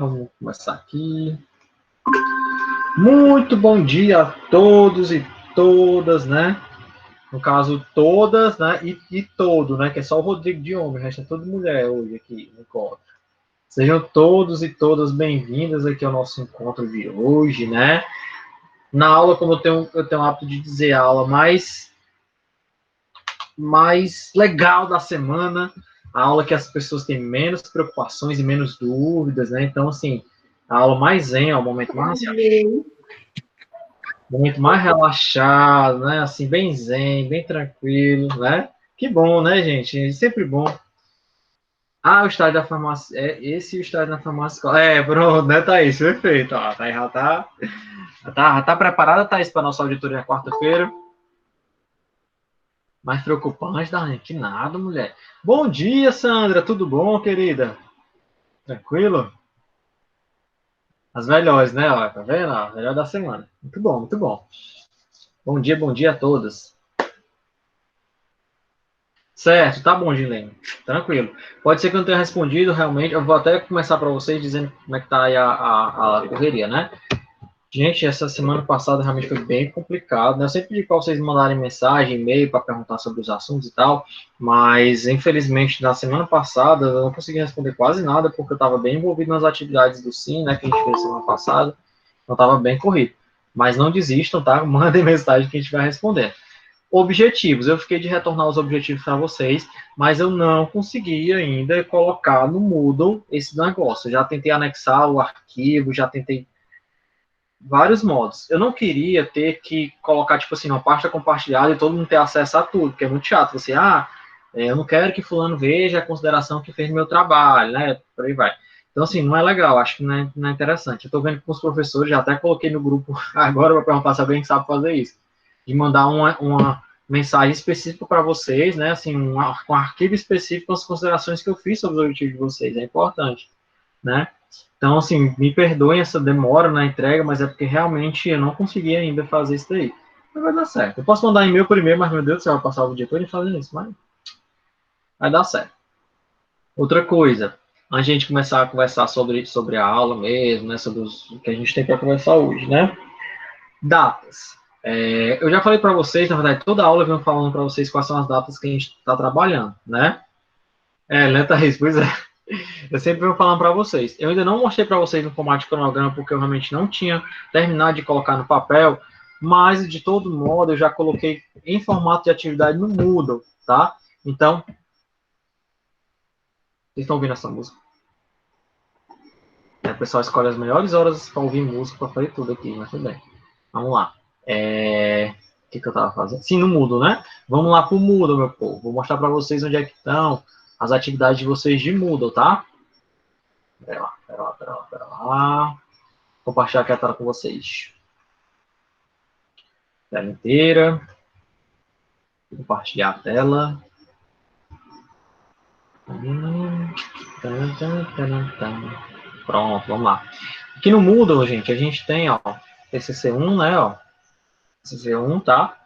Vamos começar aqui. Muito bom dia a todos e todas, né? No caso, todas, né? E todo, né? Que é só o Rodrigo de homem, o resto é tudo mulher hoje aqui no encontro. Sejam todos e todas bem-vindas aqui ao nosso encontro de hoje, né? Na aula, como eu tenho o hábito de dizer, a aula mais legal da semana, a aula que as pessoas têm menos preocupações e menos dúvidas, né? Então, assim, a aula mais zen, é o momento mais relaxado, né? Assim, bem zen, bem tranquilo, né? Que bom, né, gente? É sempre bom. Ah, o estágio da farmácia. É esse o estágio da farmácia. É, pronto, né, Thaís? Perfeito. Ó, Thaís já tá preparada, Thaís, para nossa auditoria na quarta-feira? Mais preocupante, Darlene, que nada, mulher. Bom dia, Sandra. Tudo bom, querida? Tranquilo? As melhores, né? Ó, tá vendo? Ó, melhor da semana. Muito bom, muito bom. Bom dia a todas. Certo, tá bom, Gilene. Tranquilo. Pode ser que eu não tenha respondido, realmente. Eu vou até começar para vocês dizendo como é que tá aí a correria, né? Gente, essa semana passada realmente foi bem complicado, né? Eu sempre pedi para vocês mandarem mensagem, e-mail para perguntar sobre os assuntos e tal, mas infelizmente na semana passada eu não consegui responder quase nada porque eu estava bem envolvido nas atividades do SIM, né, que a gente fez semana passada, então estava bem corrido. Mas não desistam, tá? Mandem mensagem que a gente vai responder. Objetivos, eu fiquei de retornar os objetivos para vocês, mas eu não consegui ainda colocar no Moodle esse negócio. Eu já tentei anexar o arquivo, já tentei vários modos. Eu não queria ter que colocar, tipo assim, uma pasta compartilhada e todo mundo ter acesso a tudo, porque é muito chato. Você, eu não quero que fulano veja a consideração que fez no meu trabalho, né? Por aí vai. Então, assim, não é legal, acho que não é interessante. Eu estou vendo com os professores, já até coloquei no grupo agora para perguntar se alguém sabe fazer isso, de mandar uma mensagem específica para vocês, né? Assim, um arquivo específico com as considerações que eu fiz sobre os objetivos de vocês, é importante, né? Então, assim, me perdoem essa demora na entrega, mas é porque realmente eu não consegui ainda fazer isso daí. Mas vai dar certo. Eu posso mandar e-mail por e-mail, mas, meu Deus do céu, vai passar o dia todo fazendo isso, mas vai dar certo. Outra coisa, a gente começar a conversar sobre a aula mesmo, né, sobre o que a gente tem para conversar hoje, né? Datas. Eu já falei para vocês, na verdade, toda aula eu venho falando para vocês quais são as datas que a gente está trabalhando, né? Lenta Reis, pois é. Eu sempre venho falando para vocês. Eu ainda não mostrei para vocês no formato de cronograma, porque eu realmente não tinha terminado de colocar no papel, mas de todo modo eu já coloquei em formato de atividade no Moodle, tá? Então, vocês estão ouvindo essa música? O pessoal escolhe as melhores horas para ouvir música, para fazer tudo aqui, mas tudo bem. Vamos lá. O que eu estava fazendo? Sim, no Moodle, né? Vamos lá para o Moodle, meu povo. Vou mostrar para vocês onde é que estão as atividades de vocês de Moodle, tá? Pera lá. Compartilhar aqui a tela com vocês. Tela inteira. Compartilhar a tela. Pronto, vamos lá. Aqui no Moodle, gente, a gente tem, ó, esse C1, né, ó, esse C1, tá?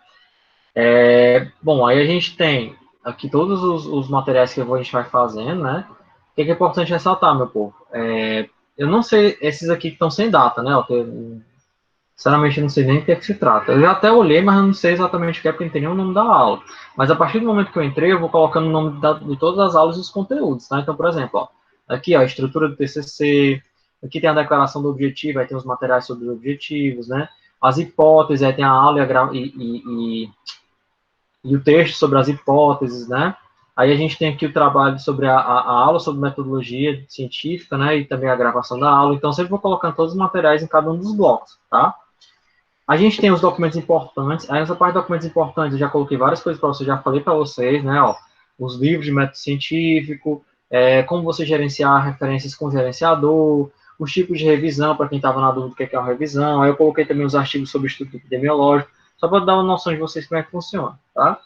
Bom, aí a gente tem aqui todos os materiais que a gente vai fazendo, né? O que é importante ressaltar, meu povo? Eu não sei, esses aqui que estão sem data, né? Ó, sinceramente, eu não sei nem do que é que se trata. Eu já até olhei, mas eu não sei exatamente o que é, porque não tem nem o nome da aula. Mas a partir do momento que eu entrei, eu vou colocando o nome de todas as aulas e os conteúdos, tá? Então, por exemplo, ó, aqui, ó, a estrutura do TCC, aqui tem a declaração do objetivo, aí tem os materiais sobre os objetivos, né? As hipóteses, aí tem a aula e o texto sobre as hipóteses, né? Aí a gente tem aqui o trabalho sobre a aula sobre metodologia científica, né? E também a gravação da aula. Então, sempre vou colocando todos os materiais em cada um dos blocos, tá? A gente tem os documentos importantes. Aí, nessa parte de documentos importantes, eu já coloquei várias coisas para vocês, já falei para vocês, né? Ó, os livros de método científico, como você gerenciar referências com o gerenciador, os tipos de revisão, para quem estava na dúvida do que é uma revisão. Aí eu coloquei também os artigos sobre o estudo epidemiológico, só para dar uma noção de vocês como é que funciona, tá?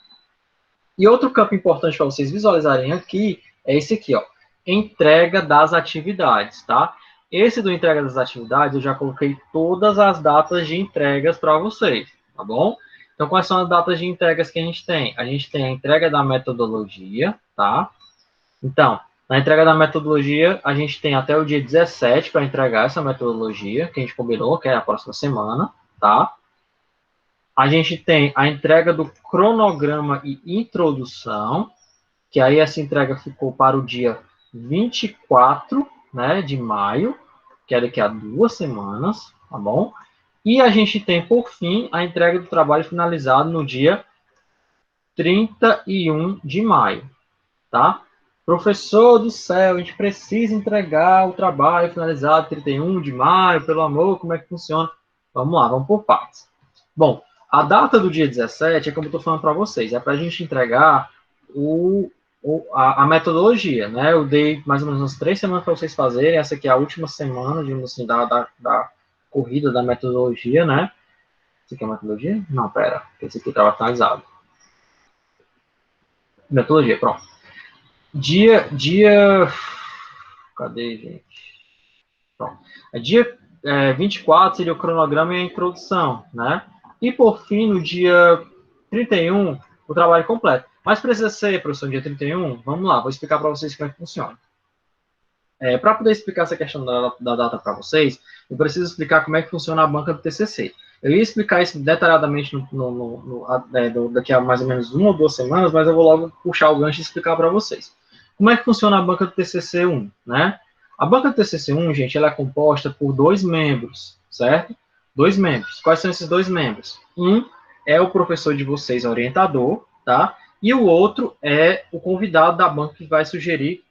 E outro campo importante para vocês visualizarem aqui é esse aqui, ó, entrega das atividades, tá? Esse do entrega das atividades, eu já coloquei todas as datas de entregas para vocês, tá bom? Então, quais são as datas de entregas que a gente tem? A gente tem a entrega da metodologia, tá? Então, Na entrega da metodologia, a gente tem até o dia 17 para entregar essa metodologia, que a gente combinou, que é a próxima semana, tá? A gente tem a entrega do cronograma e introdução, que aí essa entrega ficou para o dia 24, né, de maio, que é daqui a 2 semanas, tá bom? E a gente tem, por fim, a entrega do trabalho finalizado no dia 31 de maio, tá? Professor do céu, a gente precisa entregar o trabalho finalizado 31 de maio, pelo amor, como é que funciona? Vamos lá, vamos por partes. Bom, a data do dia 17 é como eu estou falando para vocês, é para a gente entregar a metodologia, né? Eu dei mais ou menos umas 3 semanas para vocês fazerem, essa aqui é a última semana, digamos assim, da corrida da metodologia, né? Isso aqui é a metodologia? Não, pera, esse aqui estava atualizado. Metodologia, pronto. Cadê, gente? Pronto. Dia 24 seria o cronograma e a introdução, né? E, por fim, no dia 31, o trabalho completo. Mas precisa ser, professor, dia 31? Vamos lá, vou explicar para vocês como é que funciona. Para poder explicar essa questão da data para vocês, eu preciso explicar como é que funciona a banca do TCC. Eu ia explicar isso detalhadamente daqui a mais ou menos 1 ou 2 semanas, mas eu vou logo puxar o gancho e explicar para vocês. Como é que funciona a banca do TCC1, né? A banca do TCC1, gente, ela é composta por 2 membros, certo? 2 membros. Quais são esses 2 membros? Um é o professor de vocês, orientador, tá? E o outro é o convidado da banca que vai sugerir,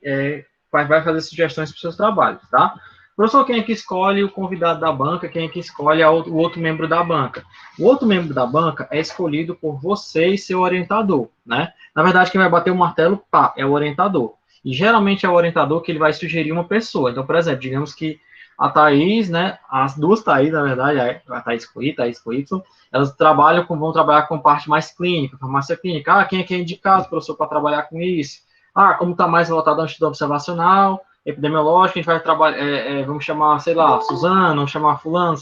vai fazer sugestões para os seus trabalhos, tá? Professor, quem é que escolhe o convidado da banca? Quem é que escolhe o outro membro da banca? O outro membro da banca é escolhido por você e seu orientador, né? Na verdade, quem vai bater o martelo, é o orientador. E geralmente é o orientador que ele vai sugerir uma pessoa. Então, por exemplo, digamos que a Thaís, né? As duas Thaís, na verdade, a Thaís com I, Thaís com Y, elas vão trabalhar com parte mais clínica, farmácia clínica. Ah, quem é que é indicado, professor, para trabalhar com isso? Ah, como está mais voltado ao estudo observacional, epidemiológico, a gente vai trabalhar, vamos chamar, sei lá, Suzana, vamos chamar fulano,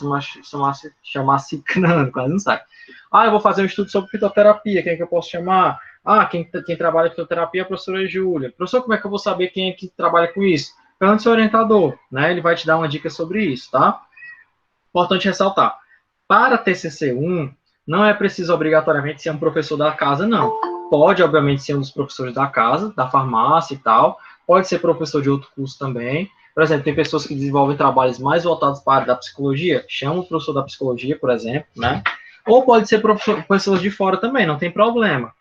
chamar Cicrano, quase não sabe. Ah, eu vou fazer um estudo sobre fitoterapia, quem é que eu posso chamar? Ah, quem trabalha com fitoterapia é a professora Júlia. Professor, como é que eu vou saber quem é que trabalha com isso? Pergunte ao seu orientador, né? Ele vai te dar uma dica sobre isso, tá? Importante ressaltar. Para TCC1, não é preciso obrigatoriamente ser um professor da casa, não. Pode, obviamente, ser um dos professores da casa, da farmácia e tal. Pode ser professor de outro curso também. Por exemplo, tem pessoas que desenvolvem trabalhos mais voltados para a área da psicologia. Chama o professor da psicologia, por exemplo, né? Ou pode ser pessoas de fora também, não tem problema.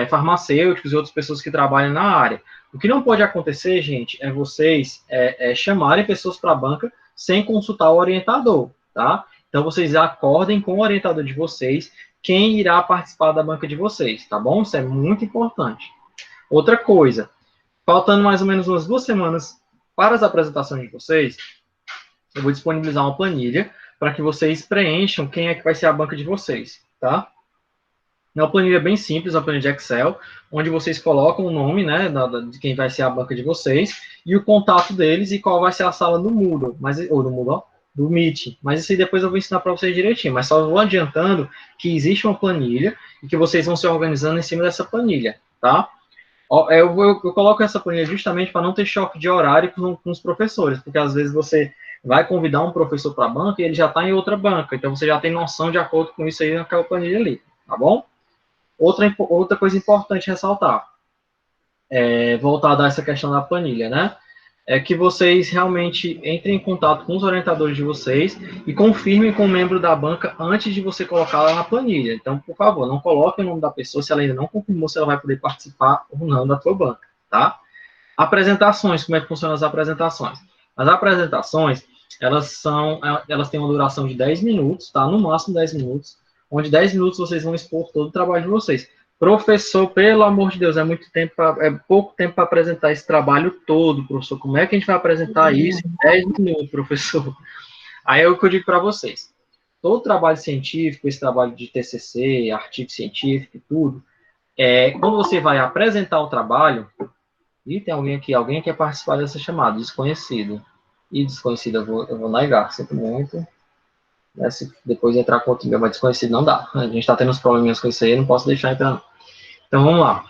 Farmacêuticos e outras pessoas que trabalham na área. O que não pode acontecer, gente, é vocês chamarem pessoas para a banca sem consultar o orientador, tá? Então, vocês acordem com o orientador de vocês quem irá participar da banca de vocês, tá bom? Isso é muito importante. Outra coisa, faltando mais ou menos umas 2 semanas para as apresentações de vocês, eu vou disponibilizar uma planilha para que vocês preencham quem é que vai ser a banca de vocês, tá? É uma planilha bem simples, uma planilha de Excel, onde vocês colocam o nome, né, de quem vai ser a banca de vocês, e o contato deles e qual vai ser a sala do Moodle, ou do Moodle, ó, do Meet. Mas isso aí depois eu vou ensinar para vocês direitinho, mas só vou adiantando que existe uma planilha e que vocês vão se organizando em cima dessa planilha, tá? Eu coloco essa planilha justamente para não ter choque de horário com os professores, porque às vezes você vai convidar um professor para a banca e ele já está em outra banca, então você já tem noção de acordo com isso aí naquela planilha ali, tá bom? Outra coisa importante ressaltar, voltada a essa questão da planilha, né? É que vocês realmente entrem em contato com os orientadores de vocês e confirmem com o membro da banca antes de você colocá-la na planilha. Então, por favor, não coloque o nome da pessoa se ela ainda não confirmou se ela vai poder participar ou não da tua banca, tá? Apresentações, como é que funcionam as apresentações? As apresentações, elas têm uma duração de 10 minutos, tá? No máximo 10 minutos, onde 10 minutos vocês vão expor todo o trabalho de vocês. Professor, pelo amor de Deus, é pouco tempo para apresentar esse trabalho todo, professor. Como é que a gente vai apresentar isso em 10 minutos, professor? Aí é o que eu digo para vocês. Todo trabalho científico, esse trabalho de TCC, artigo científico e tudo, quando você vai apresentar o trabalho, e tem alguém aqui, alguém quer participar dessa chamada, desconhecido. E desconhecido eu vou negar, sinto muito. Se depois entrar com outro mas desconhecido não dá. A gente está tendo uns probleminhas com isso aí, não posso deixar entrar. Então vamos lá.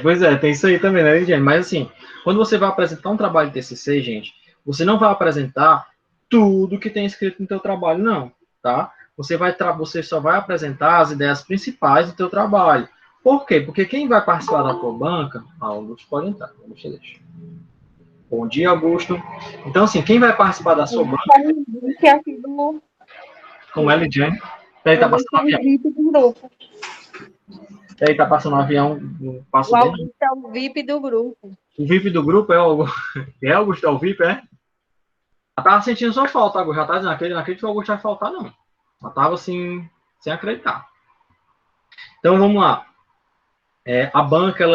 Pois é, tem isso aí também, né, gente? Mas assim, quando você vai apresentar um trabalho de TCC, gente, você não vai apresentar tudo que tem escrito no teu trabalho, não, tá? Você só vai apresentar as ideias principais do teu trabalho. Por quê? Porque quem vai participar da tua banca, Augusto pode entrar, deixa eu deixar. Bom dia, Augusto. Então, assim, quem vai participar da sua banca, Que é aqui do. como é, Lidiane? Peraí, tá passando um avião. Do grupo. Peraí, tá passando um avião, não passo O dele. Augusto é o VIP do grupo. O VIP do grupo é o Augusto, é o VIP, é? Eu tava sentindo sua falta, Augusto. Já tá dizendo, não acredito que o Augusto vai faltar, não. Eu tava assim, sem acreditar. Então vamos lá. A banca,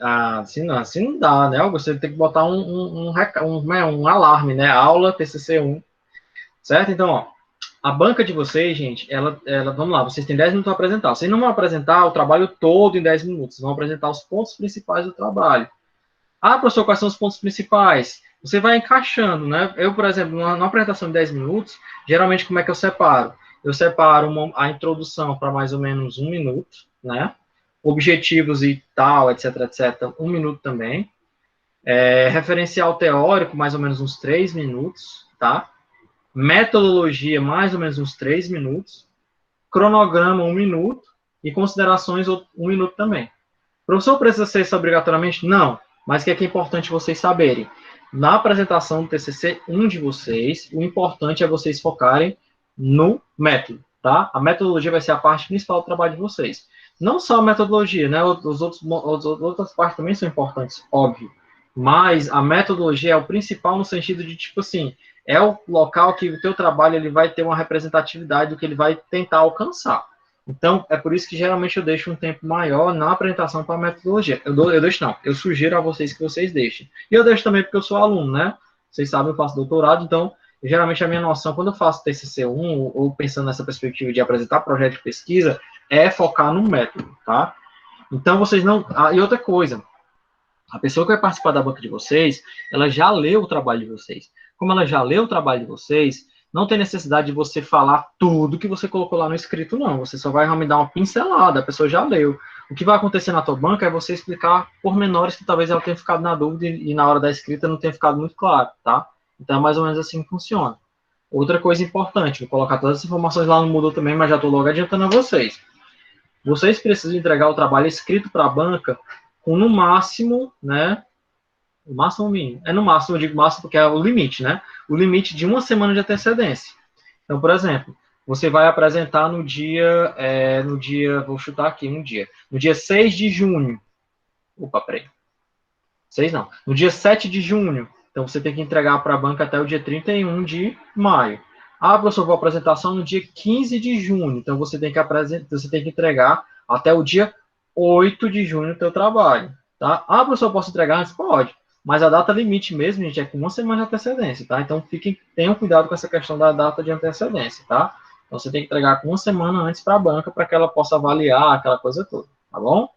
assim não dá, né, Augusto? Você tem que botar um alarme, né? Aula TCC1, certo? Então, ó, a banca de vocês, gente, vamos lá, vocês têm 10 minutos para apresentar. Vocês não vão apresentar o trabalho todo em 10 minutos, vão apresentar os pontos principais do trabalho. Ah, professor, quais são os pontos principais? Você vai encaixando, né? Eu, por exemplo, na apresentação de 10 minutos, geralmente como é que eu separo? Eu separo a introdução para mais ou menos 1 minuto, né? Objetivos e tal, etc, etc, 1 minuto também. Referencial teórico, mais ou menos uns 3 minutos, tá? Metodologia, mais ou menos uns 3 minutos. Cronograma, 1 minuto. E considerações, 1 minuto também. Professor, precisa ser isso obrigatoriamente? Não. Mas o que é importante vocês saberem? Na apresentação do TCC, de vocês, o importante é vocês focarem no método, tá? A metodologia vai ser a parte principal do trabalho de vocês. Não só a metodologia, né? As outras partes também são importantes, óbvio. Mas a metodologia é o principal no sentido de, tipo assim, é o local que o teu trabalho ele vai ter uma representatividade do que ele vai tentar alcançar. Então, é por isso que geralmente eu deixo um tempo maior na apresentação para a metodologia. Eu deixo não, eu sugiro a vocês que vocês deixem. E eu deixo também porque eu sou aluno, né? Vocês sabem, eu faço doutorado, então, geralmente a minha noção, quando eu faço TCC1, ou pensando nessa perspectiva de apresentar projeto de pesquisa, é focar no método, tá? Então, vocês não... e outra coisa, a pessoa que vai participar da banca de vocês, ela já leu o trabalho de vocês. Como ela já leu o trabalho de vocês, não tem necessidade de você falar tudo que você colocou lá no escrito, não. Você só vai realmente dar uma pincelada, a pessoa já leu. O que vai acontecer na tua banca é você explicar pormenores que talvez ela tenha ficado na dúvida e na hora da escrita não tenha ficado muito claro, tá? Então é mais ou menos assim que funciona. Outra coisa importante, vou colocar todas as informações lá no Moodle também, mas já estou logo adiantando a vocês. Vocês precisam entregar o trabalho escrito para a banca com no máximo, né? O máximo mínimo. No máximo, eu digo máximo porque é o limite, né? O limite de 1 semana de antecedência. Então, por exemplo, você vai apresentar no dia, vou chutar aqui um dia, no dia 6 de junho. Opa, peraí. 6 não. No dia 7 de junho. Então, você tem que entregar para a banca até o dia 31 de maio. Ah, professor, vou apresentação no dia 15 de junho. Então, você tem que entregar até o dia 8 de junho o teu trabalho. Tá? Ah, professor, posso entregar antes? Pode. Mas a data limite mesmo, gente, é com 1 semana de antecedência, tá? Então, tenham cuidado com essa questão da data de antecedência, tá? Então, você tem que entregar com 1 semana antes para a banca para que ela possa avaliar aquela coisa toda, tá bom?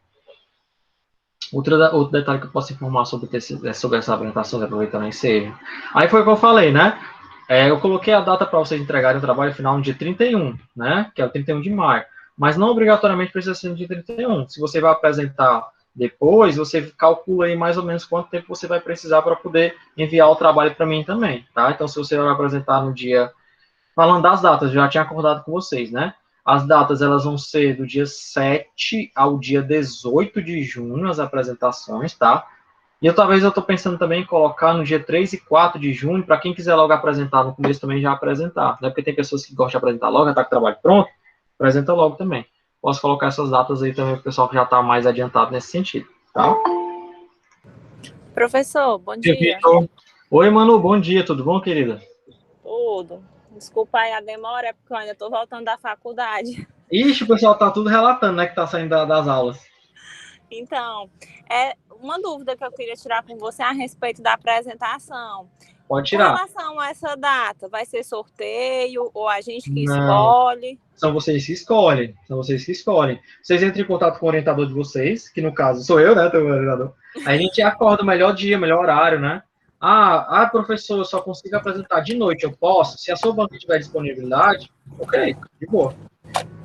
Outro detalhe que eu posso informar sobre essa apresentação, aproveitando a ensejo. Aí foi o que eu falei, né? Eu coloquei a data para vocês entregarem o trabalho final no dia 31, né? Que é o 31 de maio. Mas não obrigatoriamente precisa ser no dia 31. Se você vai apresentar depois, você calcula aí mais ou menos quanto tempo você vai precisar para poder enviar o trabalho para mim também, tá? Então, se você vai apresentar no dia... Falando das datas, eu já tinha acordado com vocês, né? As datas, elas vão ser do dia 7 ao dia 18 de junho, as apresentações, tá? E talvez eu estou pensando também em colocar no dia 3 e 4 de junho, para quem quiser logo apresentar no começo também já apresentar, né? Porque tem pessoas que gostam de apresentar logo, já está com o trabalho pronto, apresenta logo também. Posso colocar essas datas aí também para o pessoal que já está mais adiantado nesse sentido, tá? Professor, bom dia. Oi, Manu, bom dia, tudo bom, querida? Tudo. Desculpa aí a demora, é porque eu ainda estou voltando da faculdade. Ixi, o pessoal tá tudo relatando, né, que tá saindo das aulas. Então, uma dúvida que eu queria tirar com você a respeito da apresentação. Pode tirar. Com relação a essa data, vai ser sorteio ou a gente que escolhe? São vocês que escolhem. Vocês entram em contato com o orientador de vocês, que no caso sou eu, né, teu orientador. Aí a gente acorda o melhor dia, melhor horário, né? Professor, eu só consigo apresentar de noite, eu posso? Se a sua banca tiver disponibilidade, ok, de boa.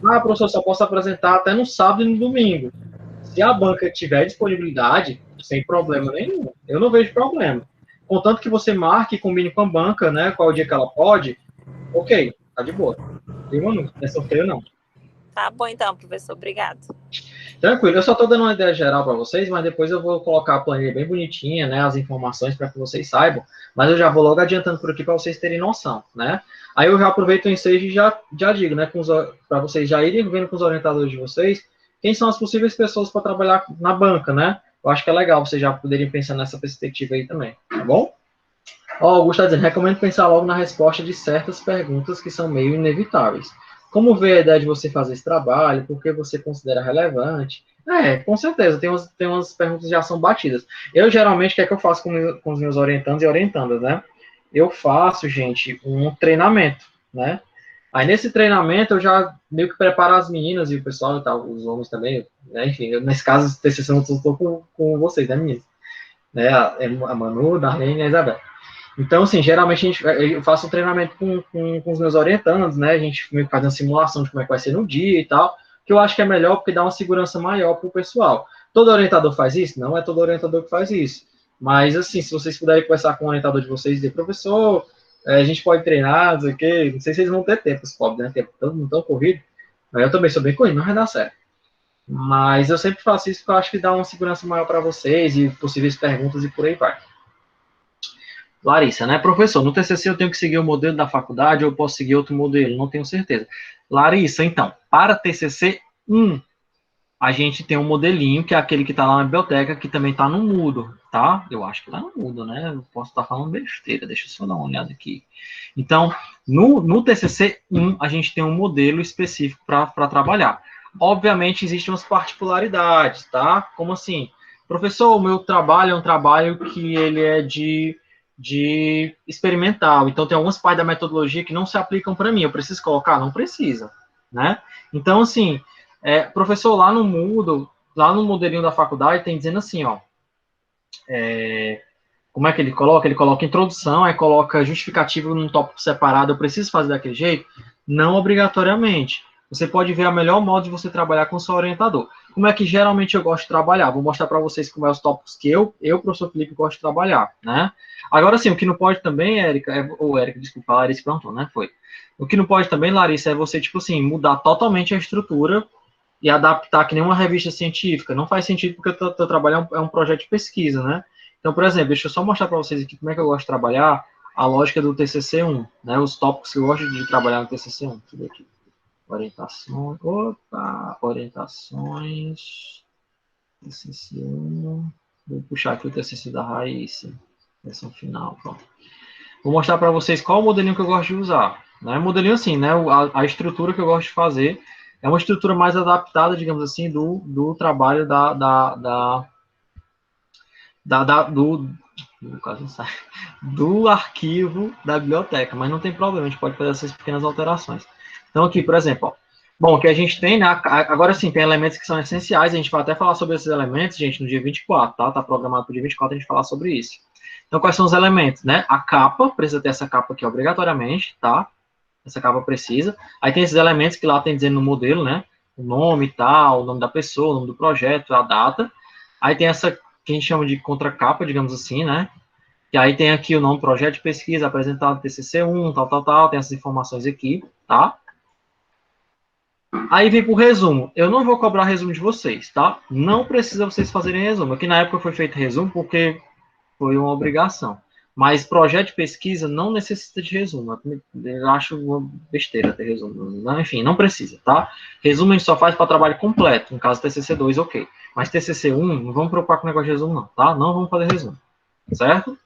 Professor, eu só posso apresentar até no sábado e no domingo. Se a banca tiver disponibilidade, sem problema nenhum. Eu não vejo problema. Contanto que você marque e combine com a banca, né? Qual o dia que ela pode, ok, tá de boa. Não é sorteio, não. Tá bom, então, professor. Obrigado. Tranquilo, eu só estou dando uma ideia geral para vocês, mas depois eu vou colocar a planilha bem bonitinha, né, as informações para que vocês saibam, mas eu já vou logo adiantando por aqui para vocês terem noção, né? Aí eu já aproveito o ensejo e já digo, né, para vocês já irem vendo com os orientadores de vocês, quem são as possíveis pessoas para trabalhar na banca, né? Eu acho que é legal vocês já poderem pensar nessa perspectiva aí também, tá bom? Ó, Augusto está dizendo, recomendo pensar logo na resposta de certas perguntas que são meio inevitáveis. Como vê a ideia de você fazer esse trabalho? Por que você considera relevante? Com certeza, tem umas perguntas que já são batidas. Eu, geralmente, o que é que eu faço com os meus orientandos e orientandas, né? Eu faço, gente, um treinamento, né? Aí, nesse treinamento, eu já meio que preparo as meninas e o pessoal e tal, os homens também, né? Enfim, nesse caso, TCC, eu estou com vocês, né, meninas? Né? A Manu, a Darlene e a Isabel. Então, assim, geralmente eu faço um treinamento com os meus orientandos, né? A gente faz uma simulação de como é que vai ser no dia e tal, que eu acho que é melhor porque dá uma segurança maior para o pessoal. Todo orientador faz isso? Não é todo orientador que faz isso. Mas, assim, se vocês puderem conversar com o orientador de vocês e dizer, professor, a gente pode treinar, não sei o quê, não sei se eles vão ter tempo, os pobres, né? Tempo tão corrido. Mas eu também sou bem corrido, não vai dar certo. Mas eu sempre faço isso porque eu acho que dá uma segurança maior para vocês e possíveis perguntas e por aí vai. Larissa, né? Professor, no TCC eu tenho que seguir o modelo da faculdade ou eu posso seguir outro modelo? Não tenho certeza. Larissa, então, para TCC 1, a gente tem um modelinho, que é aquele que está lá na biblioteca, que também está no Moodle, tá? Eu acho que está no Moodle, né? Eu posso estar falando besteira, deixa eu só dar uma olhada aqui. Então, no TCC 1, a gente tem um modelo específico para trabalhar. Obviamente, existem umas particularidades, tá? Como assim? Professor, o meu trabalho é um trabalho que ele é de experimental. Então, tem algumas partes da metodologia que não se aplicam para mim. Eu preciso colocar? Não precisa, né? Então, assim, professor, lá no Moodle, lá no modelinho da faculdade, tem dizendo assim, ó, como é que ele coloca? Ele coloca introdução, aí coloca justificativo num tópico separado, eu preciso fazer daquele jeito? Não obrigatoriamente. Você pode ver a melhor modo de você trabalhar com o seu orientador. Como é que geralmente eu gosto de trabalhar? Vou mostrar para vocês como é os tópicos que eu, professor Felipe, gosto de trabalhar, né? Agora sim, o que não pode também, Érica, desculpa, a Larissa pronto, né? Foi. O que não pode também, Larissa, é você, tipo assim, mudar totalmente a estrutura e adaptar que nem uma revista científica. Não faz sentido porque o teu trabalho é um projeto de pesquisa, né? Então, por exemplo, deixa eu só mostrar para vocês aqui como é que eu gosto de trabalhar a lógica do TCC1, né? Os tópicos que eu gosto de trabalhar no TCC1. Deixa eu ver aqui. Orientações, TCC1. Vou puxar aqui o TCC da Raíssa, versão final, pronto. Vou mostrar para vocês qual o modelinho que eu gosto de usar. Né? Modelinho assim, né? A estrutura que eu gosto de fazer é uma estrutura mais adaptada, digamos assim, do trabalho do arquivo da biblioteca, mas não tem problema, a gente pode fazer essas pequenas alterações. Então, aqui, por exemplo, ó, bom, que a gente tem, né, agora sim, tem elementos que são essenciais, a gente vai até falar sobre esses elementos, gente, no dia 24, tá? Tá programado para o dia 24 a gente falar sobre isso. Então, quais são os elementos, né? A capa, precisa ter essa capa aqui obrigatoriamente, tá? Essa capa precisa. Aí tem esses elementos que lá tem dizendo no modelo, né? O nome e tal, o nome da pessoa, o nome do projeto, a data. Aí tem essa que a gente chama de contracapa, digamos assim, né? E aí tem aqui o nome projeto de pesquisa apresentado TCC1, tal, tem essas informações aqui, tá? Aí vem para o resumo. Eu não vou cobrar resumo de vocês, tá? Não precisa vocês fazerem resumo. Aqui na época foi feito resumo porque foi uma obrigação. Mas projeto de pesquisa não necessita de resumo. Eu acho uma besteira ter resumo. Enfim, não precisa, tá? Resumo a gente só faz para trabalho completo. No caso TCC2, ok. Mas TCC1, não vamos preocupar com o negócio de resumo, não, tá? Não vamos fazer resumo. Certo?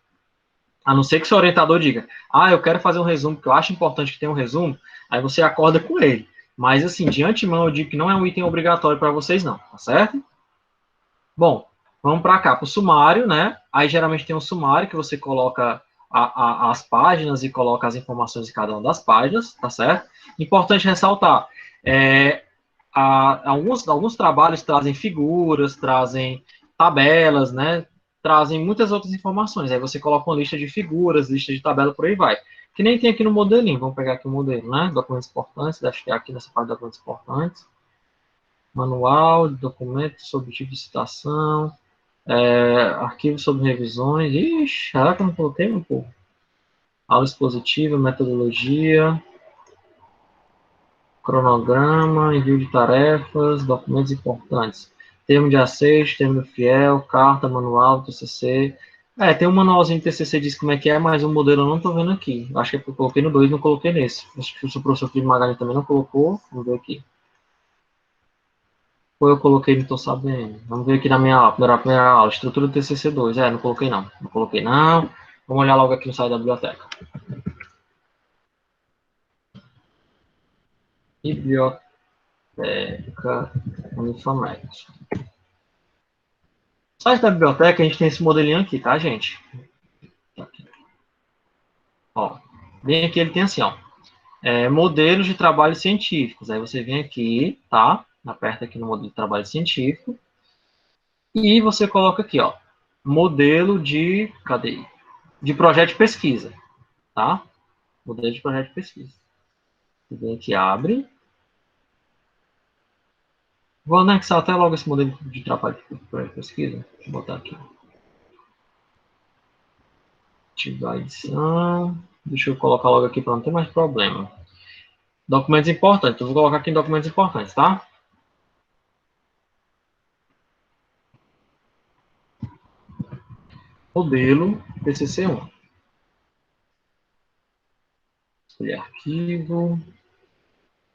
A não ser que o seu orientador diga, eu quero fazer um resumo, porque eu acho importante que tenha um resumo, aí você acorda com ele. Mas, assim, de antemão, eu digo que não é um item obrigatório para vocês, não, tá certo? Bom, vamos para cá, para o sumário, né? Aí, geralmente, tem um sumário que você coloca as páginas e coloca as informações de cada uma das páginas, tá certo? Importante ressaltar, alguns trabalhos trazem figuras, trazem tabelas, né? Trazem muitas outras informações. Aí você coloca uma lista de figuras, lista de tabela, por aí vai. Que nem tem aqui no modelinho. Vamos pegar aqui o modelo, né? Documentos importantes, deve ter aqui nessa parte de documentos importantes. manual, documentos sobre tipo de citação, arquivos sobre revisões. Ixi, será que eu não coloquei, meu povo? Aula expositiva, metodologia, cronograma, envio de tarefas, documentos importantes. Termo de aceite, termo fiel, carta, manual, TCC. Tem um manualzinho de TCC, diz como é que é, mas o modelo eu não estou vendo aqui. Acho que eu coloquei no 2, não coloquei nesse. Acho que o professor Felipe Magalhães também não colocou. Vamos ver aqui. Ou eu coloquei, não estou sabendo. Vamos ver aqui na minha aula, primeira aula, estrutura do TCC 2. Não coloquei não. Não coloquei não. Vamos olhar logo aqui no site da biblioteca. Biblioteca Unifamet. No site da biblioteca a gente tem esse modelinho aqui, tá, gente? Ó, bem aqui ele tem assim, ó. Modelos de trabalho científicos. Aí você vem aqui, tá? Aperta aqui no modelo de trabalho científico. E você coloca aqui, ó. Modelo de... Cadê? De projeto de pesquisa, tá? Modelo de projeto de pesquisa. Você vem aqui, abre. Vou anexar até logo esse modelo de trabalho de projeto de pesquisa. Deixa eu botar aqui. Ativar a edição. Deixa eu colocar logo aqui para não ter mais problema. Documentos importantes. Eu vou colocar aqui em documentos importantes, tá? Modelo TCC1. Escolher arquivo.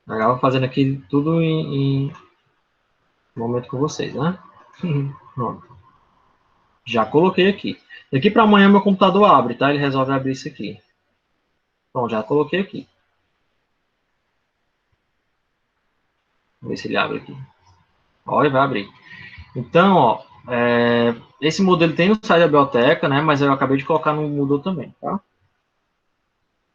Agora eu vou fazendo aqui tudo em momento com vocês, né? Pronto. Já coloquei aqui. Daqui para amanhã meu computador abre, tá? Ele resolve abrir isso aqui. Pronto, já coloquei aqui. Vamos ver se ele abre aqui. Olha, vai abrir. Então, ó, esse modelo tem no site da biblioteca, né? Mas eu acabei de colocar no Moodle também, tá?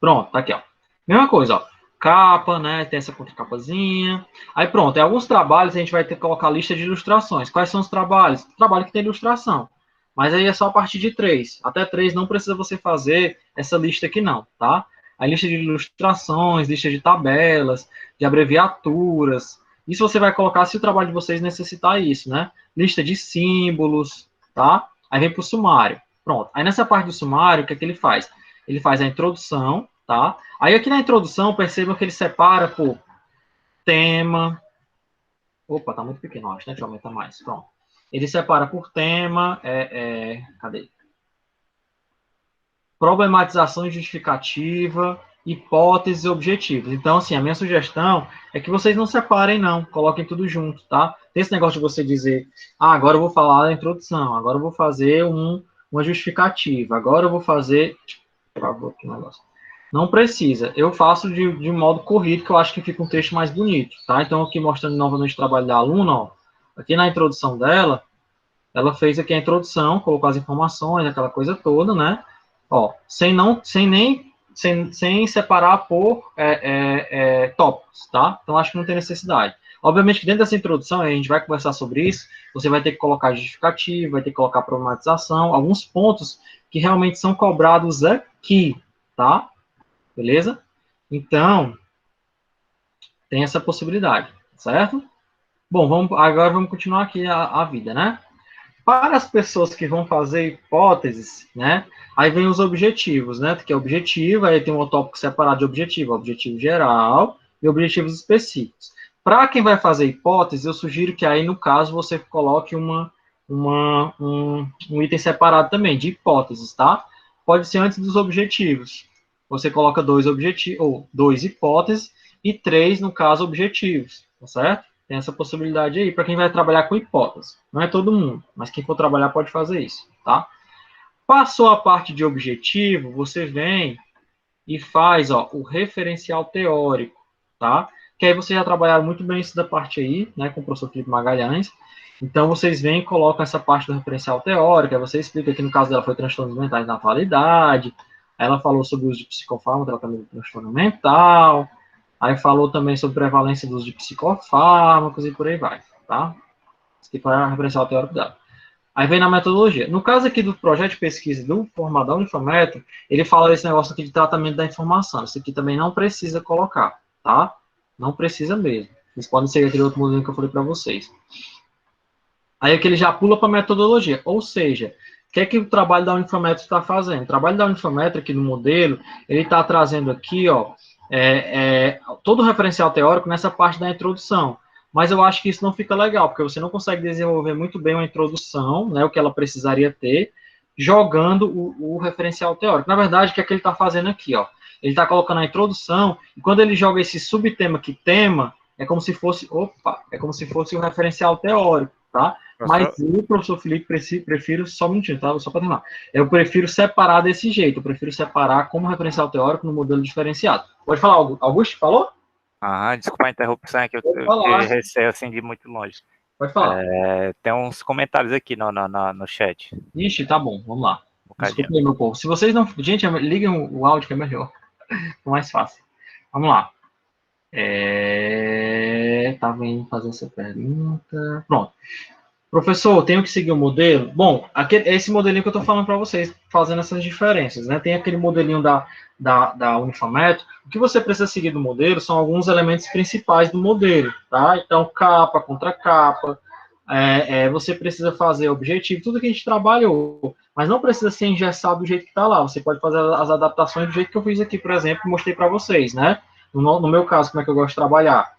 Pronto, tá aqui, ó. Mesma coisa, ó. Capa, né? Tem essa contracapazinha. Aí pronto, em alguns trabalhos a gente vai ter que colocar a lista de ilustrações. Quais são os trabalhos? Trabalho que tem ilustração. Mas aí é só a partir de 3. Até 3 não precisa você fazer essa lista aqui não, tá? A lista de ilustrações, lista de tabelas, de abreviaturas. Isso você vai colocar se o trabalho de vocês necessitar isso, né? Lista de símbolos, tá? Aí vem para o sumário. Pronto. Aí nessa parte do sumário, o que é que ele faz? Ele faz a introdução, tá? Aí aqui na introdução, percebam que ele separa por tema. Opa, tá muito pequeno, acho, né? Deixa eu aumentar mais. Pronto. Ele separa por tema. Cadê? Problematização e justificativa, hipóteses e objetivos. Então, assim, a minha sugestão é que vocês não separem, não. Coloquem tudo junto, tá? Tem esse negócio de você dizer, agora eu vou falar da introdução, agora eu vou fazer uma justificativa, agora eu vou fazer... Por favor, que negócio. Não precisa. Eu faço de modo corrido, que eu acho que fica um texto mais bonito, tá? Então, aqui mostrando novamente o trabalho da aluna, ó. Aqui na introdução dela, ela fez aqui a introdução, colocou as informações, aquela coisa toda, né? Ó, sem separar por tópicos, tá? Então, acho que não tem necessidade. Obviamente que dentro dessa introdução, a gente vai conversar sobre isso, você vai ter que colocar justificativa, vai ter que colocar problematização, alguns pontos que realmente são cobrados aqui, tá? Beleza? Então, tem essa possibilidade, certo? Bom, agora vamos continuar aqui a vida, né? Para as pessoas que vão fazer hipóteses, né? Aí vem os objetivos, né? Que é objetivo, aí tem um tópico separado de objetivo, objetivo geral e objetivos específicos. Para quem vai fazer hipótese, eu sugiro que aí, no caso, você coloque um item separado também, de hipóteses, tá? Pode ser antes dos objetivos. Você coloca 2 objetivos, ou 2 hipóteses, e 3, no caso, objetivos, tá certo? Tem essa possibilidade aí para quem vai trabalhar com hipótese. Não é todo mundo, mas quem for trabalhar pode fazer isso, tá? Passou a parte de objetivo, você vem e faz, ó, o referencial teórico, tá? Que aí vocês já trabalharam muito bem isso da parte aí, né, com o professor Felipe Magalhães. Então, vocês vêm e colocam essa parte do referencial teórico, aí você explica que no caso dela foi transtornos mentais na atualidade, aí ela falou sobre o uso de psicofármaco, tratamento de transtorno mental, aí falou também sobre prevalência do uso de psicofármacos e por aí vai, tá? Isso aqui foi a referencial teórico dela. Aí vem na metodologia. No caso aqui do projeto de pesquisa do formador Unifametro, ele fala desse negócio aqui de tratamento da informação. Isso aqui também não precisa colocar, tá? Não precisa mesmo. Eles podem ser aquele outro modelo que eu falei para vocês. Aí aqui ele já pula para metodologia, ou seja, o que é que o trabalho da Unifametro está fazendo? O trabalho da Unifametro aqui no modelo, ele está trazendo aqui, ó, todo o referencial teórico nessa parte da introdução. Mas eu acho que isso não fica legal, porque você não consegue desenvolver muito bem uma introdução, né, o que ela precisaria ter, jogando o referencial teórico. Na verdade, o que é que ele está fazendo aqui, ó? Ele está colocando a introdução, e quando ele joga esse subtema que tema, é como se fosse o referencial teórico, tá? Mas eu, professor Felipe, prefiro só um minutinho, tá? Só para terminar. Eu prefiro separar desse jeito, eu prefiro separar como referencial teórico no modelo diferenciado. Pode falar, Augusto? Falou? Desculpa a interrupção, é que eu receio assim de muito longe. Pode falar. Tem uns comentários aqui no chat. Ixi, tá bom, vamos lá. Desculpa aí, meu povo. Se vocês não... Gente, liguem o áudio que é melhor. É mais fácil. Vamos lá. Tava indo fazer essa pergunta. Pronto. Professor, tenho que seguir o modelo? Bom, é esse modelinho que eu estou falando para vocês, fazendo essas diferenças, né? Tem aquele modelinho da Unifametro. O que você precisa seguir do modelo são alguns elementos principais do modelo, tá? Então, capa, contra capa, você precisa fazer objetivo, tudo que a gente trabalhou, mas não precisa ser engessado do jeito que está lá. Você pode fazer as adaptações do jeito que eu fiz aqui, por exemplo, e mostrei para vocês, né? No meu caso, como é que eu gosto de trabalhar?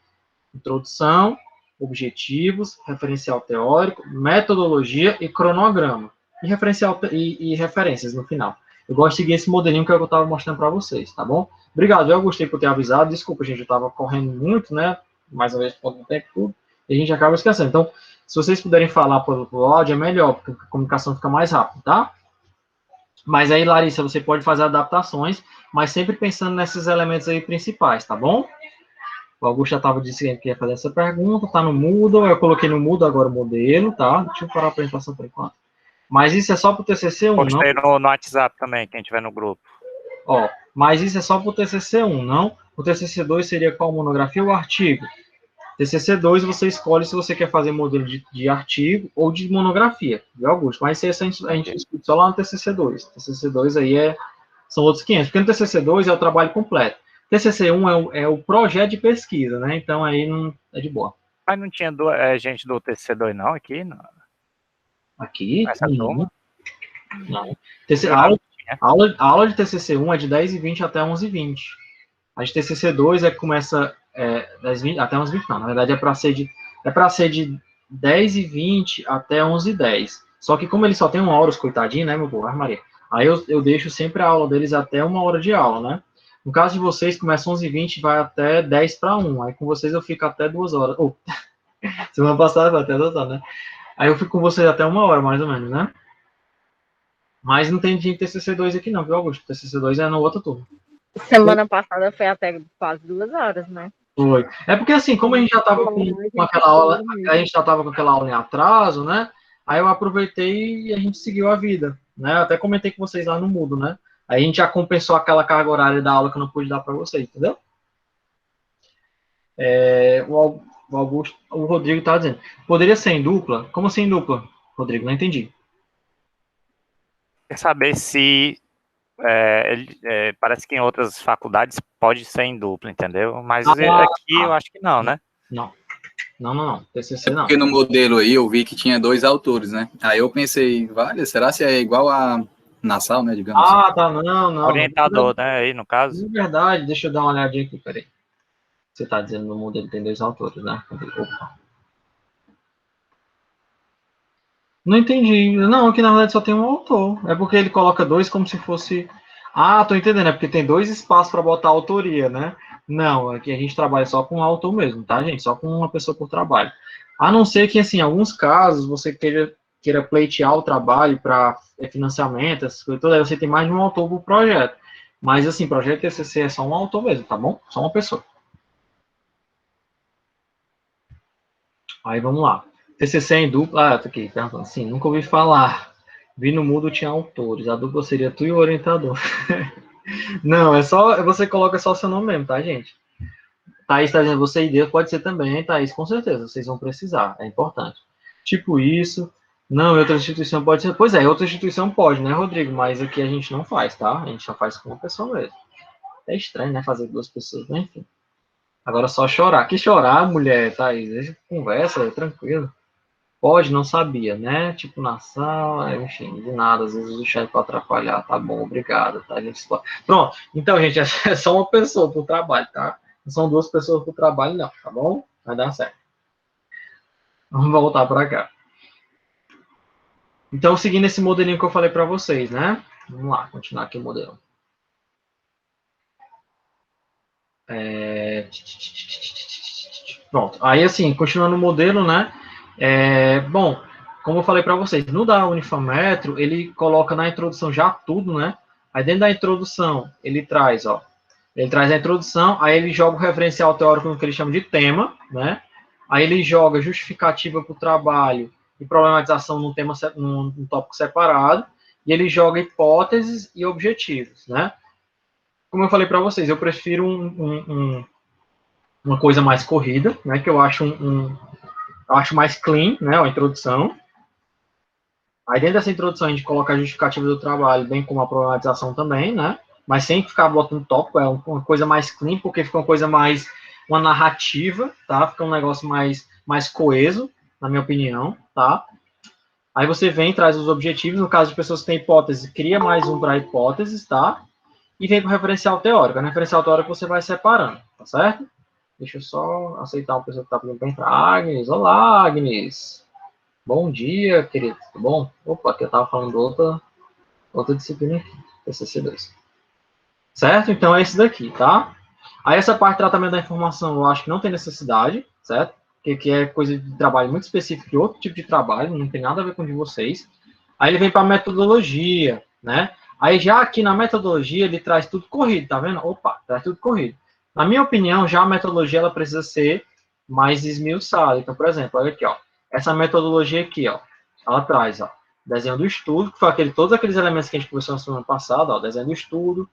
Introdução, objetivos, referencial teórico, metodologia e cronograma. E referencial e referências no final. Eu gosto de seguir esse modelinho que eu estava mostrando para vocês, tá bom? Obrigado, eu gostei por ter avisado. Desculpa, gente, eu estava correndo muito, né? Mais uma vez, por conta do tempo, tudo. E a gente acaba esquecendo. Então, se vocês puderem falar pelo áudio, é melhor, porque a comunicação fica mais rápida, tá? Mas aí, Larissa, você pode fazer adaptações, mas sempre pensando nesses elementos aí principais, tá bom? O Augusto já estava dizendo que ia fazer essa pergunta, tá no Moodle, eu coloquei no Moodle agora o modelo, tá? Deixa eu parar a apresentação por enquanto. Mas isso é só para o TCC1, não? Postei no WhatsApp também, quem tiver no grupo. Ó, mas isso é só para o TCC1, não? O TCC2 seria qual monografia ou artigo? TCC2 você escolhe se você quer fazer modelo de artigo ou de monografia, viu, Augusto? Mas isso a gente discute só lá no TCC2. TCC2 aí são outros 500, porque no TCC2 é o trabalho completo. TCC1 é o projeto de pesquisa, né? Então aí não é de boa. Mas não tinha gente do TCC2 não aqui? Não. Aqui? Essa turma? Não. A aula de TCC1 é de 10h20 até 11h20. A de TCC2 que começa 10h20, até 11h20, não. Na verdade é para ser de 10h20 até 11h10. Só que como eles só tem 1 hora, os coitadinhos, né, meu povo? Maria. Aí eu deixo sempre a aula deles até 1 hora de aula, né? No caso de vocês, começa 11h20 e vai até 10:50. Aí com vocês eu fico até 2 horas. Semana passada foi até 2 horas, né? Aí eu fico com vocês até 1 hora, mais ou menos, né? Mas não tem de TCC2 aqui não, viu, Augusto? TCC2 é no outro turno. Semana passada foi até quase 2 horas, né? Foi. É porque assim, como a gente já estava com aquela aula, a gente já estava com aquela aula em atraso, né? Aí eu aproveitei e a gente seguiu a vida, né? Eu até comentei com vocês lá no Moodle, né? Aí a gente já compensou aquela carga horária da aula que eu não pude dar para vocês, entendeu? O Rodrigo está dizendo, poderia ser em dupla? Como assim em dupla, Rodrigo? Não entendi. Quer saber se parece que em outras faculdades pode ser em dupla, entendeu? Mas aqui eu acho que não, né? Não. TCC não. Porque no modelo aí eu vi que tinha 2 autores, né? Aí eu pensei, vale, será se é igual a Nassau, né, digamos assim? Tá, não. Orientador, né, aí no caso. Na verdade, deixa eu dar uma olhadinha aqui, peraí. Você está dizendo no modelo tem 2 autores, né? Opa. Não entendi. Não, aqui na verdade só tem um autor. É porque ele coloca 2 como se fosse... tô entendendo. É porque tem 2 espaços para botar autoria, né? Não, aqui a gente trabalha só com o autor mesmo, tá, gente? Só com uma pessoa por trabalho. A não ser que, assim, em alguns casos, você queira pleitear o trabalho para financiamento, essas coisas todas, aí você tem mais de um autor por projeto. Mas, assim, projeto TCC é só um autor mesmo, tá bom? Só uma pessoa. Aí, vamos lá. TCC em dupla... tá aqui, perguntando. Sim, nunca ouvi falar. Vi no Moodle tinha autores. A dupla seria tu e o orientador. Não, você coloca só o seu nome mesmo, tá, gente? Thaís está dizendo, você e Deus pode ser também, hein, Thaís? Com certeza, vocês vão precisar, é importante. Tipo isso, não, em outra instituição pode ser. Pois é, outra instituição pode, né, Rodrigo? Mas aqui a gente não faz, tá? A gente só faz com uma pessoa mesmo. É estranho, né, fazer 2 pessoas, mas enfim. Agora só chorar. Que chorar, mulher, Thaís? Deixa conversa, tranquilo. Pode, não sabia, né? Tipo, na sala, enfim, de nada, às vezes o chat para atrapalhar. Tá bom, obrigado, tá? Pronto. Então, gente, é só uma pessoa pro trabalho, tá? Não são duas pessoas pro trabalho, não, tá bom? Vai dar certo. Vamos voltar para cá. Então, seguindo esse modelinho que eu falei para vocês, né? Vamos lá, continuar aqui o modelo. Pronto. Aí, assim, continuando o modelo, né? Bom, como eu falei para vocês, no da Unifametro, ele coloca na introdução já tudo, né? Aí, dentro da introdução, ele traz, ó, ele traz a introdução, aí ele joga o referencial teórico no que ele chama de tema, né? Aí ele joga justificativa para o trabalho e problematização num tema, num tópico separado, e ele joga hipóteses e objetivos, né? Como eu falei para vocês, eu prefiro uma coisa mais corrida, né? Que eu acho eu acho mais clean, né? A introdução. Aí dentro dessa introdução a gente coloca a justificativa do trabalho, bem como a problematização também, né? Mas sem ficar botando tópico, é uma coisa mais clean, porque fica uma coisa mais, uma narrativa, tá? Fica um negócio mais coeso, na minha opinião, tá? Aí você vem, traz os objetivos, no caso de pessoas que têm hipótese, cria mais um para hipóteses, tá? E vem para o referencial teórico. No referencial teórico você vai separando, tá certo? Deixa eu só aceitar uma pessoa que está pedindo para entrar. Agnes, olá, Agnes. Bom dia, querido, tudo bom? Opa, aqui eu estava falando outra disciplina aqui, TCC2. Certo? Então é esse daqui, tá? Aí essa parte de tratamento da informação eu acho que não tem necessidade, certo? Porque é coisa de trabalho muito específico, de outro tipo de trabalho, não tem nada a ver com o de vocês. Aí ele vem para a metodologia, né? Aí já aqui na metodologia ele traz tudo corrido, tá vendo? Opa, traz tudo corrido. Na minha opinião, já a metodologia ela precisa ser mais esmiuçada. Então, por exemplo, olha aqui, ó. Essa metodologia aqui, ó, ela traz, ó, desenho do estudo, que foi todos aqueles elementos que a gente conversou na semana passada, ó, desenho do estudo,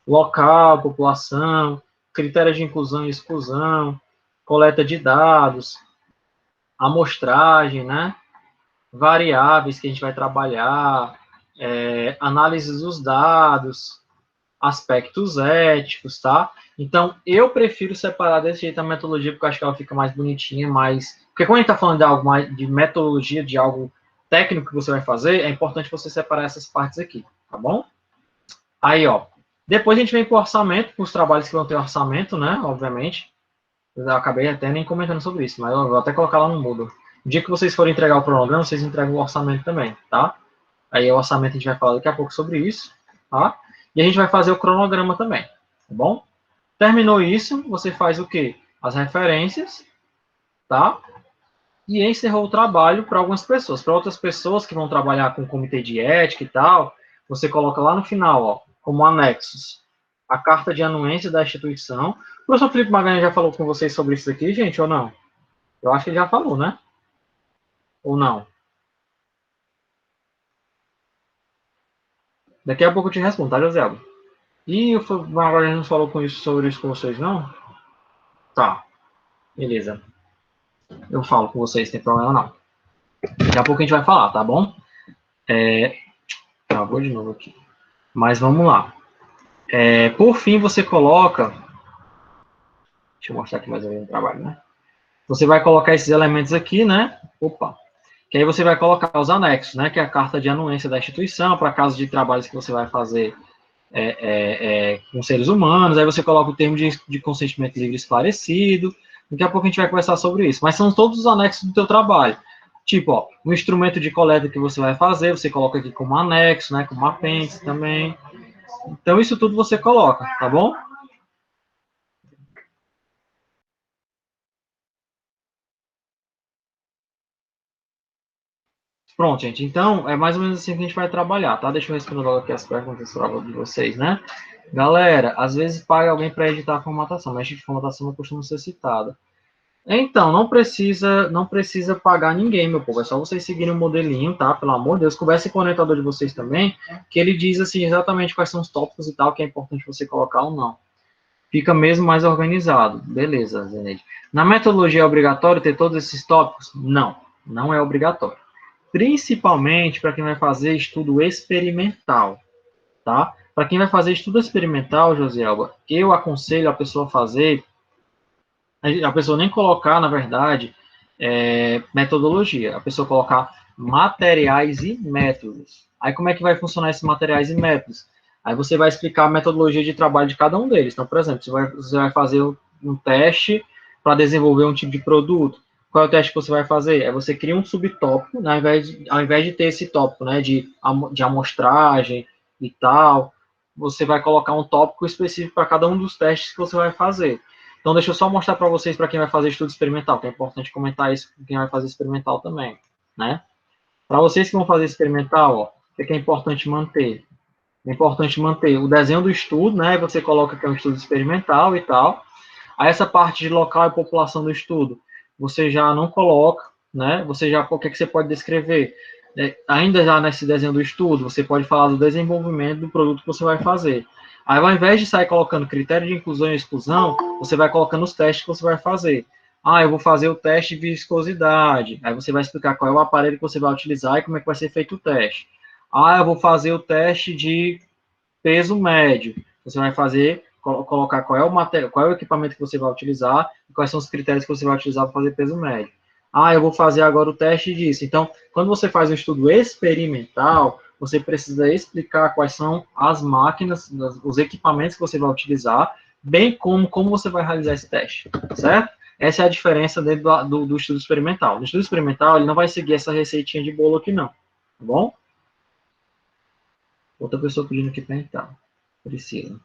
local, população, critérios de inclusão e exclusão, coleta de dados, amostragem, né? Variáveis que a gente vai trabalhar, análise dos dados, aspectos éticos, tá? Então, eu prefiro separar desse jeito a metodologia, porque eu acho que ela fica mais bonitinha, mais... Porque quando a gente está falando de algo mais de metodologia, de algo técnico que você vai fazer, é importante você separar essas partes aqui, tá bom? Aí, ó, depois a gente vem para o orçamento, para os trabalhos que vão ter orçamento, né, obviamente. Eu acabei até nem comentando sobre isso, mas eu vou até colocar lá no Moodle. No dia que vocês forem entregar o cronograma, vocês entregam o orçamento também, tá? Aí o orçamento a gente vai falar daqui a pouco sobre isso, tá? E a gente vai fazer o cronograma também, tá bom? Terminou isso, você faz o quê? As referências, tá? E encerrou o trabalho para algumas pessoas. Para outras pessoas que vão trabalhar com comitê de ética e tal, você coloca lá no final, ó, como anexos, a carta de anuência da instituição. O professor Felipe Magalhães já falou com vocês sobre isso aqui, gente, ou não? Eu acho que ele já falou, né? Ou não? Daqui a pouco eu te respondo, tá, José Alba? E o Magalhães não falou sobre isso com vocês, não? Tá, beleza. Eu falo com vocês, não tem problema não. Daqui a pouco a gente vai falar, tá bom? Travou de novo aqui. Mas vamos lá. Por fim, você coloca... Deixa eu mostrar aqui mais ou menos o trabalho, né? Você vai colocar esses elementos aqui, né? Opa! Que aí você vai colocar os anexos, né? Que é a carta de anuência da instituição, para casos de trabalhos que você vai fazer com seres humanos. Aí você coloca o termo de consentimento livre esclarecido. Daqui a pouco a gente vai conversar sobre isso. Mas são todos os anexos do teu trabalho. Tipo, ó, o instrumento de coleta que você vai fazer, você coloca aqui como anexo, né? Como apêndice também. Então, isso tudo você coloca, tá bom? Pronto, gente. Então, é mais ou menos assim que a gente vai trabalhar, tá? Deixa eu responder logo aqui as perguntas de vocês, né? Galera, às vezes paga alguém para editar a formatação, mas a formatação não costuma ser citada. Então, não precisa pagar ninguém, meu povo. É só vocês seguirem o modelinho, tá? Pelo amor de Deus. Converse com o orientador de vocês também, que ele diz, assim, exatamente quais são os tópicos e tal, que é importante você colocar ou não. Fica mesmo mais organizado. Beleza, Zeneide. Na metodologia é obrigatório ter todos esses tópicos? Não, não é obrigatório. Principalmente para quem vai fazer estudo experimental, tá? Para quem vai fazer estudo experimental, Josielba, eu aconselho a pessoa fazer a pessoa nem colocar, na verdade, metodologia, a pessoa colocar materiais e métodos. Aí como é que vai funcionar esses materiais e métodos? Aí você vai explicar a metodologia de trabalho de cada um deles. Então, por exemplo, você vai fazer um teste para desenvolver um tipo de produto. Qual é o teste que você vai fazer? É você cria um subtópico, né, ao invés de ter esse tópico, né, de amostragem e tal, você vai colocar um tópico específico para cada um dos testes que você vai fazer. Então, deixa eu só mostrar para vocês, para quem vai fazer estudo experimental, que é importante comentar isso com quem vai fazer experimental também, né? Para vocês que vão fazer experimental, ó, o que é importante manter? É importante manter o desenho do estudo, né? Você coloca que é um estudo experimental e tal. Aí essa parte de local e população do estudo, você já não coloca, né? Você já, o que você pode descrever? Ainda já nesse desenho do estudo, você pode falar do desenvolvimento do produto que você vai fazer. Aí, ao invés de sair colocando critério de inclusão e exclusão, você vai colocando os testes que você vai fazer. Ah, eu vou fazer o teste de viscosidade. Aí você vai explicar qual é o aparelho que você vai utilizar e como é que vai ser feito o teste. Ah, eu vou fazer o teste de peso médio. Você vai fazer, colocar qual é o material, qual é o equipamento que você vai utilizar e quais são os critérios que você vai utilizar para fazer peso médio. Ah, eu vou fazer agora o teste disso. Então, quando você faz um estudo experimental, você precisa explicar quais são as máquinas, os equipamentos que você vai utilizar, bem como você vai realizar esse teste, certo? Essa é a diferença dentro do estudo experimental. No estudo experimental, ele não vai seguir essa receitinha de bolo aqui, não. Tá bom? Outra pessoa pedindo aqui para entrar. Priscila.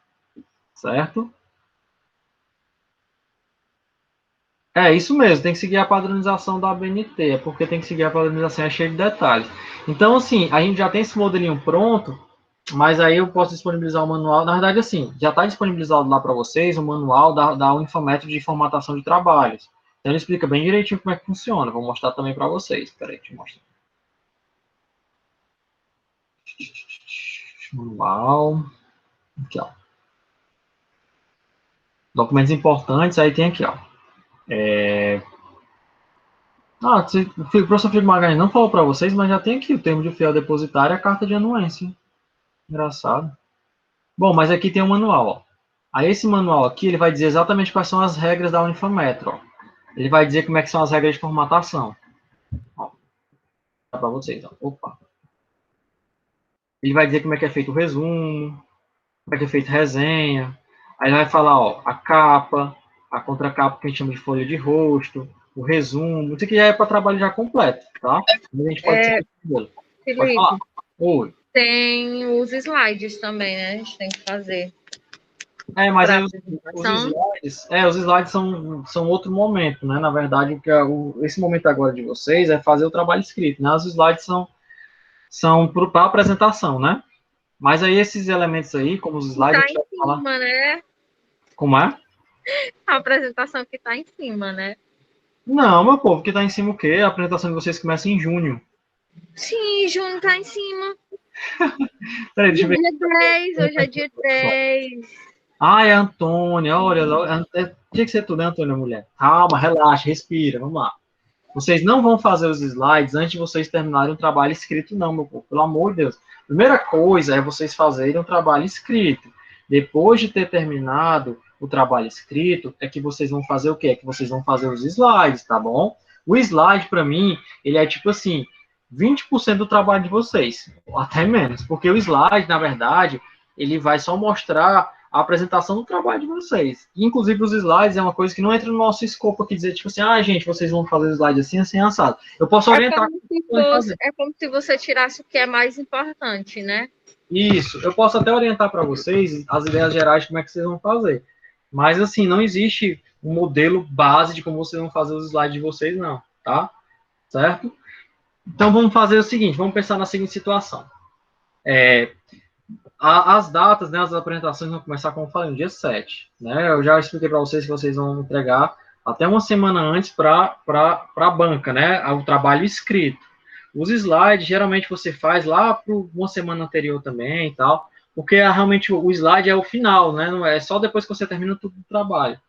Certo? É isso mesmo, tem que seguir a padronização da ABNT, é porque tem que seguir a padronização, é cheio de detalhes. Então, assim, a gente já tem esse modelinho pronto, mas aí eu posso disponibilizar o manual. Na verdade, assim, já está disponibilizado lá para vocês o manual da Infométodo de formatação de trabalhos. Então, ele explica bem direitinho como é que funciona. Vou mostrar também para vocês. Espera aí, deixa eu mostrar. Manual. Aqui, ó. Documentos importantes, aí tem aqui, ó. O professor Felipe Magalhães não falou para vocês, mas já tem aqui o termo de fiel depositário e a carta de anuência. Engraçado. Bom, mas aqui tem um manual, ó. Aí esse manual aqui, ele vai dizer exatamente quais são as regras da Unifametro, ó. Ele vai dizer como é que são as regras de formatação. Ó, para vocês, ó. Opa. Ele vai dizer como é que é feito o resumo, como é que é feito a resenha. Aí ele vai falar, ó, a capa, a contracapa que a gente chama de folha de rosto, o resumo. Isso aqui já é para trabalho já completo, tá? A gente pode Felipe, falar. Oi. tem os slides também, né? A gente tem que fazer. Mas aí os slides são outro momento, né? Na verdade, esse momento agora de vocês é fazer o trabalho escrito, né? Os slides são para apresentação, né? Mas aí esses elementos aí, como os slides... Tá em cima, né? Como é? A apresentação que tá em cima, né? Não, meu povo, que tá em cima o quê? A apresentação de vocês começa em junho. Sim, junho tá em cima. Peraí, deixa eu ver. Dia 10, hoje é dia 10. Ah, é a Antônia, olha, tinha que ser tudo, né, Antônia, mulher? Calma, relaxa, respira, vamos lá. Vocês não vão fazer os slides antes de vocês terminarem o trabalho escrito, não, meu povo, pelo amor de Deus. Primeira coisa é vocês fazerem um trabalho escrito. Depois de ter terminado o trabalho escrito, é que vocês vão fazer o quê? É que vocês vão fazer os slides, tá bom? O slide, para mim, ele é tipo assim, 20% do trabalho de vocês, ou até menos, porque o slide, na verdade, ele vai só mostrar a apresentação do trabalho de vocês. Inclusive, os slides é uma coisa que não entra no nosso escopo aqui, dizer, tipo assim, gente, vocês vão fazer o slide assim, assim, assado. Eu posso orientar. É como se você tirasse o que é mais importante, né? Isso, eu posso até orientar para vocês as ideias gerais de como é que vocês vão fazer. Mas, assim, não existe um modelo base de como vocês vão fazer os slides de vocês, não, tá? Certo? Então, vamos fazer o seguinte, vamos pensar na seguinte situação. As datas, né, as apresentações vão começar, como eu falei, no dia 7. Né? Eu já expliquei para vocês que vocês vão entregar até uma semana antes para a banca, né, o trabalho escrito. Os slides, geralmente, você faz lá para uma semana anterior também e tal, porque realmente o slide é o final, né, não é só depois que você termina tudo o trabalho.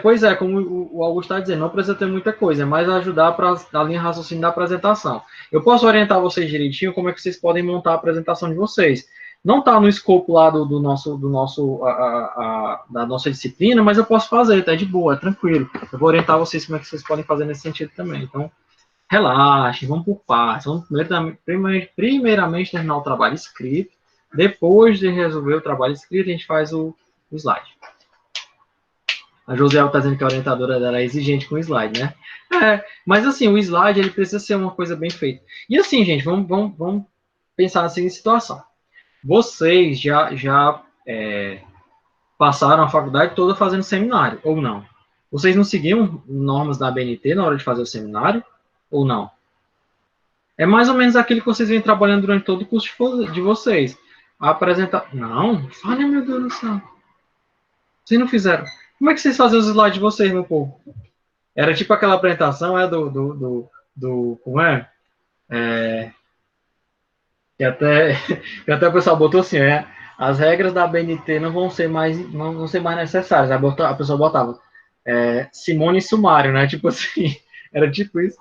Pois é, como o Augusto está dizendo, não precisa ter muita coisa, é mais ajudar para a linha raciocínio da apresentação. Eu posso orientar vocês direitinho como é que vocês podem montar a apresentação de vocês. Não está no escopo lá da nossa disciplina, mas eu posso fazer, tá de boa, é tranquilo. Eu vou orientar vocês como é que vocês podem fazer nesse sentido também. Então, relaxem, vamos por partes. Vamos primeiramente terminar o trabalho escrito. Depois de resolver o trabalho escrito, a gente faz o slide. A Josiel está dizendo que a orientadora dela é exigente com o slide, né? Mas assim, o slide ele precisa ser uma coisa bem feita. E assim, gente, vamos pensar na seguinte situação. Vocês já passaram a faculdade toda fazendo seminário, ou não? Vocês não seguiam normas da ABNT na hora de fazer o seminário, ou não? É mais ou menos aquilo que vocês vêm trabalhando durante todo o curso de vocês. Apresentar... Não, fale, meu Deus do céu. Vocês não fizeram. Como é que vocês faziam os slides de vocês, meu povo? Era tipo aquela apresentação, como é? Que até o pessoal botou assim, as regras da BNT não vão ser mais necessárias. A pessoa botava Simone Sumário, né? Tipo assim, era tipo isso.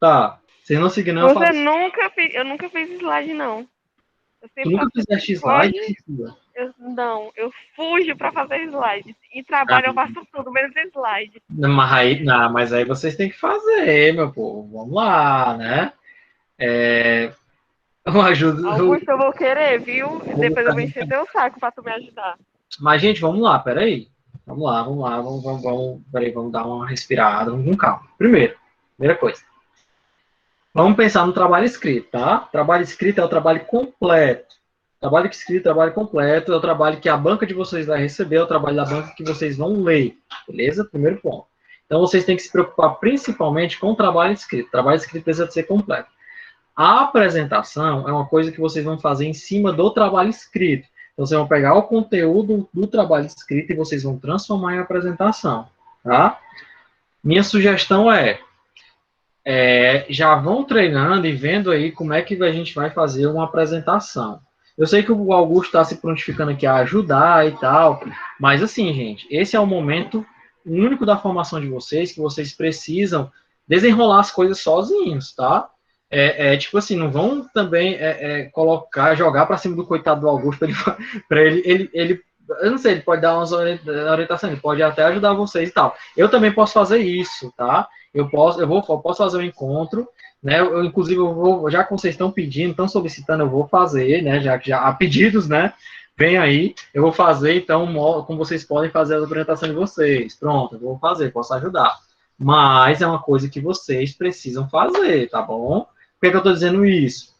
Tá, vocês não seguiram. Eu nunca fiz slide, não. Tu nunca fizeste slide? Eu fujo para fazer slide. Em trabalho eu faço tudo, menos slide. Mas aí vocês têm que fazer, meu povo. Vamos lá, né? Augusto, eu vou querer, viu? Depois eu vou encher teu saco para tu me ajudar. Mas, gente, vamos lá, peraí. Vamos lá. Peraí, vamos dar uma respirada, vamos com calma. Primeira coisa. Vamos pensar no trabalho escrito, tá? Trabalho escrito é o trabalho completo. Trabalho escrito, trabalho completo, é o trabalho que a banca de vocês vai receber, é o trabalho da banca que vocês vão ler, beleza? Primeiro ponto. Então, vocês têm que se preocupar principalmente com o trabalho escrito. O trabalho escrito precisa ser completo. A apresentação é uma coisa que vocês vão fazer em cima do trabalho escrito. Então, vocês vão pegar o conteúdo do trabalho escrito e vocês vão transformar em apresentação, tá? Minha sugestão já vão treinando e vendo aí como é que a gente vai fazer uma apresentação. Eu sei que o Augusto está se prontificando aqui a ajudar e tal, mas assim, gente, esse é o momento único da formação de vocês, que vocês precisam desenrolar as coisas sozinhos, tá? Tipo assim, não vão também jogar para cima do coitado do Augusto para ele eu não sei, ele pode dar umas orientações, ele pode até ajudar vocês e tal. Eu também posso fazer isso, tá? Eu posso fazer um encontro, né? Inclusive, já que vocês estão pedindo, estão solicitando, eu vou fazer, né? Já que já há pedidos, né? Vem aí, eu vou fazer, então, como vocês podem fazer a apresentação de vocês. Pronto, eu vou fazer, posso ajudar. Mas é uma coisa que vocês precisam fazer, tá bom? Por que eu estou dizendo isso?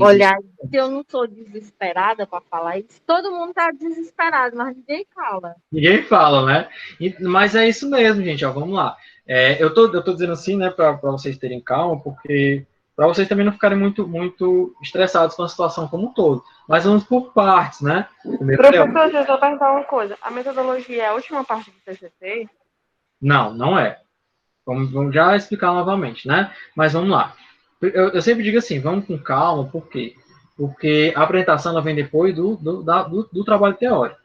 Olha, se eu não sou desesperada para falar isso, todo mundo tá desesperado, mas ninguém fala. Ninguém fala, né? Mas é isso mesmo, gente, ó, vamos lá. Eu tô dizendo assim, né, para vocês terem calma, porque para vocês também não ficarem muito estressados com a situação como um todo. Mas vamos por partes, né? Professor, deixa eu só perguntar uma coisa. A metodologia é a última parte do TCC? Não é. Vamos já explicar novamente, né? Mas vamos lá. Eu sempre digo assim, vamos com calma, por quê? Porque a apresentação ela vem depois do trabalho teórico.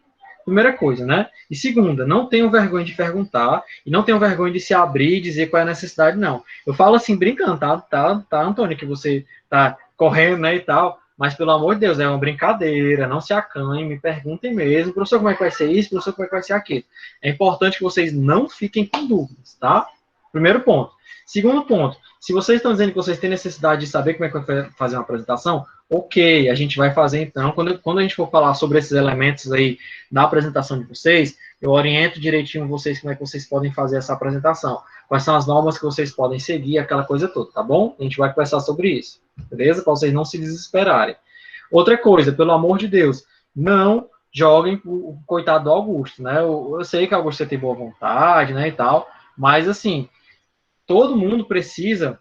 Primeira coisa, né? E segunda, não tenham vergonha de perguntar e não tenham vergonha de se abrir e dizer qual é a necessidade, não. Eu falo assim, brincando, tá, Antônio, que você tá correndo, né, e tal, mas pelo amor de Deus, é uma brincadeira, não se acanhem, me perguntem mesmo, professor, como é que vai ser isso, professor, como é que vai ser aquilo. É importante que vocês não fiquem com dúvidas, tá? Primeiro ponto. Segundo ponto, se vocês estão dizendo que vocês têm necessidade de saber como é que vai fazer uma apresentação, ok, a gente vai fazer então, quando a gente for falar sobre esses elementos aí da apresentação de vocês, eu oriento direitinho vocês como é que vocês podem fazer essa apresentação, quais são as normas que vocês podem seguir, aquela coisa toda, tá bom? A gente vai conversar sobre isso, beleza? Para vocês não se desesperarem. Outra coisa, pelo amor de Deus, não joguem o coitado do Augusto, né? Eu sei que o Augusto tem boa vontade, né, e tal, mas assim, todo mundo precisa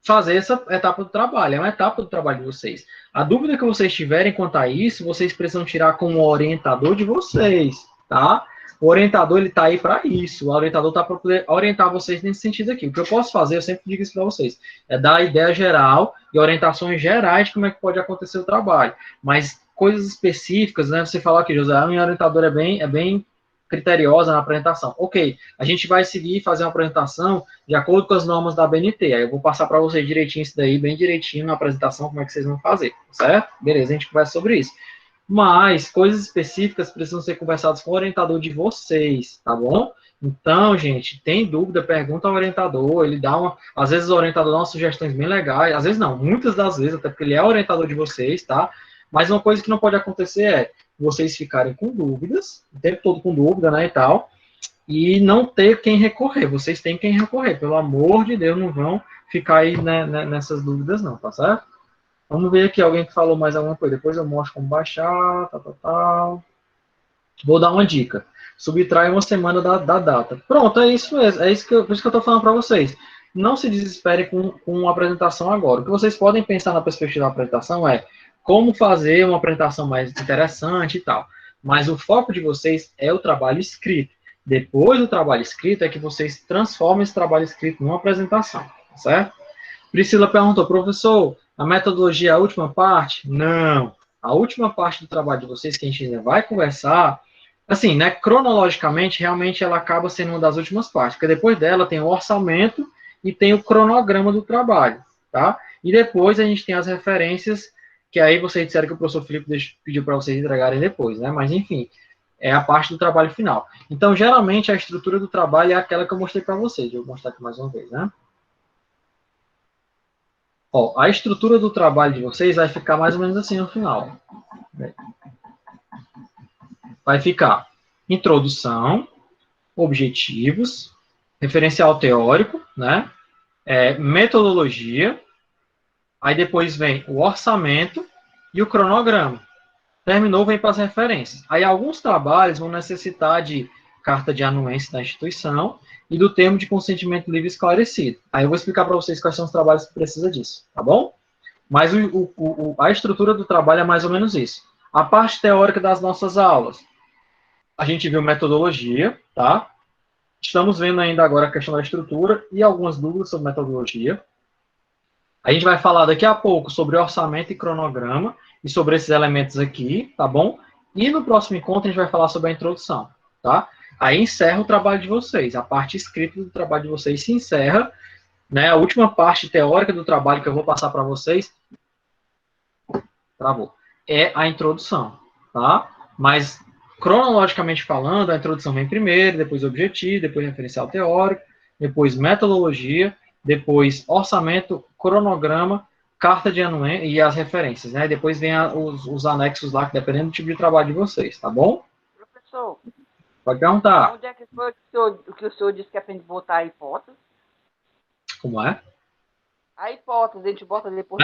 fazer essa etapa do trabalho, é uma etapa do trabalho de vocês. A dúvida que vocês tiverem quanto a isso, vocês precisam tirar com o orientador de vocês, tá? O orientador, ele tá aí para isso, o orientador tá para poder orientar vocês nesse sentido aqui. O que eu posso fazer, eu sempre digo isso para vocês, é dar a ideia geral e orientações gerais de como é que pode acontecer o trabalho, mas coisas específicas, né, você falar que, José, a minha orientadora é bem criteriosa na apresentação. Ok, a gente vai seguir e fazer uma apresentação de acordo com as normas da BNT. Aí eu vou passar para vocês direitinho isso daí, bem direitinho na apresentação, como é que vocês vão fazer, certo? Beleza, a gente conversa sobre isso. Mas coisas específicas precisam ser conversadas com o orientador de vocês, tá bom? Então, gente, tem dúvida, pergunta ao orientador, ele dá uma... Às vezes o orientador dá umas sugestões bem legais, às vezes não, muitas das vezes, até porque ele é o orientador de vocês, tá? Mas uma coisa que não pode acontecer é vocês ficarem com dúvidas, o tempo todo com dúvida, né, e tal, e não ter quem recorrer. Vocês têm quem recorrer, pelo amor de Deus, não vão ficar aí, né, nessas dúvidas não, tá certo? Vamos ver aqui, alguém que falou mais alguma coisa, depois eu mostro como baixar, tal. Vou dar uma dica. Subtrai uma semana da data. Pronto, é isso mesmo, por isso que eu estou falando para vocês. Não se desesperem com a apresentação agora. O que vocês podem pensar na perspectiva da apresentação é como fazer uma apresentação mais interessante e tal. Mas o foco de vocês é o trabalho escrito. Depois do trabalho escrito é que vocês transformam esse trabalho escrito numa apresentação, certo? Priscila perguntou, professor, a metodologia é a última parte? Não. A última parte do trabalho de vocês, que a gente ainda vai conversar, assim, né, cronologicamente, realmente ela acaba sendo uma das últimas partes, porque depois dela tem o orçamento e tem o cronograma do trabalho, tá? E depois a gente tem as referências, que aí vocês disseram que o professor Felipe pediu para vocês entregarem depois, né? Mas, enfim, é a parte do trabalho final. Então, geralmente, a estrutura do trabalho é aquela que eu mostrei para vocês. Vou mostrar aqui mais uma vez, né? Ó, a estrutura do trabalho de vocês vai ficar mais ou menos assim no final. Vai ficar introdução, objetivos, referencial teórico, né? Metodologia, aí depois vem o orçamento e o cronograma. Terminou, vem para as referências. Aí alguns trabalhos vão necessitar de carta de anuência da instituição e do termo de consentimento livre esclarecido. Aí eu vou explicar para vocês quais são os trabalhos que precisam disso, tá bom? Mas a estrutura do trabalho é mais ou menos isso. A parte teórica das nossas aulas. A gente viu metodologia, tá? Estamos vendo ainda agora a questão da estrutura e algumas dúvidas sobre metodologia. A gente vai falar daqui a pouco sobre orçamento e cronograma e sobre esses elementos aqui, tá bom? E no próximo encontro a gente vai falar sobre a introdução, tá? Aí encerra o trabalho de vocês. A parte escrita do trabalho de vocês se encerra, né? A última parte teórica do trabalho que eu vou passar para vocês, travou, é a introdução, tá? Mas, cronologicamente falando, a introdução vem primeiro, depois objetivo, depois referencial teórico, depois metodologia, depois orçamento, cronograma, carta de anuência e as referências, né? Depois vem os anexos lá, que dependendo do tipo de trabalho de vocês, tá bom? Professor, pode perguntar. Onde é que foi que o senhor disse que é pra gente botar a hipótese? Como é? A hipótese, a gente bota depois.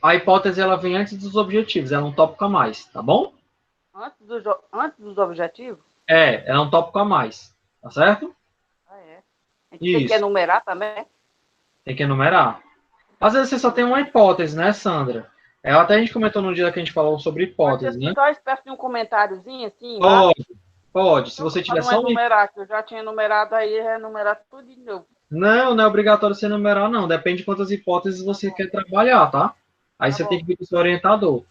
A hipótese ela vem antes dos objetivos, ela é um tópico a mais, tá bom? Antes dos objetivos? Ela é um tópico a mais, tá certo? Ah, é. A gente tem que enumerar também? Tem que enumerar. Às vezes você só tem uma hipótese, né, Sandra? Até a gente comentou no dia que a gente falou sobre hipótese, né? Só espécie de um comentáriozinho assim? Pode. Se você tiver só enumerar, que eu já tinha enumerado aí, enumerar tudo de novo. Não é obrigatório você enumerar, não. Depende de quantas hipóteses você quer trabalhar, tá? Aí você tem que vir com o seu orientador.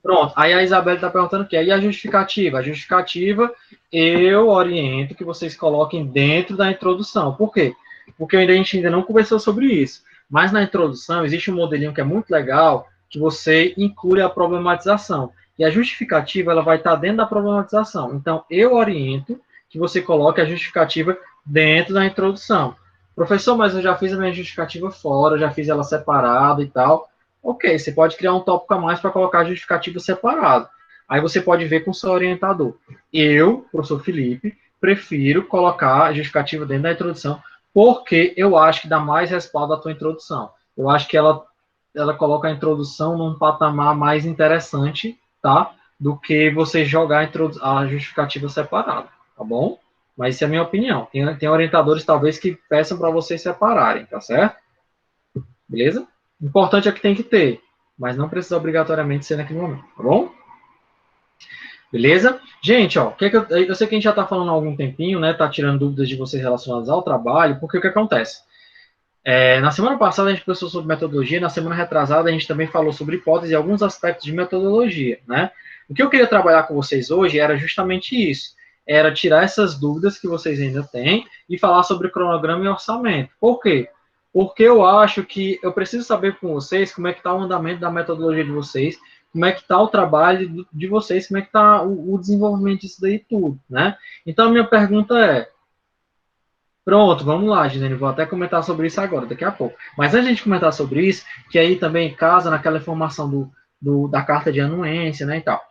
Pronto. Aí a Isabela está perguntando o quê? E a justificativa? A justificativa, eu oriento que vocês coloquem dentro da introdução. Por quê? Porque a gente ainda não conversou sobre isso. Mas na introdução existe um modelinho que é muito legal, que você inclui a problematização. E a justificativa, ela vai estar dentro da problematização. Então, eu oriento que você coloque a justificativa dentro da introdução. Professor, mas eu já fiz a minha justificativa fora, já fiz ela separada e tal. Ok, você pode criar um tópico a mais para colocar a justificativa separada. Aí você pode ver com o seu orientador. Eu, professor Felipe, prefiro colocar a justificativa dentro da introdução, porque eu acho que dá mais respaldo à tua introdução. Eu acho que ela coloca a introdução num patamar mais interessante, tá? Do que você jogar a justificativa separada, tá bom? Mas isso é a minha opinião. Tem orientadores, talvez, que peçam para vocês separarem, tá certo? Beleza? O importante é que tem que ter, mas não precisa obrigatoriamente ser naquele momento, tá bom? Beleza? Gente, ó, eu sei que a gente já está falando há algum tempinho, né? Tá tirando dúvidas de vocês relacionadas ao trabalho, porque o que acontece? Na semana passada a gente conversou sobre metodologia, na semana retrasada a gente também falou sobre hipótese e alguns aspectos de metodologia, né? O que eu queria trabalhar com vocês hoje era justamente isso, era tirar essas dúvidas que vocês ainda têm e falar sobre cronograma e orçamento. Por quê? Porque eu acho que eu preciso saber com vocês como é que está o andamento da metodologia de vocês, como é que está o trabalho de vocês, como é que está o desenvolvimento disso daí tudo, né? Então, a minha pergunta é, pronto, vamos lá, Ginene, vou até comentar sobre isso agora, daqui a pouco. Mas antes de a gente comentar sobre isso, que aí também casa naquela informação da carta de anuência, né, e tal.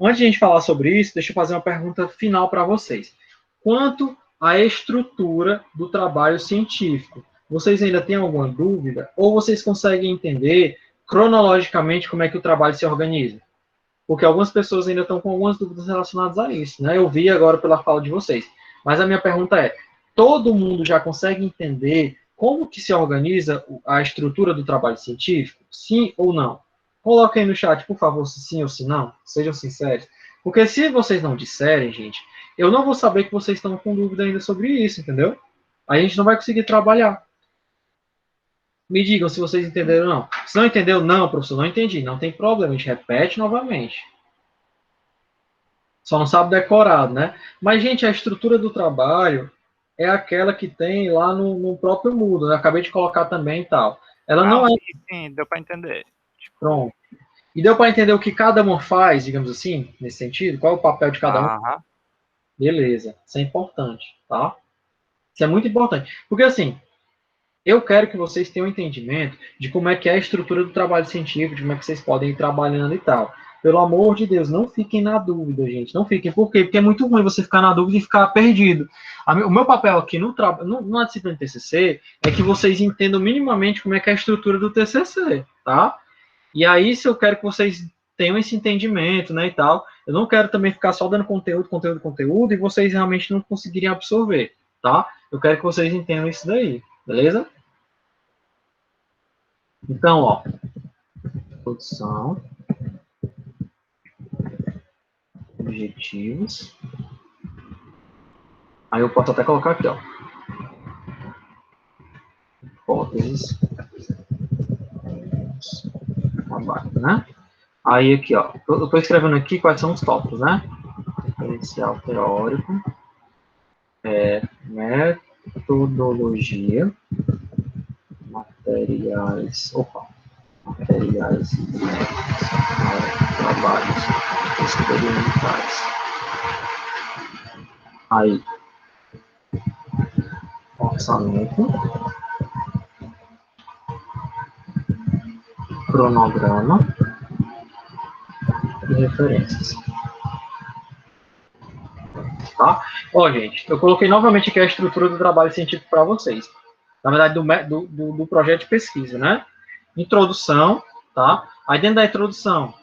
Antes de a gente falar sobre isso, deixa eu fazer uma pergunta final para vocês. Quanto à estrutura do trabalho científico, vocês ainda têm alguma dúvida? Ou vocês conseguem entender cronologicamente como é que o trabalho se organiza? Porque algumas pessoas ainda estão com algumas dúvidas relacionadas a isso, né? Eu vi agora pela fala de vocês. Mas a minha pergunta é, todo mundo já consegue entender como que se organiza a estrutura do trabalho científico? Sim ou não? Coloquem aí no chat, por favor, se sim ou se não. Sejam sinceros. Porque se vocês não disserem, gente, eu não vou saber que vocês estão com dúvida ainda sobre isso, entendeu? A gente não vai conseguir trabalhar. Me digam se vocês entenderam ou não. Se não entendeu, não, professor, não entendi. Não tem problema, a gente repete novamente. Só não sabe decorado, né? Mas, gente, a estrutura do trabalho é aquela que tem lá no próprio Moodle, né? Acabei de colocar também e tal. Ela não é... Sim, deu para entender. Pronto. E deu para entender o que cada um faz, digamos assim, nesse sentido? Qual é o papel de cada um? Beleza. Isso é importante, tá? Isso é muito importante. Porque, assim, eu quero que vocês tenham um entendimento de como é que é a estrutura do trabalho científico, de como é que vocês podem ir trabalhando e tal. Pelo amor de Deus, não fiquem na dúvida, gente. Não fiquem. Por quê? Porque é muito ruim você ficar na dúvida e ficar perdido. O meu papel aqui na disciplina de TCC é que vocês entendam minimamente como é que é a estrutura do TCC, tá? E aí, se eu quero que vocês tenham esse entendimento, né, e tal, eu não quero também ficar só dando conteúdo, e vocês realmente não conseguirem absorver, tá? Eu quero que vocês entendam isso daí, beleza? Então, ó, produção, objetivos, aí eu posso até colocar aqui, ó, hipóteses, trabalho, né? Aí aqui, ó, eu estou escrevendo aqui quais são os tópicos, né? Referencial teórico, metodologia, materiais e métodos, trabalhos experimentais. Aí, orçamento, cronograma e referências. Tá? Ó, gente, eu coloquei novamente aqui a estrutura do trabalho científico para vocês. Na verdade, do projeto de pesquisa, né? Introdução, tá? Aí dentro da introdução,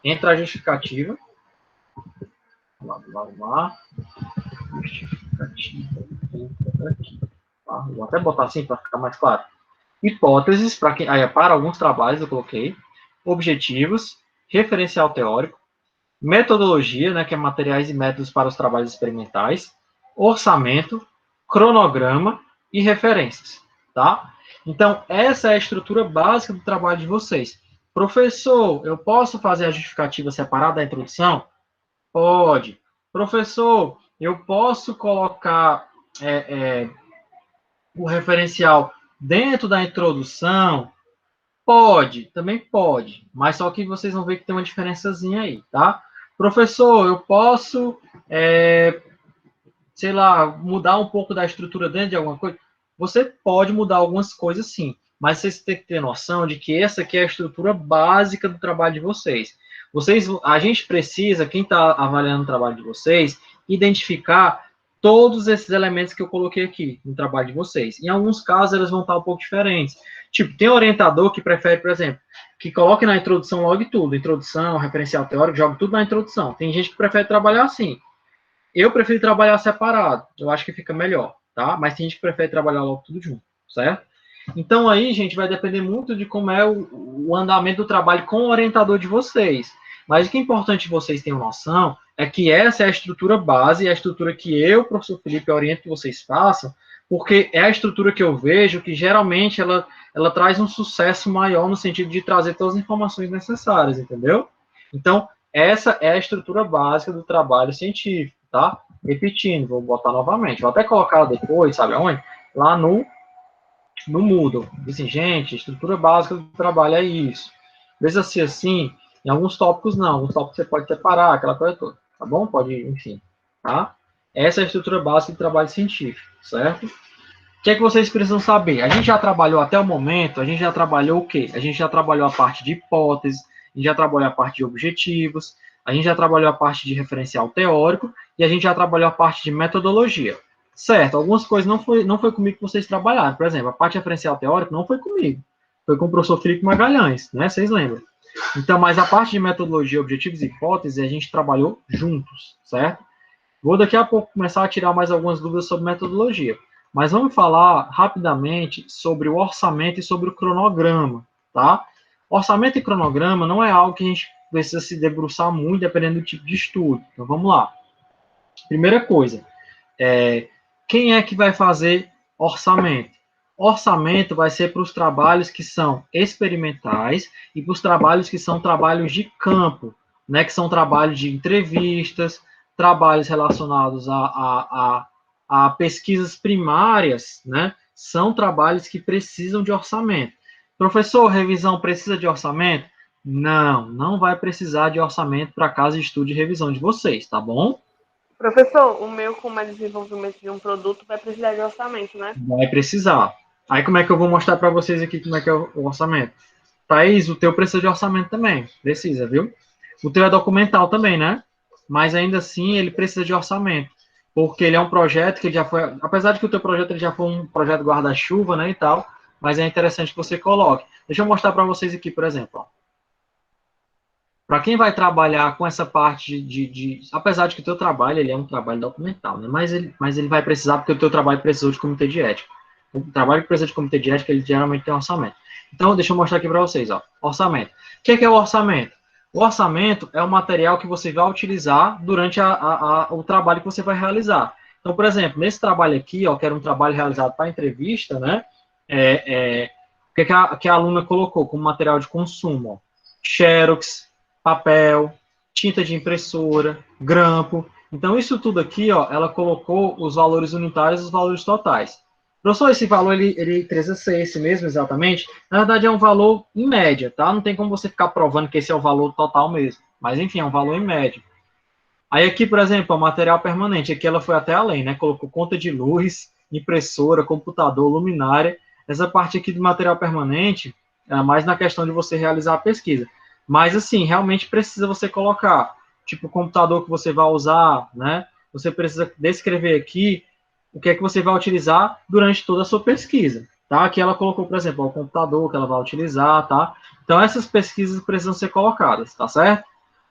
entra a justificativa. Lá. Justificativa, entra aqui. Tá? Vou até botar assim para ficar mais claro. Hipóteses, para alguns trabalhos eu coloquei. Objetivos, referencial teórico, metodologia, né, que é materiais e métodos para os trabalhos experimentais, orçamento, cronograma e referências, tá? Então, essa é a estrutura básica do trabalho de vocês. Professor, eu posso fazer a justificativa separada da introdução? Pode. Professor, eu posso colocar o referencial dentro da introdução? Pode, também pode, mas só que vocês vão ver que tem uma diferençazinha aí, tá? Professor, eu posso, sei lá, mudar um pouco da estrutura dentro de alguma coisa? Você pode mudar algumas coisas sim, mas vocês têm que ter noção de que essa aqui é a estrutura básica do trabalho de vocês. A gente precisa, quem está avaliando o trabalho de vocês, identificar todos esses elementos que eu coloquei aqui no trabalho de vocês. Em alguns casos, eles vão estar um pouco diferentes. Tipo, tem orientador que prefere, por exemplo, que coloque na introdução logo tudo. Introdução, referencial teórico, joga tudo na introdução. Tem gente que prefere trabalhar assim. Eu prefiro trabalhar separado. Eu acho que fica melhor, tá? Mas tem gente que prefere trabalhar logo tudo junto, certo? Então, aí, gente, vai depender muito de como é o andamento do trabalho com o orientador de vocês. Mas o que é importante vocês tenham noção é que essa é a estrutura base, é a estrutura que eu, professor Felipe, oriento que vocês façam, porque é a estrutura que eu vejo que geralmente ela traz um sucesso maior no sentido de trazer todas as informações necessárias, entendeu? Então, essa é a estrutura básica do trabalho científico, tá? Repetindo, vou botar novamente, vou até colocar depois, sabe aonde? Lá no Moodle. Assim, gente, a estrutura básica do trabalho é isso. Precisa ser assim, em alguns tópicos não, alguns tópicos você pode separar, aquela coisa toda, tá bom? Pode, enfim, tá? Essa é a estrutura básica do trabalho científico, certo? O que é que vocês precisam saber? A gente já trabalhou até o momento, a gente já trabalhou o quê? A gente já trabalhou a parte de hipótese, a gente já trabalhou a parte de objetivos, a gente já trabalhou a parte de referencial teórico e a gente já trabalhou a parte de metodologia. Certo, algumas coisas não foi comigo que vocês trabalharam. Por exemplo, a parte de referencial teórico não foi comigo. Foi com o professor Felipe Magalhães, né? Vocês lembram? Então, mas a parte de metodologia, objetivos e hipóteses, a gente trabalhou juntos, certo? Vou daqui a pouco começar a tirar mais algumas dúvidas sobre metodologia. Mas vamos falar rapidamente sobre o orçamento e sobre o cronograma, tá? Orçamento e cronograma não é algo que a gente precisa se debruçar muito, dependendo do tipo de estudo. Então, vamos lá. Primeira coisa, quem é que vai fazer orçamento? Orçamento vai ser para os trabalhos que são experimentais e para os trabalhos que são trabalhos de campo, né? Que são trabalhos de entrevistas, trabalhos relacionados a pesquisas primárias, né? São trabalhos que precisam de orçamento. Professor, revisão precisa de orçamento? Não, não vai precisar de orçamento para caso de estudo de revisão de vocês, tá bom? Professor, o meu, como é desenvolvimento de um produto, vai precisar de orçamento, né? Vai precisar. Aí como é que eu vou mostrar para vocês aqui como é que é o orçamento? Thaís, o teu precisa de orçamento também. Precisa, viu? O teu é documental também, né? Mas ainda assim ele precisa de orçamento. Porque ele é um projeto que ele já foi... Apesar de que o teu projeto ele já foi um projeto guarda-chuva, né, e tal, mas é interessante que você coloque. Deixa eu mostrar para vocês aqui, por exemplo, ó. Para quem vai trabalhar com essa parte apesar de que o teu trabalho ele é um trabalho documental, né? Mas ele vai precisar, porque o teu trabalho precisou de comitê de ética. O trabalho que precisa de comitê de ética, ele geralmente tem orçamento. Então, deixa eu mostrar aqui para vocês, ó. Orçamento. O que é o orçamento? O orçamento é o material que você vai utilizar durante o trabalho que você vai realizar. Então, por exemplo, nesse trabalho aqui, ó, que era um trabalho realizado para entrevista, né? O que a aluna colocou como material de consumo? Ó? Xerox, papel, tinta de impressora, grampo. Então, isso tudo aqui, ó, ela colocou os valores unitários e os valores totais. Professor, esse valor, ele precisa ser esse mesmo exatamente? Na verdade, é um valor em média, tá? Não tem como você ficar provando que esse é o valor total mesmo. Mas, enfim, é um valor em média. Aí aqui, por exemplo, o material permanente. Aqui ela foi até além, né? Colocou conta de luz, impressora, computador, luminária. Essa parte aqui do material permanente é mais na questão de você realizar a pesquisa. Mas, assim, realmente precisa você colocar, tipo, o computador que você vai usar, né? Você precisa descrever aqui o que é que você vai utilizar durante toda a sua pesquisa, tá? Aqui ela colocou, por exemplo, o computador que ela vai utilizar, tá? Então, essas pesquisas precisam ser colocadas, tá certo?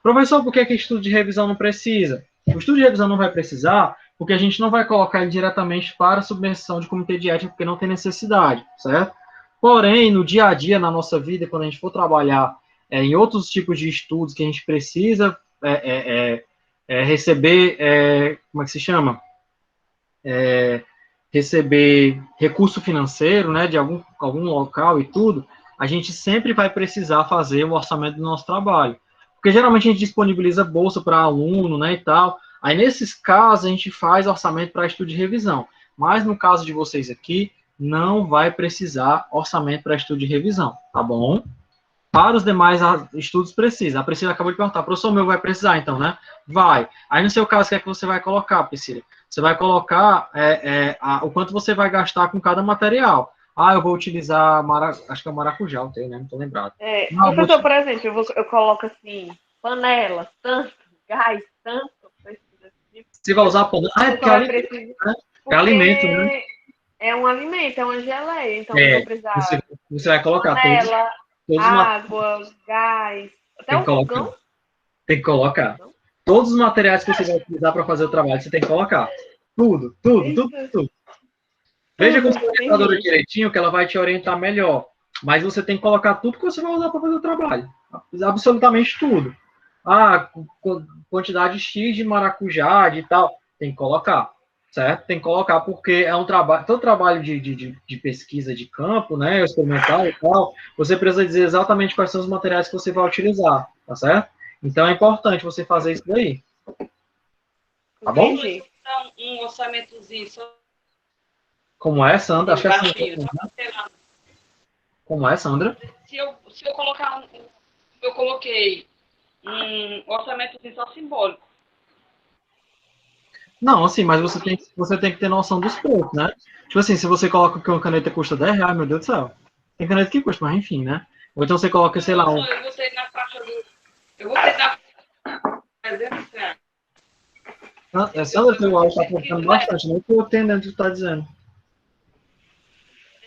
Professor, por que estudo de revisão não precisa? O estudo de revisão não vai precisar porque a gente não vai colocar ele diretamente para submissão de comitê de ética, porque não tem necessidade, certo? Porém, no dia a dia, na nossa vida, quando a gente for trabalhar em outros tipos de estudos que a gente precisa receber, como é que se chama? Receber recurso financeiro, né, de algum local e tudo, a gente sempre vai precisar fazer o orçamento do nosso trabalho. Porque geralmente a gente disponibiliza bolsa para aluno, né, e tal. Aí, nesses casos, a gente faz orçamento para estudo de revisão. Mas, no caso de vocês aqui, não vai precisar orçamento para estudo de revisão, tá bom? Para os demais estudos precisa. A Priscila acabou de perguntar, professor, meu vai precisar então, né? Vai. Aí no seu caso, o que é que você vai colocar, Priscila? Você vai colocar o quanto você vai gastar com cada material. Ah, eu vou utilizar, acho que é o maracujá, eu tenho, né? Não estou lembrado. Professor, por exemplo, eu coloco assim, panela, tanto, gás, tanto. Você vai usar panela? Ah, porque é alimento, né? É um alimento, é uma geleia. Então, eu vou precisar você vai colocar panela, água, gás, até o fogão. Tem que colocar. Todos os materiais que você vai utilizar para fazer o trabalho, você tem que colocar. Tudo. Veja com a sua orientadora direitinho, que ela vai te orientar melhor. Mas você tem que colocar tudo que você vai usar para fazer o trabalho. Absolutamente tudo. Ah, quantidade X de maracujá, de tal. Tem que colocar. certo? Tem que colocar, porque é um trabalho, todo trabalho de pesquisa de campo, né, experimental e tal, você precisa dizer exatamente quais são os materiais que você vai utilizar, tá certo? Então é importante você fazer isso daí, tá bom? Entendi. Então, um orçamentozinho só Como é, Sandra? Acho que é Sandra. baixinho, só pra ter lá. Como é, Sandra? Se eu colocar eu coloquei um orçamentozinho só simbólico. Não, assim, mas você tem que ter noção dos preços, né? Tipo assim, se você coloca que uma caneta custa R$10, meu Deus do céu. Tem caneta que custa, mas enfim, né? Ou então você coloca, sei lá, um... Eu botei na faixa do. Eu botei na 300 reais. Sandra, teu áudio está cortando bastante, não estou entendendo o que tu está dizendo.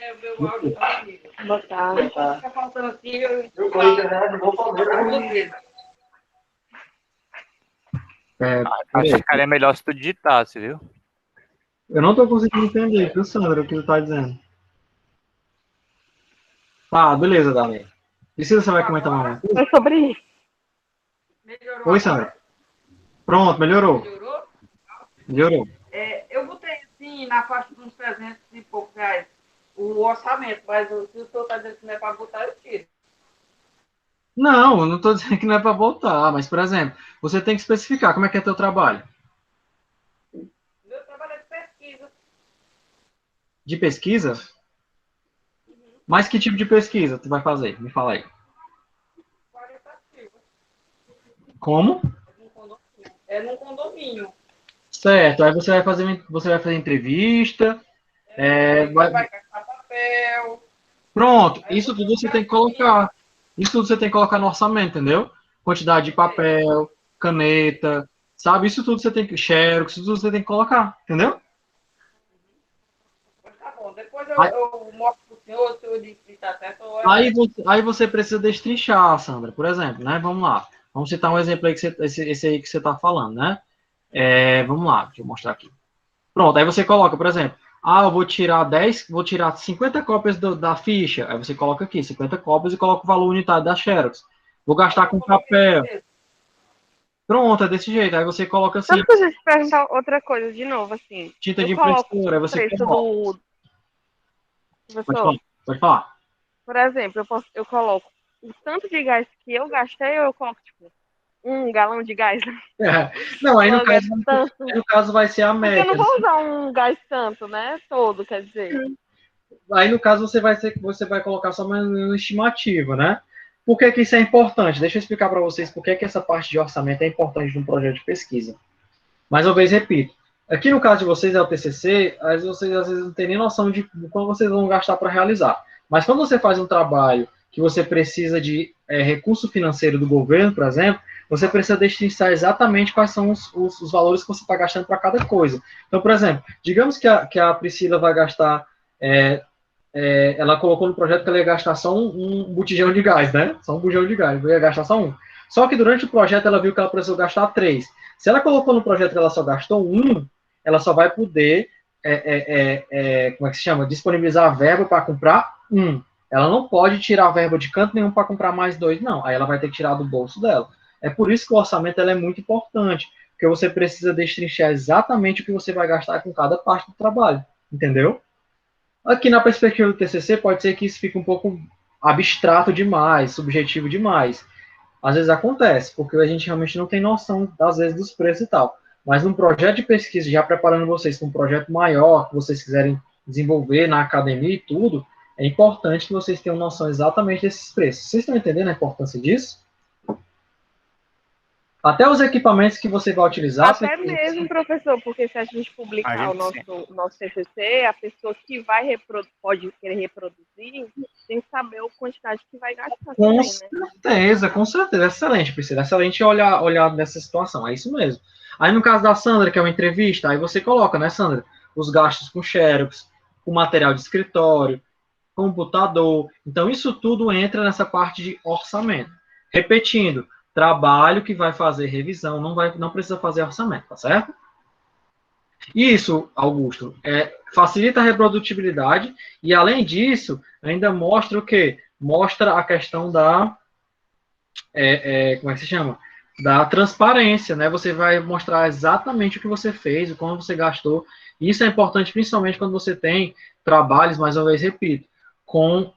É, o meu áudio tá amigo. Botar. Tá faltando assim, eu Acho que ficaria melhor se tu digitasse, viu? eu não estou conseguindo entender, viu, Sandra, o que tu está dizendo. Tá, beleza, Dali. Precisa você vai comentar mais uma coisa? É sobre isso. melhorou. Oi, Sandra. Pronto, melhorou. Melhorou? Melhorou. É, eu botei assim na faixa de uns 300 e poucos reais o orçamento, mas se o senhor está dizendo que não é para botar, eu tiro. Não, eu não estou dizendo que não é para botar, mas, por exemplo, você tem que especificar como é que é teu trabalho. Meu trabalho é de pesquisa. De pesquisa? Mas que tipo de pesquisa tu vai fazer? Me fala aí. Qualitativa. Como? É num condomínio. Certo, aí você vai fazer entrevista. Vai gastar papel. Pronto, isso tudo você tem que colocar. Isso tudo você tem que colocar no orçamento, entendeu? Quantidade de papel, caneta, sabe? Isso tudo você tem que. Xerox, isso tudo você tem que colocar, entendeu? Tá bom, depois eu mostro pro senhor, se o senhor diz que está certo. Aí você precisa destrinchar, Sandra, por exemplo, né? Vamos lá. Vamos citar um exemplo aí, esse aí que você está falando, né? Vamos lá, deixa eu mostrar aqui. Pronto, aí você coloca, por exemplo, eu vou tirar 50 cópias da ficha. Aí você coloca aqui, 50 cópias e coloca o valor unitário da Xerox. Vou gastar com papel. Pronto, é desse jeito. Aí você coloca assim. Só pra te perguntar outra coisa de novo, assim. Tinta eu de coloco impressora, aí o você preço coloca. Professor, Pode falar. por exemplo, eu coloco o tanto de gás que eu gastei, ou eu coloco, tipo, 1 galão de gás. Não, aí no Tanto. caso vai ser a Porque média. eu não vou usar um gás tanto, né? Todo, quer dizer. Aí no caso você vai colocar só uma estimativa, né? Por que isso é importante? Deixa eu explicar para vocês por que essa parte de orçamento é importante num projeto de pesquisa. Mais uma vez, repito. Aqui no caso de vocês é o TCC, vocês às vezes não têm nem noção de quanto vocês vão gastar para realizar. Mas quando você faz um trabalho que você precisa de recurso financeiro do governo, por exemplo, você precisa destrinchar exatamente quais são os valores que você está gastando para cada coisa. Então, por exemplo, digamos que a Priscila vai gastar, ela colocou no projeto que ela ia gastar só um botijão de gás, né? Só um bujão de gás, ia gastar só um. Só que durante o projeto ela viu que ela precisou gastar 3. Se ela colocou no projeto que ela só gastou 1, ela só vai poder, como é que se chama? Disponibilizar a verba para comprar 1. Ela não pode tirar a verba de canto nenhum para comprar mais 2, não. Aí ela vai ter que tirar do bolso dela. É por isso que o orçamento é muito importante, porque você precisa destrinchar exatamente o que você vai gastar com cada parte do trabalho, entendeu? Aqui na perspectiva do TCC, pode ser que isso fique um pouco abstrato demais, subjetivo demais. Às vezes acontece, porque a gente realmente não tem noção, às vezes, dos preços e tal. Mas num projeto de pesquisa, já preparando vocês para um projeto maior, que vocês quiserem desenvolver na academia e tudo, é importante que vocês tenham noção exatamente desses preços. Vocês estão entendendo a importância disso? Até os equipamentos que você vai utilizar... Até mesmo, professor, porque se a gente publicar o nosso TCC, a pessoa que vai pode querer reproduzir, tem que saber a quantidade que vai gastar também, né? Com certeza. Excelente, Priscila. Excelente olhar nessa situação. É isso mesmo. Aí, no caso da Sandra, que é uma entrevista, aí você coloca, né, Sandra? Os gastos com Xerox, com material de escritório, computador. Então, isso tudo entra nessa parte de orçamento. Repetindo, trabalho que vai fazer revisão, não precisa fazer orçamento, tá certo? Isso, Augusto, facilita a reprodutibilidade e, além disso, ainda mostra o quê? Mostra a questão da... como é que se chama? da transparência, né? Você vai mostrar exatamente o que você fez, o como você gastou. Isso é importante, principalmente quando você tem trabalhos, mais uma vez repito, com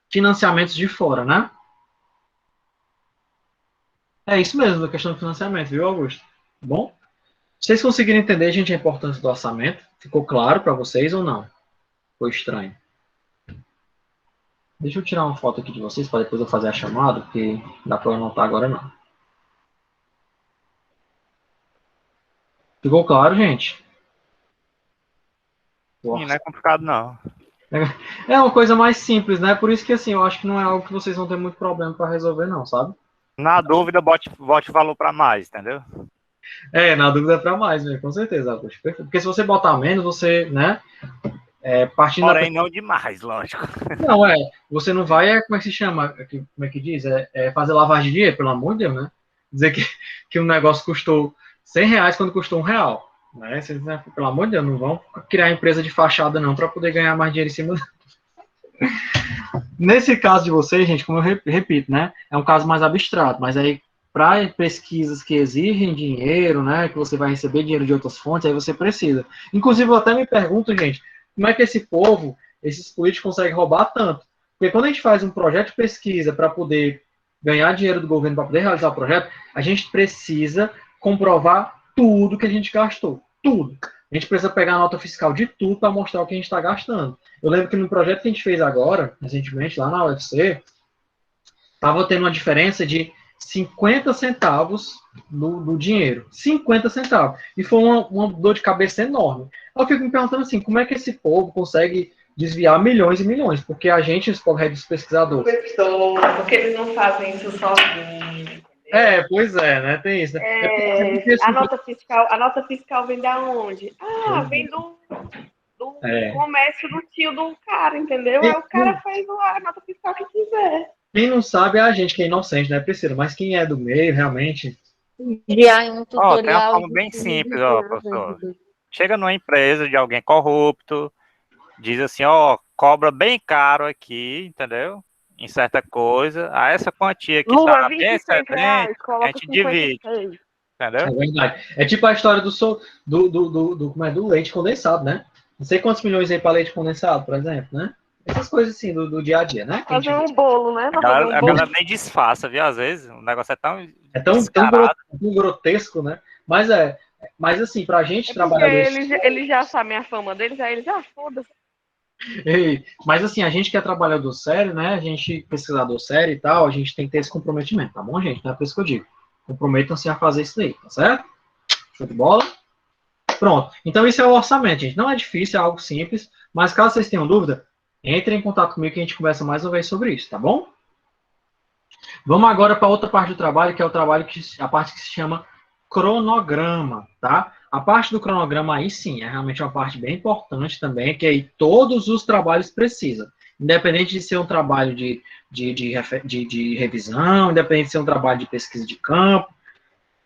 financiamentos de fora, né? É isso mesmo, a questão do financiamento, viu, Augusto? Bom, vocês conseguiram entender, gente, a importância do orçamento? Ficou claro para vocês ou não? Foi estranho? Deixa eu tirar uma foto aqui de vocês para depois eu fazer a chamada, porque dá para eu anotar agora não. Ficou claro, gente? Sim, não é complicado, não. É uma coisa mais simples, né? Por isso que, assim, eu acho que não é algo que vocês vão ter muito problema para resolver, não, sabe? Na dúvida, bote o valor para mais, entendeu? Na dúvida é para mais, né? Com certeza, Augusto. Porque se você botar menos, você, né? Partindo Porém, não demais, lógico. Não, você não vai, como é que se chama? Como é que diz? Fazer lavagem de dinheiro, pelo amor de Deus, né? Dizer que um negócio custou R$100 quando custou R$1, né? Vocês, né? Pelo amor de Deus, não vão criar empresa de fachada, não, para poder ganhar mais dinheiro em cima. Nesse caso de vocês, gente, como eu repito, né? É um caso mais abstrato, mas aí, para pesquisas que exigem dinheiro, né? Que você vai receber dinheiro de outras fontes, aí você precisa. Inclusive, eu até me pergunto, gente, como é que esse povo, esses políticos conseguem roubar tanto? Porque quando a gente faz um projeto de pesquisa para poder ganhar dinheiro do governo para poder realizar o projeto, a gente precisa comprovar tudo que a gente gastou. Tudo. A gente precisa pegar a nota fiscal de tudo para mostrar o que a gente está gastando. Eu lembro que no projeto que a gente fez agora, recentemente, lá na UFC, estava tendo uma diferença de 50 centavos do dinheiro. 50 centavos. E foi uma dor de cabeça enorme. Eu fico me perguntando assim, como é que esse povo consegue desviar milhões e milhões? Porque a gente, os pesquisadores... Porque eles não fazem isso sozinhos. Pois é, né? Tem isso. Né? A nota fiscal vem da onde? Vem do comércio do tio do cara, entendeu? Aí o cara faz a nota fiscal que quiser. Quem não sabe é a gente, que é inocente, né, Priscila? Mas quem é do meio, realmente... Enviar um tutorial. Tem uma forma bem simples, professor. Chega numa empresa de alguém corrupto, diz assim, cobra bem caro aqui, entendeu? Em certa coisa. Essa quantia que está bem excedente, a gente divide. Entendeu? É verdade. É tipo a história do leite condensado, né? Não sei quantos milhões aí para leite condensado, por exemplo, né? Essas coisas assim do dia a dia, né? Fazer um bolo, né? A galera nem disfarça, viu? Às vezes o negócio é tão grotesco, né? Mas assim, pra gente trabalhadores... Eles já sabem a fama deles, aí eles foda-se. Mas assim, a gente que é trabalhador sério, né? A gente, pesquisador sério e tal, a gente tem que ter esse comprometimento, tá bom, gente? Não é por isso que eu digo. Comprometam-se a fazer isso daí, tá certo? Show de bola? Pronto. Então, isso é o orçamento, gente. Não é difícil, é algo simples, mas caso vocês tenham dúvida, entrem em contato comigo que a gente conversa mais uma vez sobre isso, tá bom? Vamos agora para outra parte do trabalho, que é a parte que se chama cronograma, tá? A parte do cronograma aí sim, é realmente uma parte bem importante também, que aí todos os trabalhos precisam. Independente de ser um trabalho de revisão, independente de ser um trabalho de pesquisa de campo,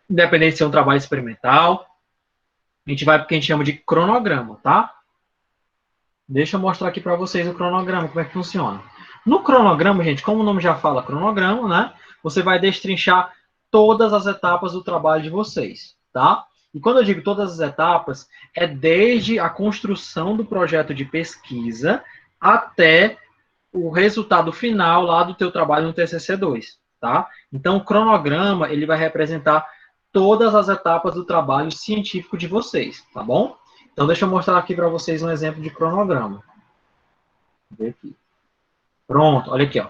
independente de ser um trabalho experimental, a gente vai para o que a gente chama de cronograma, tá? Deixa eu mostrar aqui para vocês o cronograma, como é que funciona. No cronograma, gente, como o nome já fala cronograma, né? Você vai destrinchar todas as etapas do trabalho de vocês, tá? E quando eu digo todas as etapas, é desde a construção do projeto de pesquisa até o resultado final lá do teu trabalho no TCC2, tá? Então, o cronograma, ele vai representar todas as etapas do trabalho científico de vocês, tá bom? Então, deixa eu mostrar aqui para vocês um exemplo de cronograma. Vou ver aqui. Pronto, olha aqui, ó.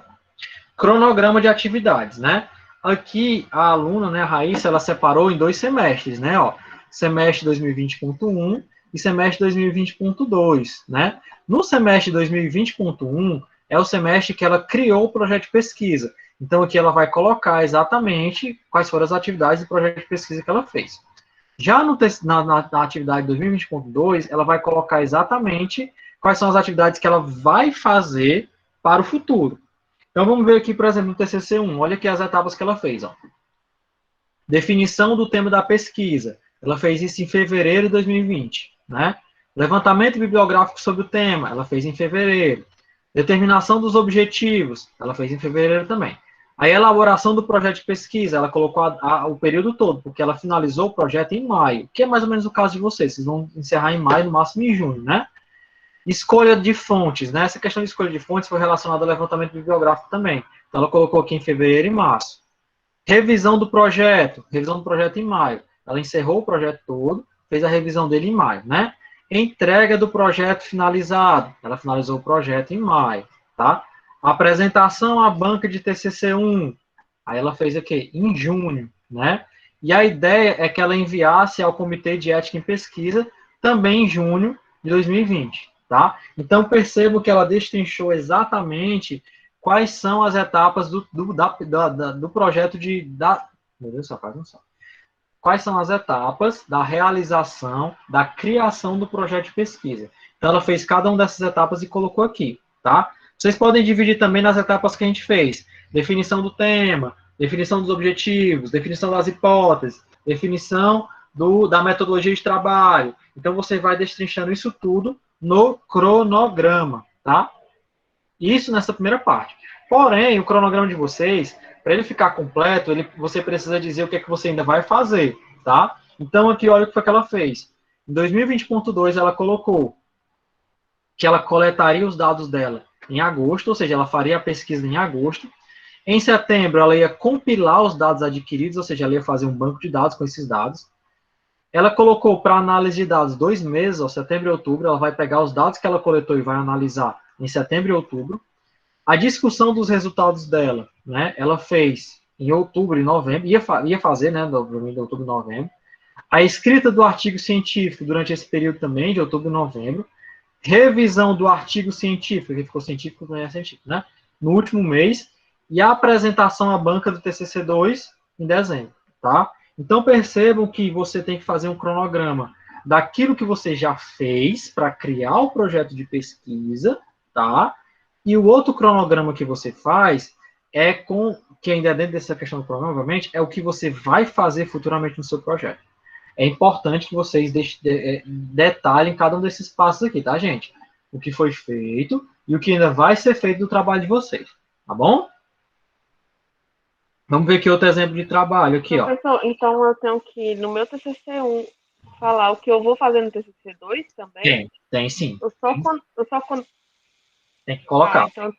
Cronograma de atividades, né? Aqui, a aluna, né, a Raíssa, ela separou em 2 semestres, né, ó. Semestre 2020.1 e semestre 2020.2, né? No semestre 2020.1, é o semestre que ela criou o projeto de pesquisa. Então, aqui ela vai colocar exatamente quais foram as atividades do projeto de pesquisa que ela fez. Já na atividade 2020.2, ela vai colocar exatamente quais são as atividades que ela vai fazer para o futuro. Então, vamos ver aqui, por exemplo, no TCC1. Olha aqui as etapas que ela fez. Ó. Definição do tema da pesquisa. Ela fez isso em fevereiro de 2020. Né? Levantamento bibliográfico sobre o tema. Ela fez em fevereiro. Determinação dos objetivos. Ela fez em fevereiro também. A elaboração do projeto de pesquisa, ela colocou o período todo, porque ela finalizou o projeto em maio, que é mais ou menos o caso de vocês vão encerrar em maio, no máximo em junho, né? Escolha de fontes, né? Essa questão de escolha de fontes foi relacionada ao levantamento bibliográfico também. Então, ela colocou aqui em fevereiro e março. Revisão do projeto em maio. Ela encerrou o projeto todo, fez a revisão dele em maio, né? Entrega do projeto finalizado. Ela finalizou o projeto em maio, tá? Apresentação à banca de TCC1. Aí ela fez aqui em junho, né? E a ideia é que ela enviasse ao Comitê de Ética em Pesquisa também em junho de 2020, tá? Então percebo que ela destrinchou exatamente quais são as etapas do projeto meu Deus, só faz um só. Quais são as etapas da realização, da criação do projeto de pesquisa. Então, ela fez cada uma dessas etapas e colocou aqui, tá? Vocês podem dividir também nas etapas que a gente fez. Definição do tema, definição dos objetivos, definição das hipóteses, definição da metodologia de trabalho. Então, você vai destrinchando isso tudo no cronograma, tá? Isso nessa primeira parte. Porém, o cronograma de vocês, para ele ficar completo, você precisa dizer o que é que você ainda vai fazer, tá? Então, aqui, olha o que foi que ela fez. Em 2020.2, ela colocou que ela coletaria os dados dela em agosto, ou seja, ela faria a pesquisa em agosto. Em setembro, ela ia compilar os dados adquiridos, ou seja, ela ia fazer um banco de dados com esses dados. Ela colocou para análise de dados 2 meses, ó, setembro e outubro, ela vai pegar os dados que ela coletou e vai analisar em setembro e outubro. A discussão dos resultados dela, né, ela fez em outubro e novembro, ia fazer, né, de outubro e novembro. A escrita do artigo científico durante esse período também, de outubro e novembro. Revisão do artigo científico, que ficou científico, não é científico, né, no último mês. E a apresentação à banca do TCC2 em dezembro, tá? Então, percebam que você tem que fazer um cronograma daquilo que você já fez para criar o projeto de pesquisa, tá? E o outro cronograma que você faz que ainda é dentro dessa questão do cronograma, obviamente, é o que você vai fazer futuramente no seu projeto. É importante que vocês detalhem cada um desses passos aqui, tá, gente? O que foi feito e o que ainda vai ser feito do trabalho de vocês, tá bom? Vamos ver aqui outro exemplo de trabalho aqui, ó. Então eu tenho que, no meu TCC1, falar o que eu vou fazer no TCC2 também? Tem sim. Eu só quando... Tem que colocar. Então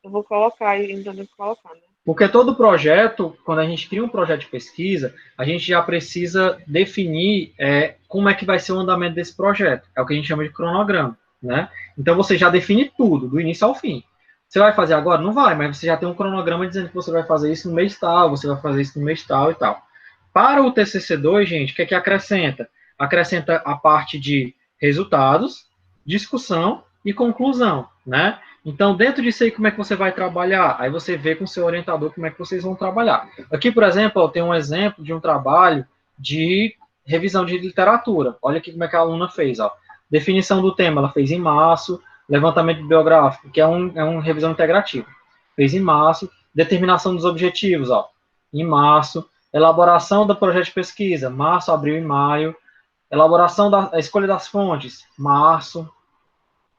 eu vou colocar, então tem que colocar, né? Porque todo projeto, quando a gente cria um projeto de pesquisa, a gente já precisa definir como é que vai ser o andamento desse projeto. É o que a gente chama de cronograma, né? Então você já define tudo, do início ao fim. Você vai fazer agora? Não vai, mas você já tem um cronograma dizendo que você vai fazer isso no mês tal, você vai fazer isso no mês tal e tal. Para o TCC2, gente, o que é que acrescenta? Acrescenta a parte de resultados, discussão e conclusão, né? Então, dentro disso aí, como é que você vai trabalhar? Aí você vê com o seu orientador como é que vocês vão trabalhar. Aqui, por exemplo, eu tenho um exemplo de um trabalho de revisão de literatura. Olha aqui como é que a aluna fez, ó. Definição do tema, ela fez em março. Levantamento bibliográfico, que é uma revisão integrativa. Fez em março. Determinação dos objetivos, ó, em março. Elaboração do projeto de pesquisa, março, abril e maio. Elaboração da escolha das fontes, março.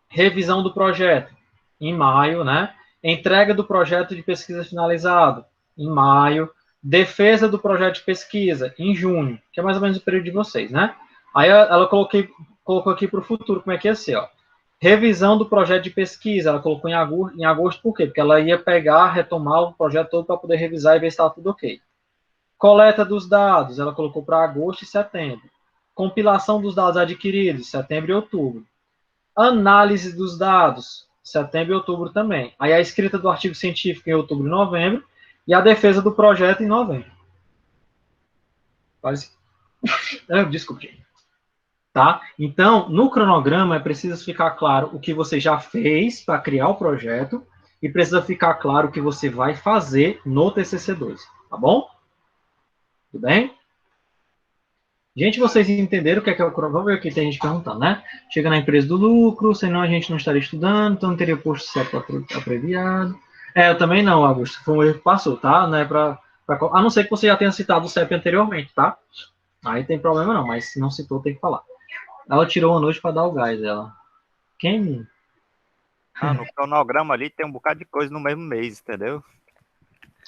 Revisão do projeto, em maio, né? Entrega do projeto de pesquisa finalizado, em maio. Defesa do projeto de pesquisa, em junho, que é mais ou menos o período de vocês, né? Aí ela colocou aqui para o futuro, como é que ia ser, ó. Revisão do projeto de pesquisa, ela colocou em agosto, por quê? Porque ela ia retomar o projeto todo para poder revisar e ver se estava tudo ok. Coleta dos dados, ela colocou para agosto e setembro. Compilação dos dados adquiridos, setembro e outubro. Análise dos dados, setembro e outubro também. Aí a escrita do artigo científico em outubro e novembro, e a defesa do projeto em novembro. Desculpe, gente. Tá? Então, no cronograma é preciso ficar claro o que você já fez para criar o projeto e precisa ficar claro o que você vai fazer no TCC2, tá bom? Tudo bem? Gente, vocês entenderam o que é o cronograma? Vamos ver aqui, tem gente perguntando, né? Chega na empresa do lucro, senão a gente não estaria estudando, então não teria posto CEP abreviado. Eu também não, Augusto, foi um erro que passou, tá? Não é a não ser que você já tenha citado o CEP anteriormente, tá? Aí tem problema não, mas se não citou, tem que falar. Ela tirou uma noite para dar o gás, ela. Quem? No cronograma ali tem um bocado de coisa no mesmo mês, entendeu?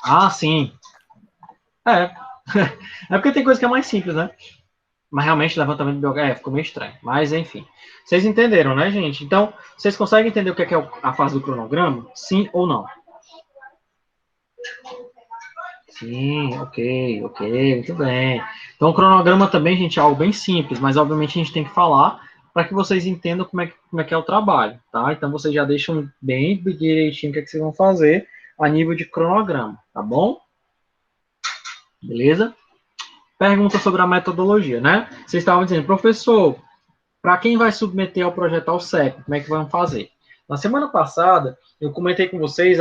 Ah, sim. É. É porque tem coisa que é mais simples, né? Mas realmente levantamento biográfico ficou meio estranho. Mas, enfim. Vocês entenderam, né, gente? Então, vocês conseguem entender o que é a fase do cronograma? Sim ou não? Sim, ok, muito bem. Então, o cronograma também, gente, é algo bem simples, mas obviamente a gente tem que falar para que vocês entendam como é que é o trabalho, tá? Então, vocês já deixam bem direitinho o que é que vocês vão fazer a nível de cronograma, tá bom? Beleza? Pergunta sobre a metodologia, né? Vocês estavam dizendo, professor, para quem vai submeter ao projeto ao CEP, como é que vão fazer? Na semana passada, eu comentei com vocês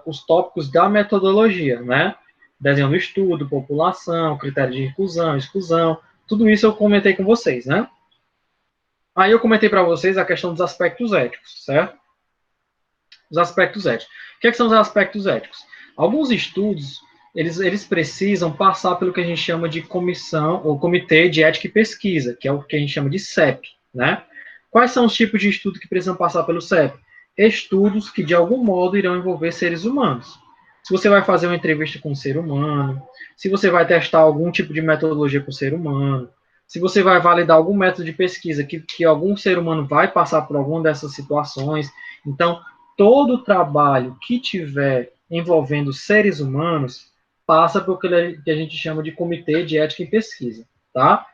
os tópicos da metodologia, né? Desenho do estudo, população, critério de inclusão, exclusão, tudo isso eu comentei com vocês, né? Aí eu comentei para vocês a questão dos aspectos éticos, certo? Os aspectos éticos. O que, é que são os aspectos éticos? Alguns estudos, eles precisam passar pelo que a gente chama de comissão, ou comitê de ética e pesquisa, que é o que a gente chama de CEP, né? Quais são os tipos de estudo que precisam passar pelo CEP? Estudos que, de algum modo, irão envolver seres humanos. Se você vai fazer uma entrevista com um ser humano, se você vai testar algum tipo de metodologia com o ser humano, se você vai validar algum método de pesquisa que algum ser humano vai passar por alguma dessas situações. Então, todo trabalho que tiver envolvendo seres humanos passa por o que a gente chama de comitê de ética e pesquisa, tá?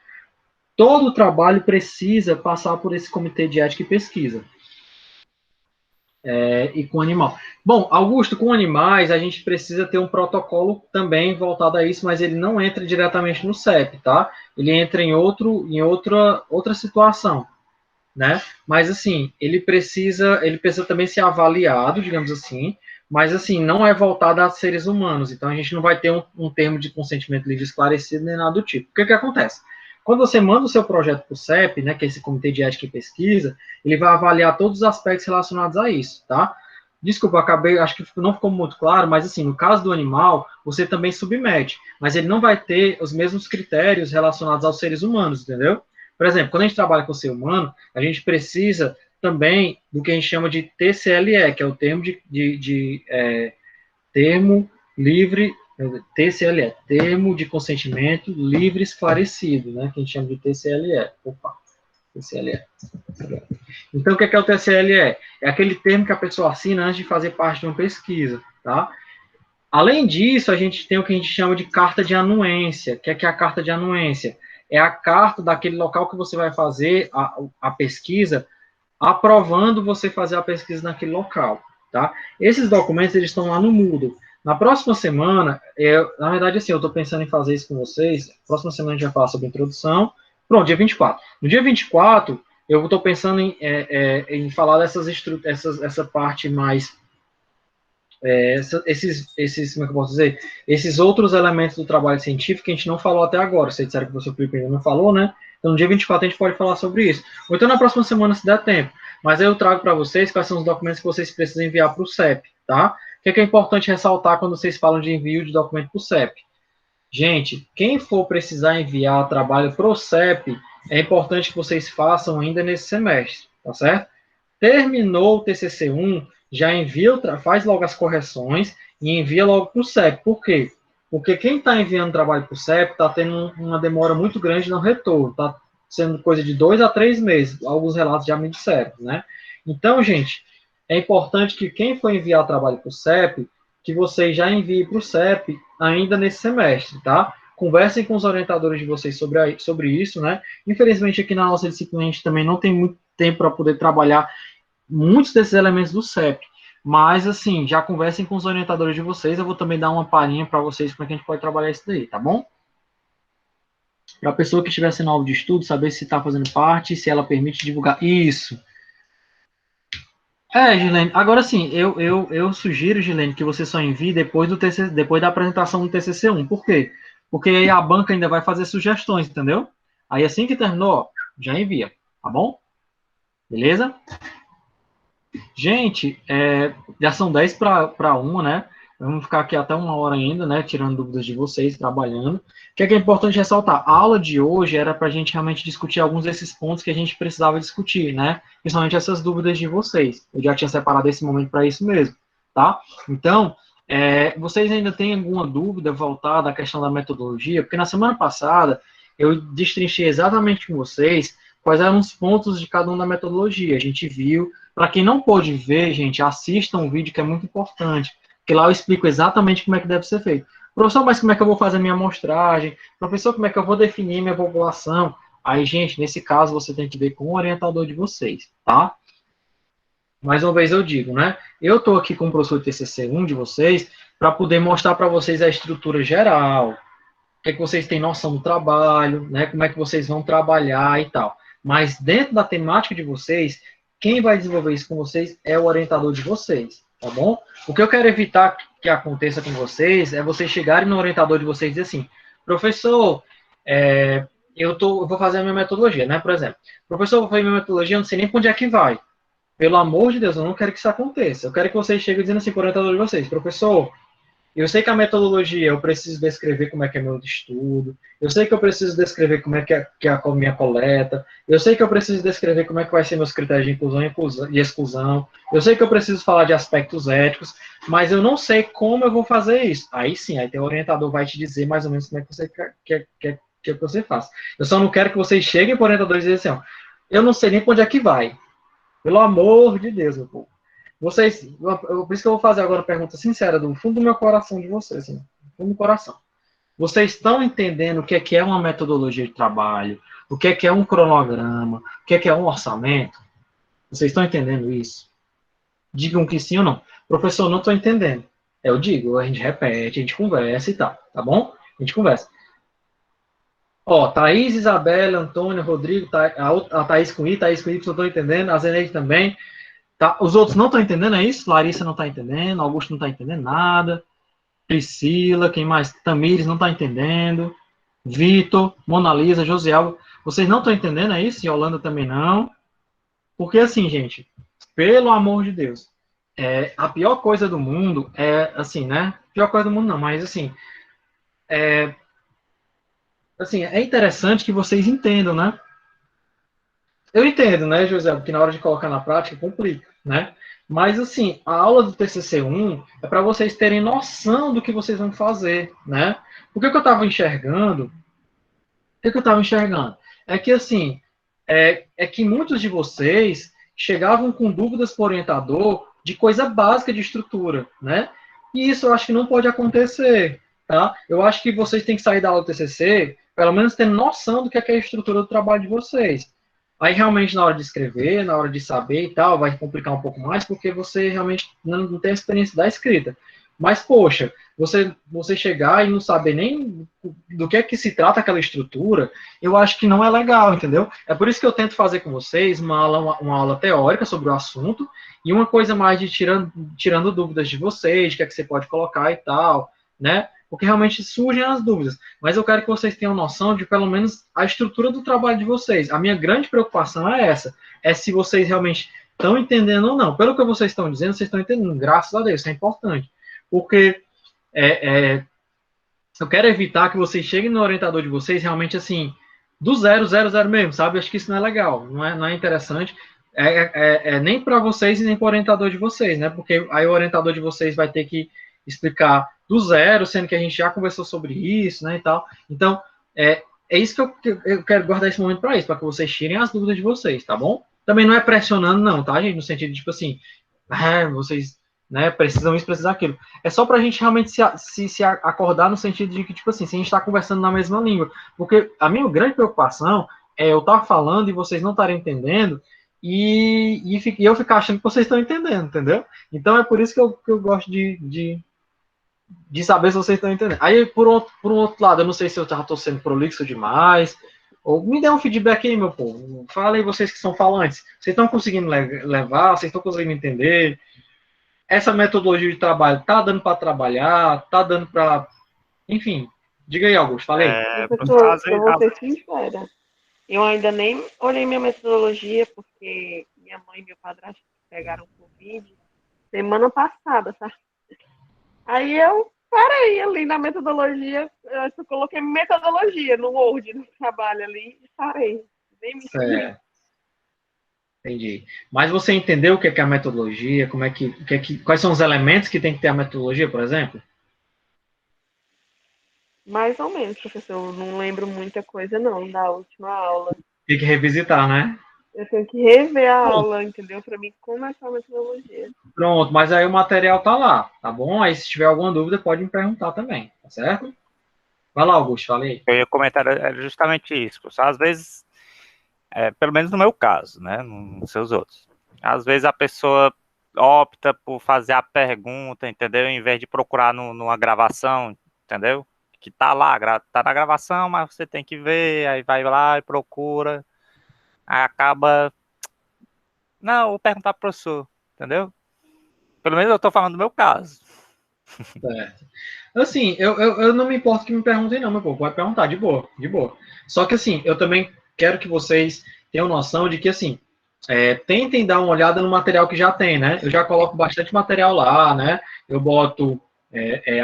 Todo trabalho precisa passar por esse comitê de ética e pesquisa. E com animal. Bom, Augusto, com animais, a gente precisa ter um protocolo também voltado a isso, mas ele não entra diretamente no CEP, tá? Ele entra em outra situação, né? Mas, assim, ele precisa também ser avaliado, digamos assim, mas, assim, não é voltado a seres humanos. Então, a gente não vai ter um termo de consentimento livre esclarecido nem nada do tipo. O que acontece? Quando você manda o seu projeto para o CEP, né, que é esse Comitê de Ética e Pesquisa, ele vai avaliar todos os aspectos relacionados a isso, tá? Desculpa, acho que não ficou muito claro, mas assim, no caso do animal, você também submete, mas ele não vai ter os mesmos critérios relacionados aos seres humanos, entendeu? Por exemplo, quando a gente trabalha com o ser humano, a gente precisa também do que a gente chama de TCLE, que é o termo termo livre, TCLE, termo de consentimento livre esclarecido, né, que a gente chama de TCLE. TCLE. Então, o que é o TCLE? É aquele termo que a pessoa assina antes de fazer parte de uma pesquisa, tá? Além disso, a gente tem o que a gente chama de carta de anuência. O que é a carta de anuência? É a carta daquele local que você vai fazer a pesquisa, aprovando você fazer a pesquisa naquele local, tá? Esses documentos, eles estão lá no Moodle. Na próxima semana, na verdade, assim, eu estou pensando em fazer isso com vocês. Próxima semana a gente vai falar sobre introdução. Pronto, dia 24. No dia 24, eu estou pensando em falar essa parte mais... como é que eu posso dizer? Esses outros elementos do trabalho científico que a gente não falou até agora. Vocês disseram que o professor Felipe ainda não falou, né? Então, no dia 24, a gente pode falar sobre isso. Ou então, na próxima semana, se der tempo. Mas aí eu trago para vocês quais são os documentos que vocês precisam enviar para o CEP, tá? O que é importante ressaltar quando vocês falam de envio de documento para o CEP? Gente, quem for precisar enviar trabalho para o CEP, é importante que vocês façam ainda nesse semestre, tá certo? Terminou o TCC1, já envia, faz logo as correções e envia logo para o CEP. Por quê? Porque quem está enviando trabalho para o CEP está tendo uma demora muito grande no retorno, está sendo coisa de 2 a 3 meses, alguns relatos já me disseram, né? Então, gente, é importante que quem for enviar trabalho para o CEP, que vocês já enviem para o CEP ainda nesse semestre, tá? Conversem com os orientadores de vocês sobre isso, né? Infelizmente, aqui na nossa disciplina, a gente também não tem muito tempo para poder trabalhar muitos desses elementos do CEP. Mas, assim, já conversem com os orientadores de vocês. Eu vou também dar uma palhinha para vocês como é que a gente pode trabalhar isso daí, tá bom? Para a pessoa que estiver sendo alvo de estudo, saber se está fazendo parte, se ela permite divulgar. Isso. Gilene. Agora sim, eu sugiro, Gilene, que você só envie depois da apresentação do TCC1. Por quê? Porque aí a banca ainda vai fazer sugestões, entendeu? Aí assim que terminou, já envia, tá bom? Beleza? Gente, já são 10 para 1, né? Vamos ficar aqui até 1 hora ainda, né? Tirando dúvidas de vocês, trabalhando. O que é importante ressaltar? A aula de hoje era para a gente realmente discutir alguns desses pontos que a gente precisava discutir, né? Principalmente essas dúvidas de vocês. Eu já tinha separado esse momento para isso mesmo, tá? Então, Vocês ainda têm alguma dúvida voltada à questão da metodologia? Porque na semana passada eu destrinchei exatamente com vocês quais eram os pontos de cada uma da metodologia. A gente viu. Para quem não pôde ver, gente, assistam um vídeo que é muito importante, porque lá eu explico exatamente como é que deve ser feito. Professor, mas como é que eu vou fazer minha amostragem? Professor, como é que eu vou definir minha população? Aí, gente, nesse caso, você tem que ver com o orientador de vocês, tá? Mais uma vez eu digo, né? Eu estou aqui com o professor de TCC 1 de vocês para poder mostrar para vocês a estrutura geral, o que vocês têm noção do trabalho, né? Como é que vocês vão trabalhar e tal. Mas dentro da temática de vocês, quem vai desenvolver isso com vocês é o orientador de vocês, tá bom? O que eu quero evitar que aconteça com vocês é vocês chegarem no orientador de vocês e dizer assim, professor, eu vou fazer a minha metodologia, né? Por exemplo, professor, eu vou fazer a minha metodologia, eu não sei nem para onde é que vai. Pelo amor de Deus, eu não quero que isso aconteça. Eu quero que vocês cheguem dizendo assim para o orientador de vocês, professor, eu sei que a metodologia, eu preciso descrever como é que é meu estudo, eu sei que eu preciso descrever como é que é a minha coleta, eu sei que eu preciso descrever como é que vai ser meus critérios de inclusão e exclusão, eu sei que eu preciso falar de aspectos éticos, mas eu não sei como eu vou fazer isso. Aí sim, aí tem o orientador vai te dizer mais ou menos como é que você quer que você faça. Eu só não quero que vocês cheguem para o orientador e dizem assim, ó, eu não sei nem para onde é que vai. Pelo amor de Deus, meu povo. Vocês, por isso que eu vou fazer agora uma pergunta sincera, do fundo do meu coração de vocês, assim, do fundo do coração. Vocês estão entendendo o que é uma metodologia de trabalho, o que é um cronograma, o que é um orçamento? Vocês estão entendendo isso? Digam que sim ou não. Professor, não estou entendendo. Eu digo, a gente repete, a gente conversa e tal, tá bom? A gente conversa. Ó, Thaís, Isabela, Antônio, Rodrigo, a Thaís com I, Thaís com Y, estou entendendo, a Zeneide também. Tá? Os outros não estão entendendo, é isso? Larissa não está entendendo, Augusto não está entendendo nada, Priscila, quem mais? Tamires não está entendendo, Vitor, Mona Lisa, Josiel, vocês não estão entendendo, é isso? E Holanda também não. Porque assim, gente, pelo amor de Deus, a pior coisa do mundo é, assim, né? Pior coisa do mundo não, mas assim, é interessante que vocês entendam, né? Eu entendo, né, José, porque na hora de colocar na prática complica, né? Mas, assim, a aula do TCC1 é para vocês terem noção do que vocês vão fazer, né? O que eu estava enxergando, é que, assim, é que muitos de vocês chegavam com dúvidas para o orientador de coisa básica de estrutura, né? E isso eu acho que não pode acontecer, tá? Eu acho que vocês têm que sair da aula do TCC, pelo menos tendo noção do que é a estrutura do trabalho de vocês. Aí, realmente, na hora de escrever, na hora de saber e tal, vai complicar um pouco mais, porque você realmente não tem a experiência da escrita. Mas, poxa, você chegar e não saber nem do que é que se trata aquela estrutura, eu acho que não é legal, entendeu? É por isso que eu tento fazer com vocês uma aula teórica sobre o assunto e uma coisa mais de tirando dúvidas de vocês, de que é que você pode colocar e tal, né? Porque realmente surgem as dúvidas. Mas eu quero que vocês tenham noção de, pelo menos, a estrutura do trabalho de vocês. A minha grande preocupação é essa. É se vocês realmente estão entendendo ou não. Pelo que vocês estão dizendo, vocês estão entendendo. Graças a Deus, isso é importante. Porque eu quero evitar que vocês cheguem no orientador de vocês realmente, assim, do 0, 0, 0 mesmo, sabe? Eu acho que isso não é legal, não é interessante. Nem para vocês e nem para o orientador de vocês, né? Porque aí o orientador de vocês vai ter que explicar do zero, sendo que a gente já conversou sobre isso, né, e tal. Então, é isso que eu quero guardar esse momento para isso, para que vocês tirem as dúvidas de vocês, tá bom? Também não é pressionando, não, tá, gente? No sentido de, tipo assim, vocês, né, precisam isso, precisam aquilo. É só para a gente realmente se acordar no sentido de que, tipo assim, se a gente está conversando na mesma língua. Porque a minha grande preocupação é eu estar falando e vocês não estarem entendendo e eu ficar achando que vocês estão entendendo, entendeu? Então, é por isso que eu gosto de saber se vocês estão entendendo. Aí, por um outro lado, eu não sei se eu já estou sendo prolixo demais, ou me dê um feedback aí, meu povo. Falem vocês que são falantes. Vocês estão conseguindo levar? Vocês estão conseguindo entender? Essa metodologia de trabalho está dando para trabalhar? Está dando para... Enfim, diga aí, Augusto, falei. Professor, eu vou ser sincera. Eu ainda nem olhei minha metodologia, porque minha mãe e meu padrasto pegaram Covid semana passada, tá? Aí eu parei ali na metodologia, eu coloquei metodologia no Word, no trabalho ali, e parei. Nem me Entendi. Mas você entendeu o que é a metodologia? Como é quais são os elementos que tem que ter a metodologia, por exemplo? Mais ou menos, professor. Eu não lembro muita coisa, não, da última aula. Tem que revisitar, né? Eu tenho que rever a aula, entendeu? Para mim começar a metodologia. Pronto, mas aí o material tá lá, tá bom? Aí se tiver alguma dúvida, pode me perguntar também, tá certo? Vai lá, Augusto, falei. Eu ia comentar justamente isso. Às vezes, pelo menos no meu caso, né? Nos seus outros. Às vezes a pessoa opta por fazer a pergunta, entendeu? Em vez de procurar numa gravação, entendeu? Que tá lá, tá na gravação, mas você tem que ver, aí vai lá e procura. Aí acaba. Não, vou perguntar pro professor, entendeu? Pelo menos eu tô falando do meu caso. Certo. Assim, eu não me importo que me perguntem, não, meu povo. Pode perguntar, de boa, de boa. Só que, assim, eu também quero que vocês tenham noção de que, assim, tentem dar uma olhada no material que já tem, né? Eu já coloco bastante material lá, né? Eu boto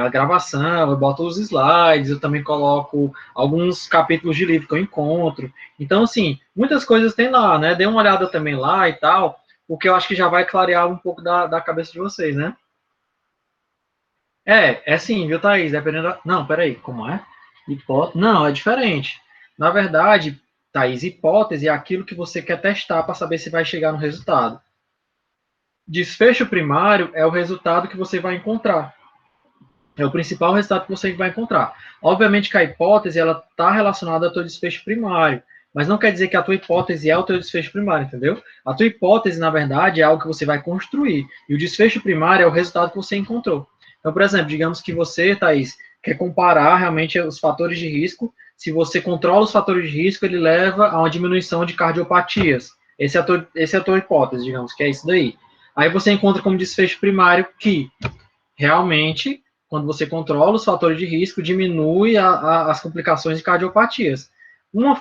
a gravação, eu boto os slides, eu também coloco alguns capítulos de livro que eu encontro. Então, assim, muitas coisas tem lá, né? Dê uma olhada também lá e tal, porque eu acho que já vai clarear um pouco da cabeça de vocês, né? É sim, viu, Thaís? Dependendo da... Não, peraí, como é? Hipótese... Não, é diferente. Na verdade, Thaís, hipótese é aquilo que você quer testar para saber se vai chegar no resultado. Desfecho primário é o resultado que você vai encontrar. É o principal resultado que você vai encontrar. Obviamente que a hipótese ela está relacionada ao teu desfecho primário, mas não quer dizer que a tua hipótese é o teu desfecho primário, entendeu? A tua hipótese, na verdade, é algo que você vai construir, e o desfecho primário é o resultado que você encontrou. Então, por exemplo, digamos que você, Thaís, quer comparar realmente os fatores de risco. Se você controla os fatores de risco, ele leva a uma diminuição de cardiopatias. Essa é a tua hipótese, digamos, que é isso daí. Aí você encontra como desfecho primário que realmente, quando você controla os fatores de risco, diminui as complicações de cardiopatias. Uma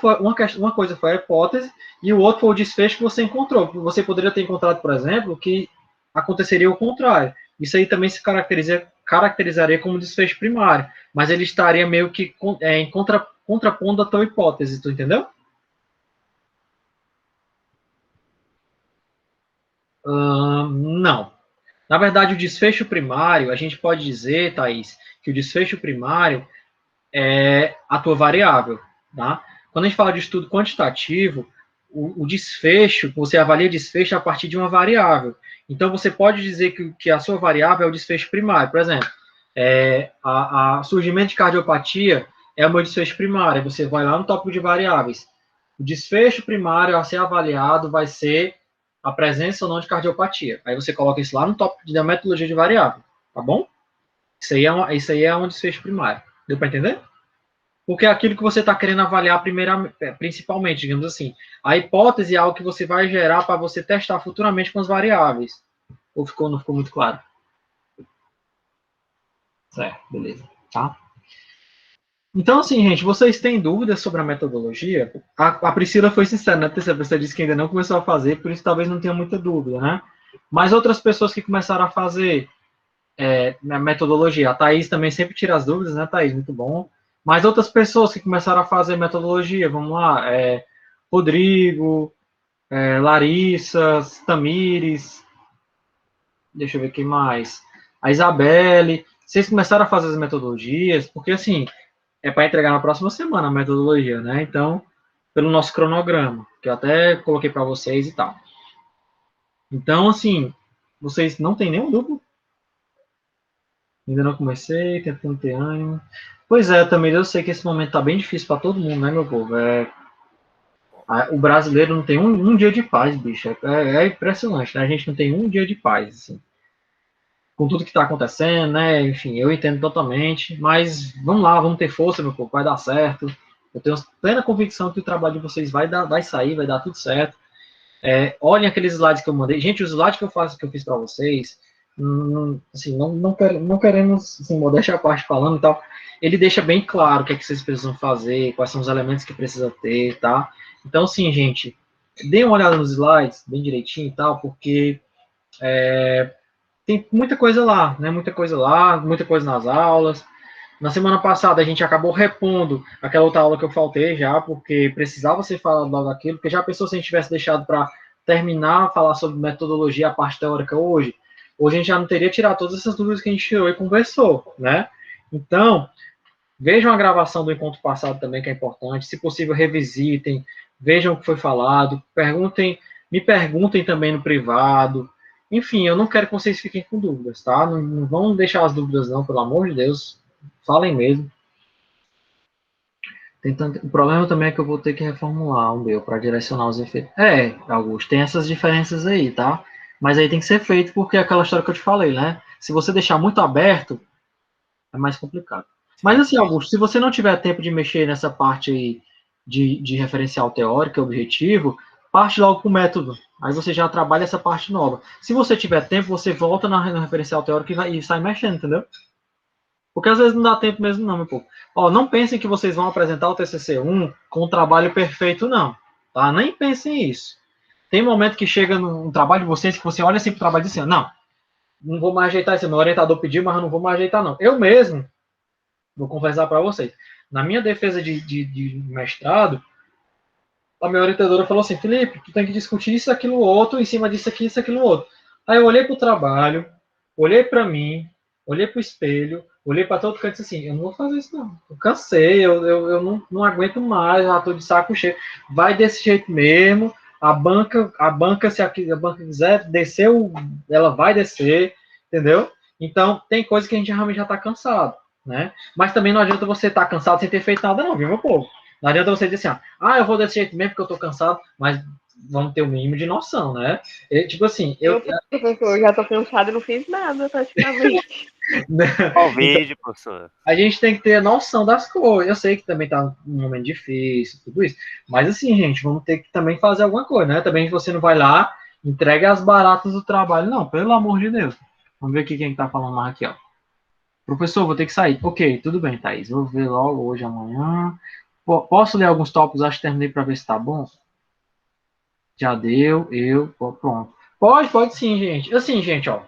coisa foi a hipótese e o outro foi o desfecho que você encontrou. Você poderia ter encontrado, por exemplo, que aconteceria o contrário. Isso aí também se caracterizaria como desfecho primário, mas ele estaria meio que contrapondo a tua hipótese, tu entendeu? Não. Na verdade, o desfecho primário, a gente pode dizer, Thaís, que o desfecho primário é a tua variável, tá? Quando a gente fala de estudo quantitativo, o desfecho, você avalia desfecho a partir de uma variável. Então, você pode dizer que a sua variável é o desfecho primário. Por exemplo, a surgimento de cardiopatia é o meu desfecho primário. Você vai lá no tópico de variáveis. O desfecho primário a ser avaliado vai ser a presença ou não de cardiopatia. Aí você coloca isso lá no tópico da metodologia de variável, tá bom? Isso aí é um desfecho primário. Deu para entender? Porque é aquilo que você está querendo avaliar principalmente, digamos assim. A hipótese é algo que você vai gerar para você testar futuramente com as variáveis. Ou não ficou muito claro? Certo, beleza. Tá? Então, assim, gente, vocês têm dúvidas sobre a metodologia? A Priscila foi sincera, né? A Priscila disse que ainda não começou a fazer, por isso talvez não tenha muita dúvida, né? Mas outras pessoas que começaram a fazer na metodologia, a Thaís também sempre tira as dúvidas, né, Thaís? Muito bom. Mas outras pessoas que começaram a fazer metodologia, vamos lá, Rodrigo, Larissa, Tamires, deixa eu ver quem mais, a Isabelle, vocês começaram a fazer as metodologias, porque assim, é para entregar na próxima semana a metodologia, né? Então, pelo nosso cronograma, que eu até coloquei para vocês e tal. Então, assim, vocês não têm nenhum dúvida? Ainda não comecei, tentando ter ânimo. Pois é, também eu sei que esse momento tá bem difícil para todo mundo, né, meu povo? O brasileiro não tem um dia de paz, bicho. É impressionante, né? A gente não tem um dia de paz, assim. Com tudo que está acontecendo, né? Enfim, eu entendo totalmente. Mas vamos lá, vamos ter força, meu povo, vai dar certo. Eu tenho plena convicção que o trabalho de vocês vai sair, vai dar tudo certo. Olhem aqueles slides que eu mandei. Gente, os slides que eu fiz para vocês, assim, não queremos, assim, modéstia à parte falando e tal, ele deixa bem claro o que é que vocês precisam fazer, quais são os elementos que precisa ter, tá? Então, sim, gente, deem uma olhada nos slides, bem direitinho e tal, porque tem muita coisa lá, né? Muita coisa lá, muita coisa nas aulas. Na semana passada, a gente acabou repondo aquela outra aula que eu faltei já, porque precisava ser falado logo aquilo, porque já pensou se a gente tivesse deixado para terminar, falar sobre metodologia, a parte teórica hoje a gente já não teria tirado todas essas dúvidas que a gente tirou e conversou, né? Então, vejam a gravação do encontro passado também, que é importante. Se possível, revisitem, vejam o que foi falado, me perguntem também no privado. Enfim, eu não quero que vocês fiquem com dúvidas, tá? Não vão deixar as dúvidas, não, pelo amor de Deus. Falem mesmo. O problema também é que eu vou ter que reformular o meu para direcionar os efeitos. Augusto, tem essas diferenças aí, tá? Mas aí tem que ser feito porque é aquela história que eu te falei, né? Se você deixar muito aberto, é mais complicado. Mas assim, Augusto, se você não tiver tempo de mexer nessa parte aí de referencial teórico, objetivo, parte logo para o método. Aí você já trabalha essa parte nova. Se você tiver tempo, você volta no referencial teórico e sai mexendo, entendeu? Porque às vezes não dá tempo mesmo não, meu povo. Ó, não pensem que vocês vão apresentar o TCC1 com um trabalho perfeito, não. Tá? Nem pensem isso. Tem momento que chega num trabalho de vocês que você olha assim pro trabalho e diz assim, não vou mais ajeitar isso. Meu orientador pediu, mas eu não vou mais ajeitar, não. Eu mesmo, vou conversar para vocês. Na minha defesa de mestrado, a minha orientadora falou assim, Felipe, tu tem que discutir isso, aquilo, outro, em cima disso aqui, isso, aquilo, outro. Aí eu olhei pro trabalho, olhei para mim, olhei pro espelho, olhei para todo canto e disse assim, eu não vou fazer isso não. Eu cansei, eu não aguento mais, já tô de saco cheio. Vai desse jeito mesmo. A banca, se a banca quiser descer, ela vai descer, entendeu? Então, tem coisa que a gente realmente já está cansado, né? Mas também não adianta você estar cansado sem ter feito nada não, viu, meu povo? Não adianta você dizer assim, eu vou desse jeito mesmo porque eu tô cansado, mas vamos ter o mínimo de noção, né? Tipo assim, eu já tô cansado e não fiz nada praticamente. Covid, professor. A gente tem que ter noção das coisas. Eu sei que também tá um momento difícil, tudo isso. Mas assim, gente, vamos ter que também fazer alguma coisa, né? Também você não vai lá, entrega as baratas do trabalho. Não, pelo amor de Deus. Vamos ver aqui quem tá falando mais aqui, ó. Professor, vou ter que sair. Ok, tudo bem, Thaís. Vou ver logo hoje, amanhã. Posso ler alguns tópicos? Acho que terminei para ver se tá bom. Já deu, pronto. Pode sim, gente. Assim, gente, ó.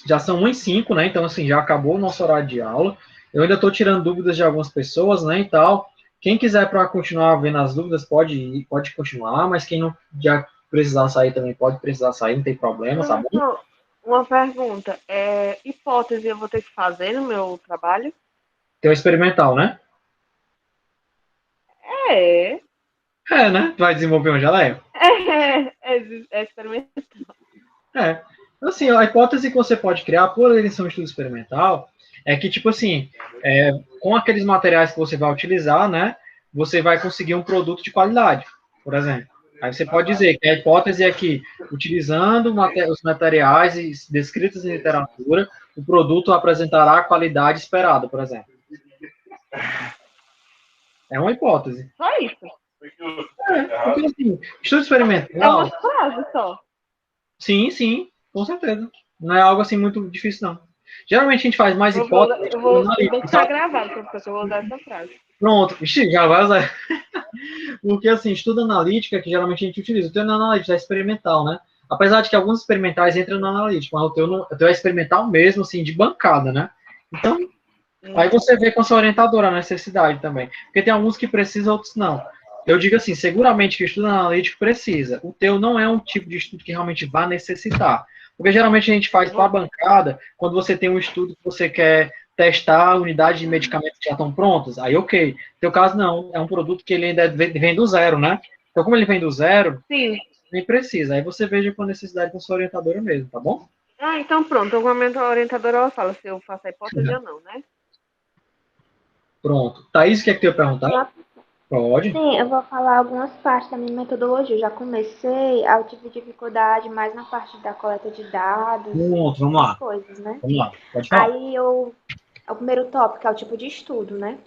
Já são 1h05, né? Então, assim, já acabou o nosso horário de aula. Eu ainda estou tirando dúvidas de algumas pessoas, né? E tal. Quem quiser para continuar vendo as dúvidas, pode continuar, mas quem não já precisar sair também pode precisar sair, não tem problema, tá bom? Uma pergunta. Hipótese eu vou ter que fazer no meu trabalho? Tem o experimental, né? Né? Vai desenvolver um geleia? É experimental. Assim, a hipótese que você pode criar por eles ser um estudo experimental é que, tipo assim, com aqueles materiais que você vai utilizar, né, você vai conseguir um produto de qualidade, por exemplo. Aí você pode dizer que a hipótese é que, utilizando os materiais descritos em literatura, o produto apresentará a qualidade esperada, por exemplo. É uma hipótese. Só isso. Porque, assim, estudo experimental... É uma frase só. Sim, com certeza. Não é algo assim muito difícil, não. Geralmente a gente faz mais hipóteses. Eu vou deixar gravado, porque eu vou usar essa frase. Pronto, já vai usar. Porque, assim, estudo analítica, que geralmente a gente utiliza, o teu não é analítico, é experimental, né? Apesar de que alguns experimentais entram no analítico, mas o teu é experimental mesmo, assim, de bancada, né? Então, aí você vê com a sua orientadora a necessidade também. Porque tem alguns que precisam, outros não. Eu digo assim, seguramente que o estudo analítico precisa. O teu não é um tipo de estudo que realmente vai necessitar. Porque geralmente a gente faz para a bancada, quando você tem um estudo que você quer testar unidades de medicamentos que já estão prontas, aí ok. No teu caso, não. É um produto que ele ainda vem do zero, né? Então, como ele vem do zero, sim, nem precisa. Aí você veja com a necessidade com a sua orientadora mesmo, tá bom? Então pronto. A minha orientadora ela fala se eu faço a hipótese ou não, né? Pronto. Thaís, o que é que tu ia perguntar? Pode. Sim, eu vou falar algumas partes da minha metodologia. Eu já comecei, eu tive dificuldade mais na parte da coleta de dados, Pronto, vamos lá. coisas, né? Vamos lá, pode falar. Aí o primeiro tópico é o tipo de estudo, né?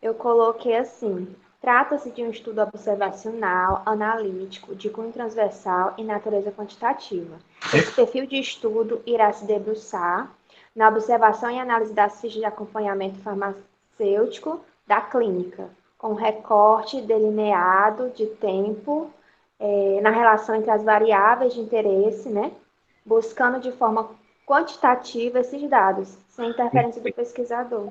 Eu coloquei assim: trata-se de um estudo observacional, analítico, de cunho transversal e natureza quantitativa. Esse perfil de estudo irá se debruçar na observação e análise das fichas de acompanhamento farmacêutico da clínica, com recorte delineado de tempo na relação entre as variáveis de interesse, né? Buscando de forma quantitativa esses dados, sem interferência do pesquisador.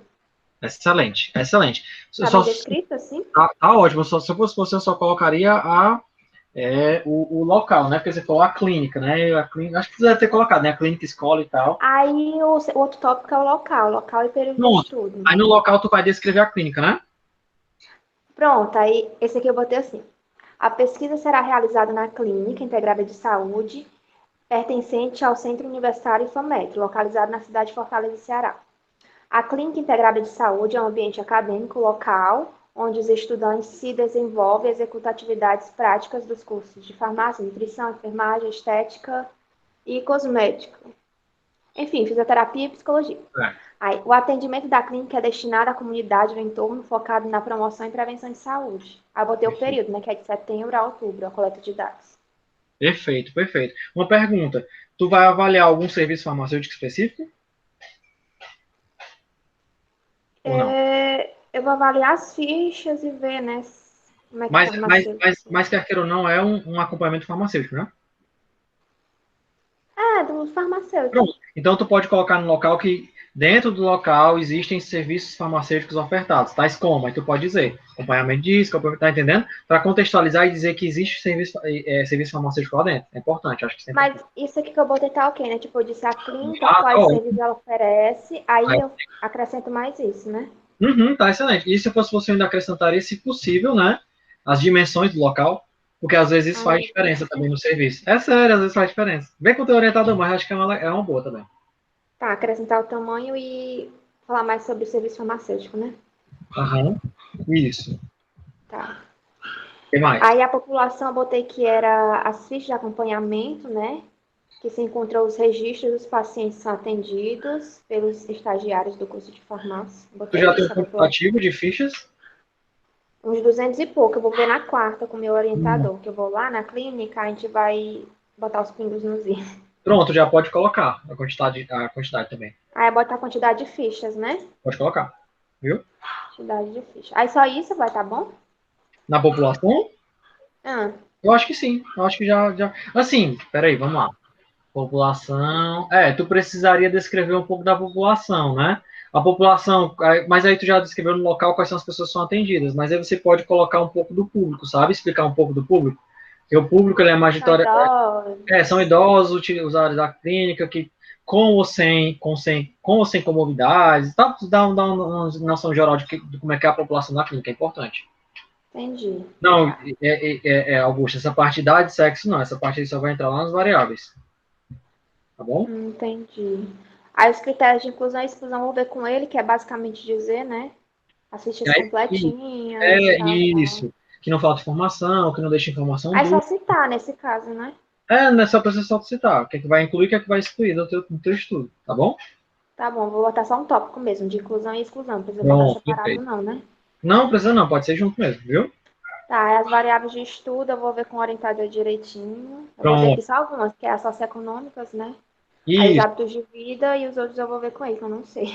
Excelente. Tá bem descrito assim? Tá ótimo. Se eu fosse você, eu só colocaria é o local, né? Porque você falou a clínica, né? A clínica, acho que você deve ter colocado, né? A clínica, escola e tal. Aí o outro tópico é o local e período de Pronto. estudo. Aí no local tu vai descrever a clínica, né? Pronto, aí esse aqui eu botei assim. A pesquisa será realizada na Clínica Integrada de Saúde, pertencente ao Centro Universitário IFAMEC, localizado na cidade de Fortaleza, Ceará. A Clínica Integrada de Saúde é um ambiente acadêmico local onde os estudantes se desenvolvem e executam atividades práticas dos cursos de farmácia, nutrição, enfermagem, estética e cosmética. Enfim, fisioterapia e psicologia. Aí, o atendimento da clínica é destinado à comunidade do entorno, focado na promoção e prevenção de saúde. Aí eu botei o período, né, que é de setembro a outubro, a coleta de dados. Perfeito, perfeito. Uma pergunta. Tu vai avaliar algum serviço farmacêutico específico? Ou não? Eu vou avaliar as fichas e ver, né, como é que Mas, o farmacêutico... mas quer queira ou não, é um acompanhamento farmacêutico, né? do farmacêutico. Pronto. Então, tu pode colocar no local que dentro do local existem serviços farmacêuticos ofertados, tais como, aí tu pode dizer, acompanhamento disso, tá entendendo? Para contextualizar e dizer que existe serviço farmacêutico lá dentro. É importante, acho que sempre. Mas isso aqui que eu botei tá ok, né? Tipo, eu disse a clínica, Ah, quais tá serviços ela oferece, aí Aí. eu acrescento mais isso, né? Tá excelente. E se eu fosse você, eu ainda acrescentaria, se possível, né, as dimensões do local, porque às vezes isso faz diferença também no serviço. É sério, às vezes faz diferença. Vem com o teu orientador, mas acho que é uma boa também. Tá, acrescentar o tamanho e falar mais sobre o serviço farmacêutico, né? Isso. Tá. O que mais? Aí a população eu botei que era as fichas de acompanhamento, né? Que se encontrou os registros dos pacientes que são atendidos pelos estagiários do curso de farmácia. Tu já tem um quantitativo de fichas? Uns 200 e pouco. Eu vou ver na quarta com o meu orientador, que eu vou lá na clínica, a gente vai botar os pingos nos is. Pronto, já pode colocar a quantidade também. Aí bota a quantidade de fichas, né? Pode colocar, viu? Quantidade de fichas. Aí só isso vai tá bom? Na população? Ah, Eu acho que sim. Eu acho que já. Assim, peraí, vamos lá. População. Tu precisaria descrever um pouco da população, né? A população, mas aí tu já descreveu no local quais são as pessoas que são atendidas, mas aí você pode colocar um pouco do público, sabe? Explicar um pouco do público. Porque o público ele é são idosos, usuários da clínica, que com ou sem comorbidades, tá? Dá uma noção geral de como é que é a população da clínica, é importante. entendi. Não, Augusto, essa parte de idade e sexo não, essa parte aí só vai entrar lá nas variáveis. Tá bom? Entendi. Aí os critérios de inclusão e exclusão eu vou ver com ele, que é basicamente dizer, né? As fichas completinhas. Isso. Que não falta informação, que não deixa informação Aí dúvida. só citar nesse caso, né? Não é só pra você só citar. O que é que vai incluir e o que é que vai excluir no teu estudo, tá bom? Tá bom, vou botar só um tópico mesmo, de inclusão e exclusão. Não precisa Pronto, botar separado, perfeito. não, né? Não precisa não, pode ser junto mesmo, viu? Tá, as variáveis de estudo eu vou ver com o orientador direitinho. Eu Pronto. vou ver aqui só algumas, que é as socioeconômicas, né? Isso. Aí os hábitos de vida e os outros eu vou ver com ele, que eu não sei.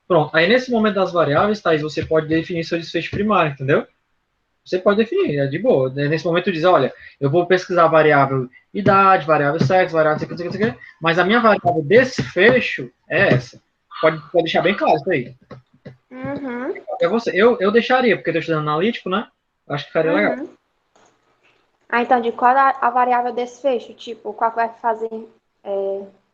Pronto. Aí nesse momento das variáveis, Thaís, você pode definir seu desfecho primário, entendeu? Você pode definir, é de boa. Nesse momento, diz, olha, eu vou pesquisar a variável idade, variável sexo, variável mas a minha variável desfecho é essa. Pode deixar bem claro isso aí. Uhum. É você. Eu deixaria, porque eu estou estudando analítico, né? Acho que ficaria legal. Ah, então, de qual a variável desfecho? Tipo, qual que vai fazer...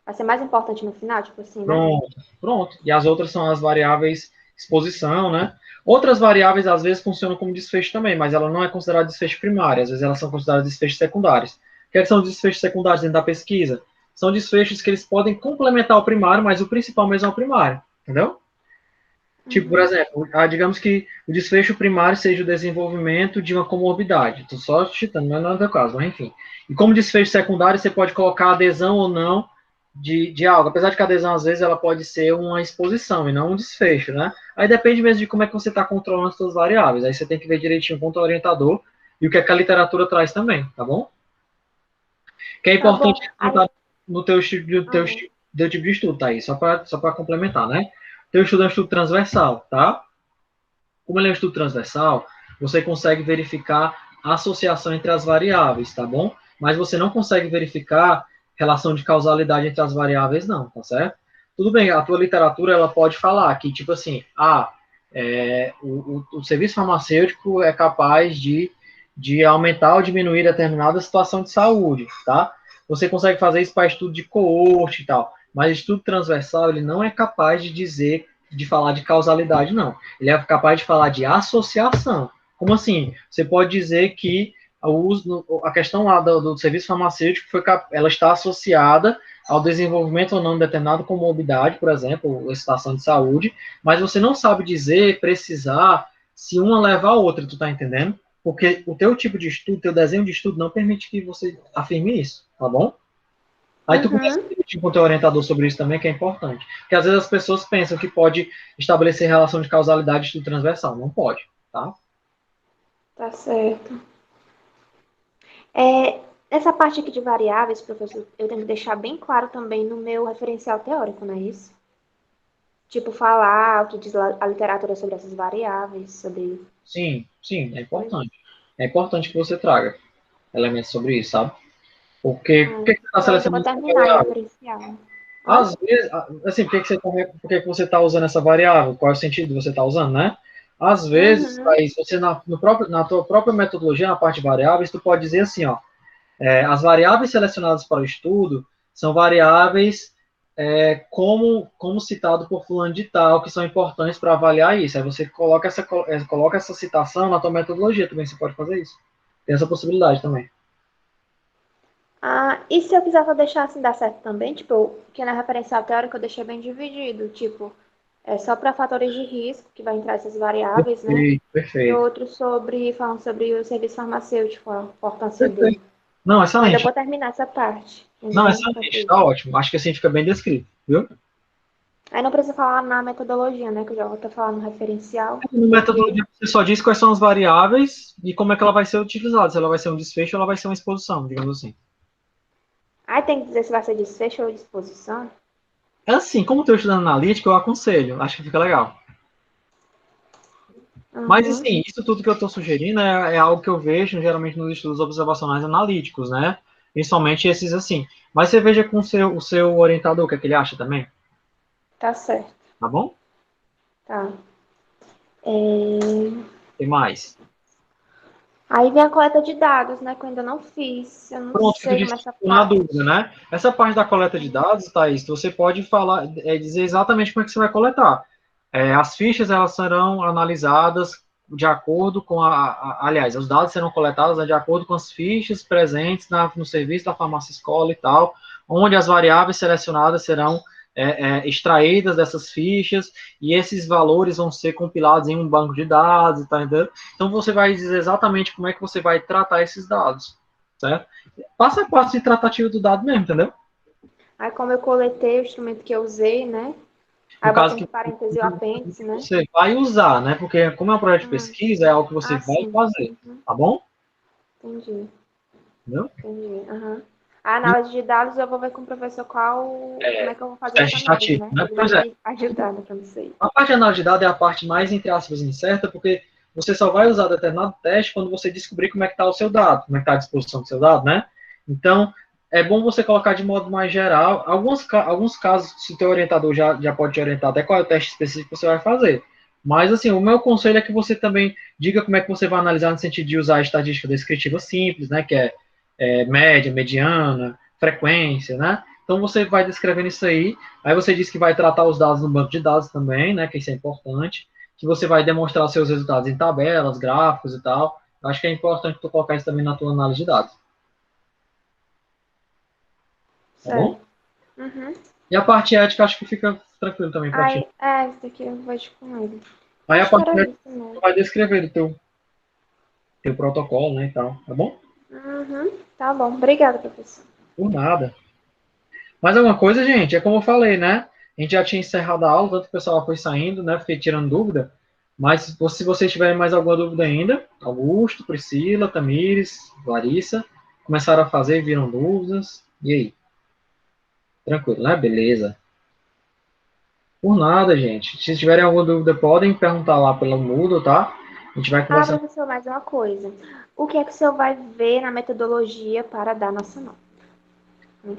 vai ser mais importante no final, tipo assim, né? Pronto. E as outras são as variáveis exposição, né? Outras variáveis, às vezes, funcionam como desfecho também, mas ela não é considerada desfecho primário, às vezes elas são consideradas desfechos secundários. O que são os desfechos secundários dentro da pesquisa? São desfechos que eles podem complementar o primário, mas o principal mesmo é o primário, entendeu? Tipo, por exemplo, digamos que o desfecho primário seja o desenvolvimento de uma comorbidade. Estou só citando, não é no teu caso, mas enfim. E como desfecho secundário, você pode colocar adesão ou não de algo. Apesar de que a adesão, às vezes, ela pode ser uma exposição e não um desfecho, né? Aí depende mesmo de como é que você está controlando as suas variáveis. Aí você tem que ver direitinho com o orientador e o que a literatura traz também, tá bom? Que é importante no teu tipo de estudo, tá aí, só para complementar, né? Teu estudo é um estudo transversal, tá? Como ele é um estudo transversal, você consegue verificar a associação entre as variáveis, tá bom? Mas você não consegue verificar relação de causalidade entre as variáveis, não, tá certo? Tudo bem, a tua literatura, ela pode falar que, tipo assim, o serviço farmacêutico é capaz de de aumentar ou diminuir determinada situação de saúde, tá? Você consegue fazer isso para estudo de coorte e tal, mas estudo transversal, ele não é capaz de dizer, de falar de causalidade, não. Ele é capaz de falar de associação. Como assim? Você pode dizer que a questão lá do serviço farmacêutico, ela está associada ao desenvolvimento ou não de determinada comorbidade, por exemplo, ou situação de saúde, mas você não sabe dizer, precisar, se uma leva a outra, tu tá entendendo? Porque o teu tipo de estudo, teu desenho de estudo não permite que você afirme isso, tá bom? Aí tu começa a discutir com o teu orientador sobre isso também, que é importante. Porque às vezes as pessoas pensam que pode estabelecer relação de causalidade de estudo transversal. Não pode, tá? Tá certo. Essa parte aqui de variáveis, professor, eu tenho que deixar bem claro também no meu referencial teórico, não é isso? Tipo, falar o que diz a literatura sobre essas variáveis, sobre... Sim, é importante. É importante que você traga elementos sobre isso, sabe? Porque por que você está Então, eu vou selecionando essa terminar o variável? referencial. Às vezes, assim, por que você está usando essa variável? Qual é o sentido de você estar usando, né? Às vezes, Thaís, você na tua própria metodologia, na parte de variáveis, tu pode dizer assim, ó, as variáveis selecionadas para o estudo são variáveis como citado por fulano de tal, que são importantes para avaliar isso. Aí você coloca essa citação na tua metodologia também, você pode fazer isso. Tem essa possibilidade também. E se eu quiser deixar assim dar certo também, tipo, que na referencial teórica eu deixei bem dividido, tipo, só para fatores de risco, que vai entrar essas variáveis, né? Perfeito. E outro falando sobre o serviço farmacêutico, a importância dele. Não, Mas excelente. eu vou terminar essa parte. Não, excelente, tá ótimo. Acho que assim fica bem descrito, viu? Aí não precisa falar na metodologia, né? Que eu já vou estar falando no referencial. Na metodologia você só diz quais são as variáveis e como é que ela vai ser utilizada. Se ela vai ser um desfecho ou ela vai ser uma exposição, digamos assim. Aí tem que dizer se vai ser desfecho ou exposição. É assim, como eu estou estudando analítico, eu aconselho. Acho que fica legal. Mas, assim, isso tudo que eu estou sugerindo é algo que eu vejo geralmente nos estudos observacionais analíticos, né? Principalmente esses assim. Mas você veja com o seu orientador, o que é que ele acha também. Tá certo. Tá bom? Tá. Tem mais. Aí vem a coleta de dados, né? Que eu ainda não fiz. Eu não Pronto, sei fica como essa na parte. dúvida, né? Essa parte da coleta de dados, Thaís, você pode falar, dizer exatamente como é que você vai coletar. As fichas, elas serão analisadas de acordo com aliás, os dados serão coletados, né, de acordo com as fichas presentes no serviço da farmácia escola e tal, onde as variáveis selecionadas serão extraídas dessas fichas, e esses valores vão ser compilados em um banco de dados, tá entendendo? Então você vai dizer exatamente como é que você vai tratar esses dados, certo? Passo a passo de tratativa do dado mesmo, entendeu? Aí como eu coletei o instrumento que eu usei, né? Aí No caso botei que entre parênteses o apêndice, né? você vai usar, né? Porque como é um projeto de pesquisa, é algo que você vai sim. fazer, tá bom? Entendi. Entendeu? Entendi. A análise de dados eu vou ver com o professor como é que eu vou fazer teste essa análise, estatístico, né? né? Ele Pois vai me ajudar, né? Pra não sei. A parte de análise de dados é a parte mais, entre aspas, incerta, porque você só vai usar determinado teste quando você descobrir como é que está o seu dado, como é que está a disposição do seu dado, né? Então, é bom você colocar de modo mais geral. Alguns casos, se o teu orientador já pode te orientar até qual é o teste específico que você vai fazer. Mas, assim, o meu conselho é que você também diga como é que você vai analisar no sentido de usar a estatística descritiva simples, né? Que é média, mediana, frequência, né? Então, você vai descrevendo isso aí. Aí você diz que vai tratar os dados no banco de dados também, né? Que isso é importante. Que você vai demonstrar seus resultados em tabelas, gráficos e tal. Eu acho que é importante tu colocar isso também na tua análise de dados. Tá bom? E a parte ética, acho que fica tranquilo também para ti. Isso daqui eu vejo com ele. Aí a parte ética você vai descrever o teu protocolo, né, e tal. Tá bom? Tá bom. Obrigada, professor. Por nada. Mais alguma coisa, gente? É como eu falei, né? A gente já tinha encerrado a aula, tanto o pessoal foi saindo, né? Fiquei tirando dúvida. Mas se vocês tiverem mais alguma dúvida ainda, Augusto, Priscila, Tamires, Larissa, começaram a fazer, viram dúvidas. E aí? Tranquilo, né? Beleza. Por nada, gente. Se tiverem alguma dúvida, podem perguntar lá pelo Moodle, tá? A gente vai conversar. Professor, mais uma coisa. O que é que o senhor vai ver na metodologia para dar nossa nota? O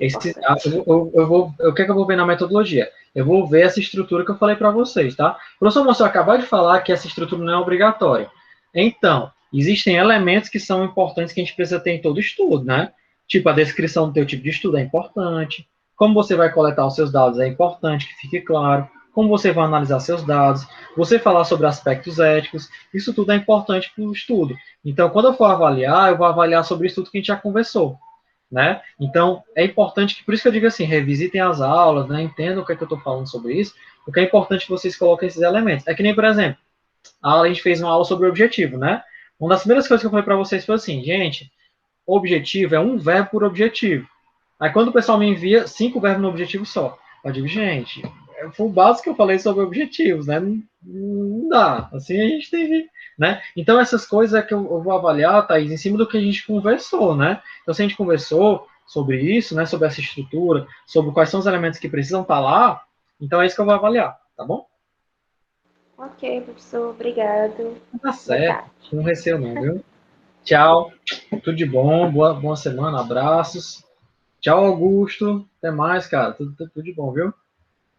que é que eu vou ver na metodologia? Eu vou ver essa estrutura que eu falei para vocês, tá? O professor Moço acabar de falar que essa estrutura não é obrigatória. Então, existem elementos que são importantes que a gente precisa ter em todo estudo, né? Tipo, a descrição do teu tipo de estudo é importante, como você vai coletar os seus dados é importante que fique claro, como você vai analisar seus dados, você falar sobre aspectos éticos, isso tudo é importante para o estudo. Então, quando eu for avaliar, eu vou avaliar sobre isso tudo que a gente já conversou, né? Então, é importante, por isso que eu digo assim, revisitem as aulas, né? Entendam o que é que eu estou falando sobre isso, porque é importante que vocês coloquem esses elementos. É que nem, por exemplo, a gente fez uma aula sobre o objetivo, né? Uma das primeiras coisas que eu falei para vocês foi assim, gente, objetivo é um verbo por objetivo. Aí quando o pessoal me envia 5 verbos no objetivo só, eu digo, gente, foi o básico que eu falei sobre objetivos, né? Não dá. Assim a gente tem que, né? Então essas coisas é que eu vou avaliar, Thaís, em cima do que a gente conversou, né? Então se a gente conversou sobre isso, né? Sobre essa estrutura, sobre quais são os elementos que precisam estar lá, então é isso que eu vou avaliar, tá bom? Ok, professor, obrigado. Tá certo. Não receio não, viu? Tchau. Tudo de bom. Boa semana. Abraços. Tchau, Augusto. Até mais, cara. Tudo de bom, viu?